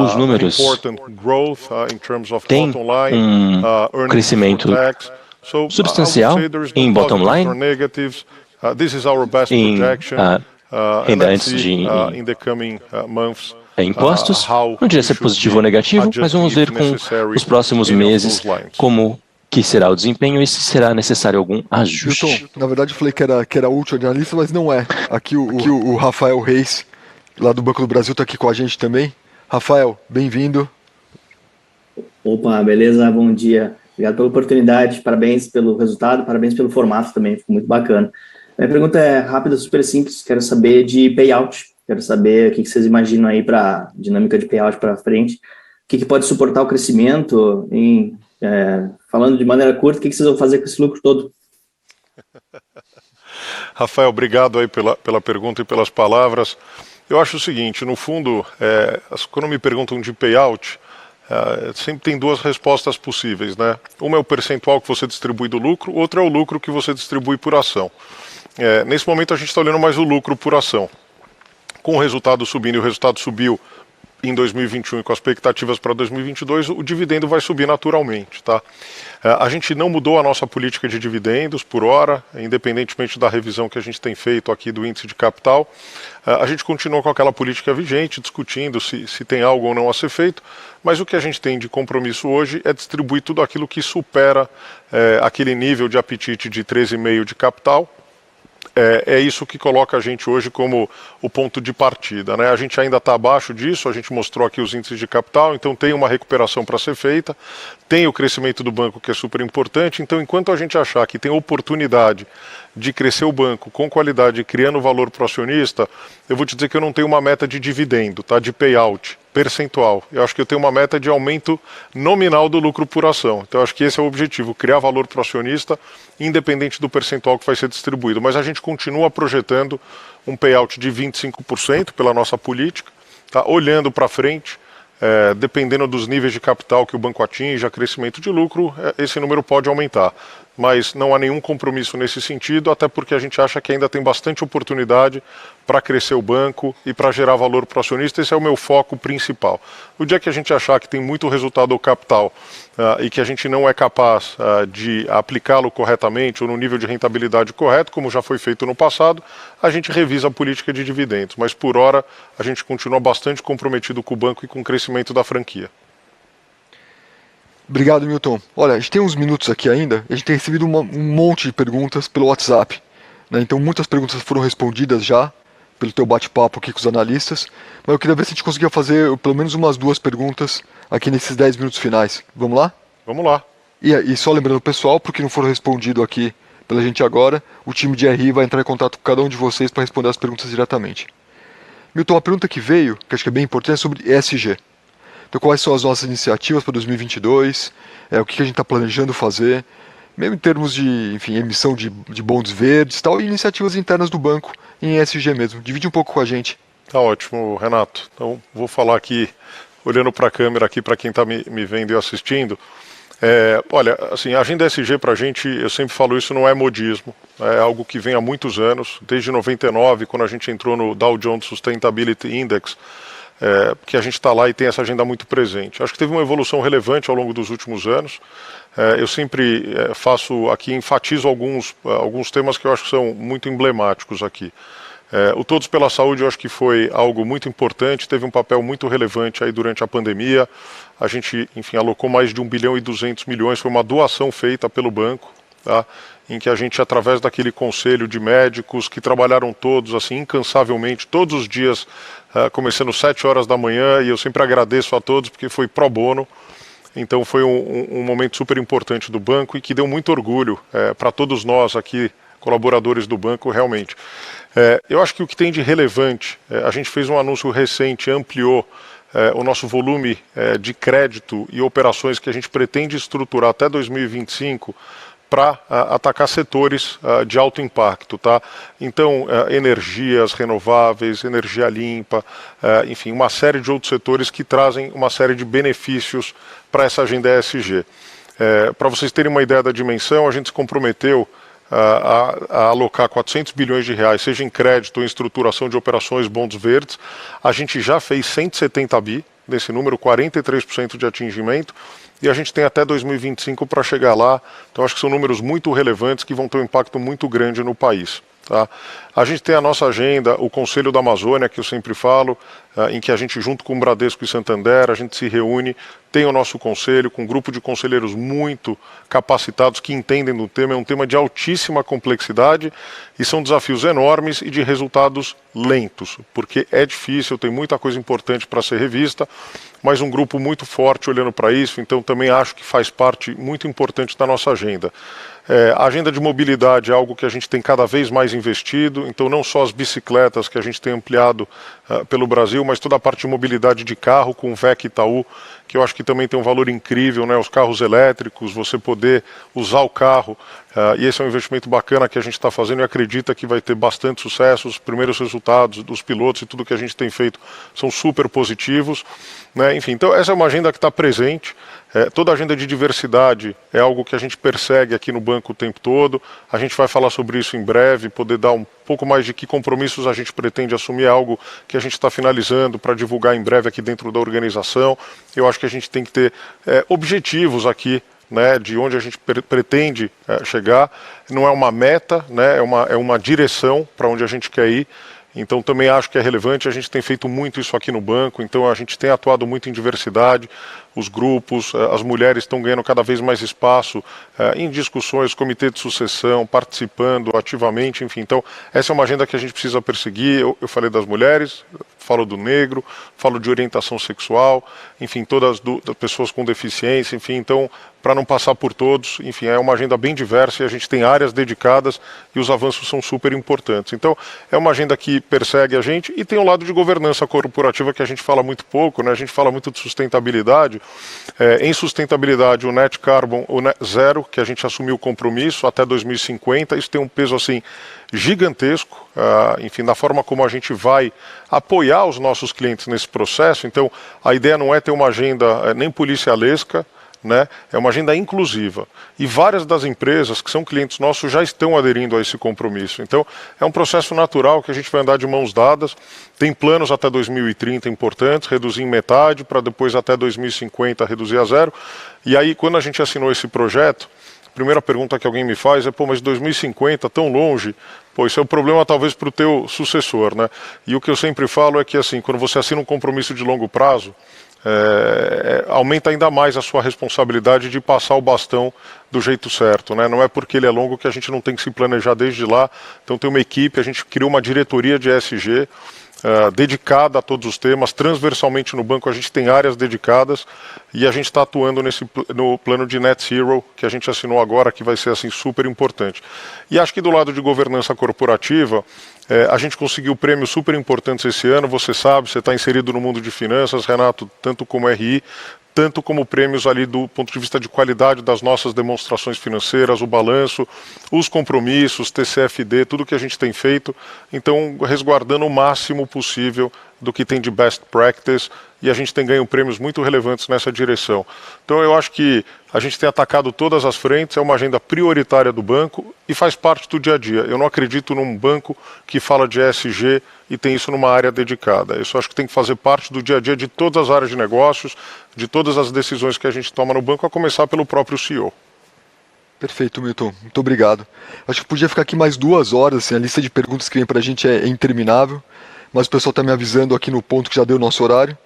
Os números têm um crescimento substancial em bottom line, em renda antes de impostos. Não diria ser positivo ou negativo, mas vamos ver com os próximos meses como que será o desempenho e se será necessário algum ajuste. Milton, na verdade eu falei que era útil de analista, mas não é. Aqui o Rafael Reis, lá do Banco do Brasil, está aqui com a gente também. Rafael, bem-vindo. Opa, beleza? Bom dia. Obrigado pela oportunidade, parabéns pelo resultado, parabéns pelo formato também, ficou muito bacana. Minha pergunta é rápida, super simples, quero saber de payout, quero saber o que vocês imaginam aí para dinâmica de payout para frente, o que pode suportar o crescimento, falando de maneira curta, o que vocês vão fazer com esse lucro todo? Rafael, obrigado aí pela pergunta e pelas palavras. Eu acho o seguinte, no fundo, quando me perguntam de payout, sempre tem duas respostas possíveis, né? Uma é o percentual que você distribui do lucro, outra é o lucro que você distribui por ação. Nesse momento a gente está olhando mais o lucro por ação. Com o resultado subindo, e o resultado subiu em 2021 e com as expectativas para 2022, o dividendo vai subir naturalmente, tá? A gente não mudou a nossa política de dividendos por hora, independentemente da revisão que a gente tem feito aqui do índice de capital. A gente continua com aquela política vigente, discutindo se tem algo ou não a ser feito, mas o que a gente tem de compromisso hoje é distribuir tudo aquilo que supera aquele nível de apetite de 13,5 de capital. É isso que coloca a gente hoje como o ponto de partida, né? A gente ainda está abaixo disso, a gente mostrou aqui os índices de capital, então tem uma recuperação para ser feita, tem o crescimento do banco que é super importante, então enquanto a gente achar que tem oportunidade de crescer o banco com qualidade, criando valor para o acionista, eu vou te dizer que eu não tenho uma meta de dividendo, tá? De payout percentual. Eu acho que eu tenho uma meta de aumento nominal do lucro por ação. Então eu acho que esse é o objetivo, criar valor para o acionista, independente do percentual que vai ser distribuído. Mas a gente continua projetando um payout de 25% pela nossa política, tá? Olhando para frente, dependendo dos níveis de capital que o banco atinja, crescimento de lucro, esse número pode aumentar. Mas não há nenhum compromisso nesse sentido, até porque a gente acha que ainda tem bastante oportunidade para crescer o banco e para gerar valor para o acionista. Esse é o meu foco principal. O dia que a gente achar que tem muito resultado ao capital e que a gente não é capaz de aplicá-lo corretamente ou no nível de rentabilidade correto, como já foi feito no passado, a gente revisa a política de dividendos. Mas por hora a gente continua bastante comprometido com o banco e com o crescimento da franquia. Obrigado, Milton. Olha, a gente tem uns minutos aqui ainda, a gente tem recebido um monte de perguntas pelo WhatsApp, né? Então muitas perguntas foram respondidas já pelo teu bate-papo aqui com os analistas, mas eu queria ver se a gente conseguia fazer pelo menos umas 2 perguntas aqui nesses 10 minutos finais. Vamos lá? Vamos lá. E só lembrando o pessoal, porque não foram respondidos aqui pela gente agora, o time de RI vai entrar em contato com cada um de vocês para responder as perguntas diretamente. Milton, a pergunta que veio, que acho que é bem importante, é sobre ESG. Então, quais são as nossas iniciativas para 2022, o que a gente está planejando fazer, mesmo em termos de, enfim, emissão de bonds verdes tal, e iniciativas internas do banco em ESG mesmo. Divide um pouco com a gente. Tá ótimo, Renato. Então, vou falar aqui, olhando para a câmera aqui, para quem está me vendo e assistindo. Olha, assim, a agenda ESG para a gente, eu sempre falo isso, não é modismo, é algo que vem há muitos anos, desde 99, quando a gente entrou no Dow Jones Sustainability Index, que a gente está lá e tem essa agenda muito presente. Acho que teve uma evolução relevante ao longo dos últimos anos. Eu sempre faço aqui, enfatizo alguns temas que eu acho que são muito emblemáticos aqui. O Todos pela Saúde eu acho que foi algo muito importante, teve um papel muito relevante aí durante a pandemia. A gente, enfim, alocou mais de 1,2 bilhão, foi uma doação feita pelo banco, tá? em que a gente, através daquele conselho de médicos que trabalharam todos assim incansavelmente, todos os dias, começando às 7 horas da manhã, e eu sempre agradeço a todos porque foi pro bono. Então foi um momento super importante do banco e que deu muito orgulho para todos nós aqui, colaboradores do banco, realmente. Eu acho que o que tem de relevante, a gente fez um anúncio recente, ampliou o nosso volume de crédito e operações que a gente pretende estruturar até 2025 para atacar setores de alto impacto, tá? Então, energias renováveis, energia limpa, enfim, uma série de outros setores que trazem uma série de benefícios para essa agenda ESG. Para vocês terem uma ideia da dimensão, a gente se comprometeu a alocar 400 bilhões de reais, seja em crédito ou em estruturação de operações bonds verdes. A gente já fez 170 bi, nesse número, 43% de atingimento, e a gente tem até 2025 para chegar lá. Então acho que são números muito relevantes que vão ter um impacto muito grande no país. Tá? A gente tem a nossa agenda, o Conselho da Amazônia, que eu sempre falo, em que a gente, junto com o Bradesco e Santander, a gente se reúne, tem o nosso conselho, com um grupo de conselheiros muito capacitados que entendem do tema. É um tema de altíssima complexidade e são desafios enormes e de resultados lentos, porque é difícil, tem muita coisa importante para ser revista, mas um grupo muito forte olhando para isso, então também acho que faz parte muito importante da nossa agenda. A agenda de mobilidade é algo que a gente tem cada vez mais investido, então não só as bicicletas que a gente tem ampliado pelo Brasil, mas toda a parte de mobilidade de carro com o VEC Itaú, que eu acho que também tem um valor incrível, né? Os carros elétricos, você poder usar o carro, e esse é um investimento bacana que a gente está fazendo e acredita que vai ter bastante sucesso. Os primeiros resultados dos pilotos e tudo que a gente tem feito são super positivos, né? Enfim, então essa é uma agenda que está presente. Toda a agenda de diversidade é algo que a gente persegue aqui no banco o tempo todo. A gente vai falar sobre isso em breve, poder dar um pouco mais de que compromissos a gente pretende assumir, algo que a gente está finalizando para divulgar em breve aqui dentro da organização. Eu acho que a gente tem que ter objetivos aqui, né, de onde a gente pretende chegar. Não é uma meta, né, é uma direção para onde a gente quer ir. Então também acho que é relevante, a gente tem feito muito isso aqui no banco, então a gente tem atuado muito em diversidade, os grupos, as mulheres estão ganhando cada vez mais espaço em discussões, comitê de sucessão, participando ativamente, enfim. Então essa é uma agenda que a gente precisa perseguir. Eu falei das mulheres, falo do negro, falo de orientação sexual, enfim, todas das pessoas com deficiência, enfim, então, para não passar por todos, enfim, é uma agenda bem diversa e a gente tem áreas dedicadas e os avanços são super importantes. Então, é uma agenda que persegue a gente e tem um lado de governança corporativa que a gente fala muito pouco, né? A gente fala muito de sustentabilidade. Em sustentabilidade, o Net Carbon, o Net Zero, que a gente assumiu o compromisso até 2050, isso tem um peso assim gigantesco, enfim, na forma como a gente vai apoiar os nossos clientes nesse processo. Então, a ideia não é ter uma agenda nem policialesca, né? É uma agenda inclusiva. E várias das empresas que são clientes nossos já estão aderindo a esse compromisso. Então, é um processo natural que a gente vai andar de mãos dadas. Tem planos até 2030 importantes, reduzir em metade, para depois até 2050 reduzir a zero. E aí, quando a gente assinou esse projeto, a primeira pergunta que alguém me faz é, pô, mas 2050, tão longe, pô, isso é um problema talvez para o teu sucessor, né? E o que eu sempre falo é que, assim, quando você assina um compromisso de longo prazo, aumenta ainda mais a sua responsabilidade de passar o bastão do jeito certo, né? Não é porque ele é longo que a gente não tem que se planejar desde lá. Então tem uma equipe, a gente criou uma diretoria de ESG dedicada a todos os temas. Transversalmente no banco a gente tem áreas dedicadas e a gente está atuando no plano de Net Zero que a gente assinou agora, que vai ser assim super importante. E acho que do lado de governança corporativa, a gente conseguiu prêmios super importantes esse ano. Você sabe, você está inserido no mundo de finanças, Renato, tanto como RI, tanto como prêmios ali do ponto de vista de qualidade das nossas demonstrações financeiras, o balanço, os compromissos, TCFD, tudo que a gente tem feito. Então, resguardando o máximo possível do que tem de best practice, e a gente tem ganho prêmios muito relevantes nessa direção. Então eu acho que a gente tem atacado todas as frentes, é uma agenda prioritária do banco e faz parte do dia a dia. Eu não acredito num banco que fala de ESG e tem isso numa área dedicada. Isso acho que tem que fazer parte do dia a dia de todas as áreas de negócios, de todas as decisões que a gente toma no banco, a começar pelo próprio CEO. Perfeito, Milton. Muito obrigado. Acho que podia ficar aqui mais 2 horas, assim, a lista de perguntas que vem para a gente é interminável, mas o pessoal está me avisando aqui no ponto que já deu o nosso horário.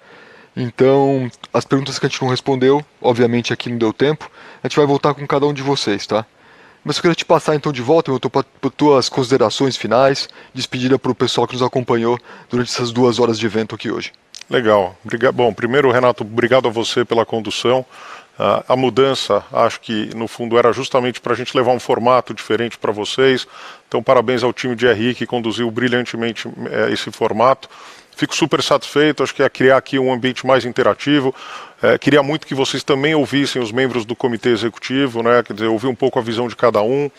Então, as perguntas que a gente não respondeu, obviamente aqui não deu tempo, a gente vai voltar com cada um de vocês, tá? Mas eu queria te passar então de volta, Milton, para tuas considerações finais, despedida para o pessoal que nos acompanhou durante essas 2 horas de evento aqui hoje. Legal. Bom, primeiro, Renato, obrigado a você pela condução. A mudança, acho que no fundo era justamente para a gente levar um formato diferente para vocês. Então, parabéns ao time de RI que conduziu brilhantemente esse formato. Fico super satisfeito, acho que é criar aqui um ambiente mais interativo. Queria muito que vocês também ouvissem os membros do comitê executivo, né? Quer dizer, ouvir um pouco a visão de cada um.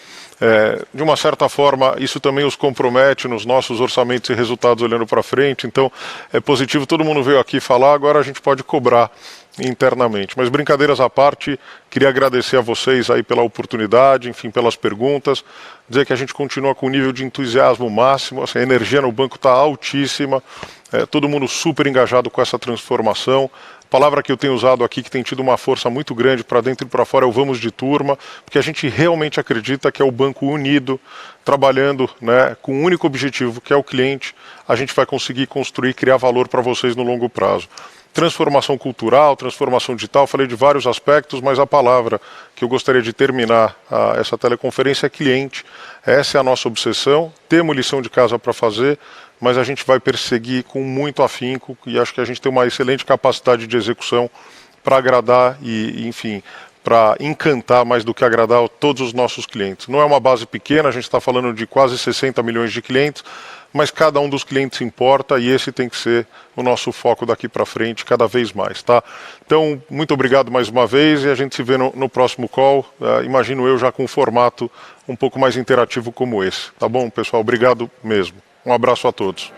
De uma certa forma, isso também os compromete nos nossos orçamentos e resultados olhando para frente. Então, é positivo, todo mundo veio aqui falar, agora a gente pode cobrar internamente. Mas brincadeiras à parte, queria agradecer a vocês aí pela oportunidade, enfim, pelas perguntas, dizer que a gente continua com um nível de entusiasmo máximo, assim, a energia no banco está altíssima, todo mundo super engajado com essa transformação. A palavra que eu tenho usado aqui, que tem tido uma força muito grande para dentro e para fora, é o vamos de turma, porque a gente realmente acredita que é o banco unido, trabalhando, né, com um único objetivo, que é o cliente, a gente vai conseguir construir, criar valor para vocês no longo prazo. Transformação cultural, transformação digital, falei de vários aspectos, mas a palavra que eu gostaria de terminar essa teleconferência é cliente. Essa é a nossa obsessão, temos lição de casa para fazer, mas a gente vai perseguir com muito afinco e acho que a gente tem uma excelente capacidade de execução para agradar e, enfim, para encantar mais do que agradar todos os nossos clientes. Não é uma base pequena, a gente está falando de quase 60 milhões de clientes, mas cada um dos clientes importa e esse tem que ser o nosso foco daqui para frente cada vez mais, tá? Então, muito obrigado mais uma vez e a gente se vê no próximo call, imagino eu já com um formato um pouco mais interativo como esse, tá bom, pessoal? Obrigado mesmo. Um abraço a todos.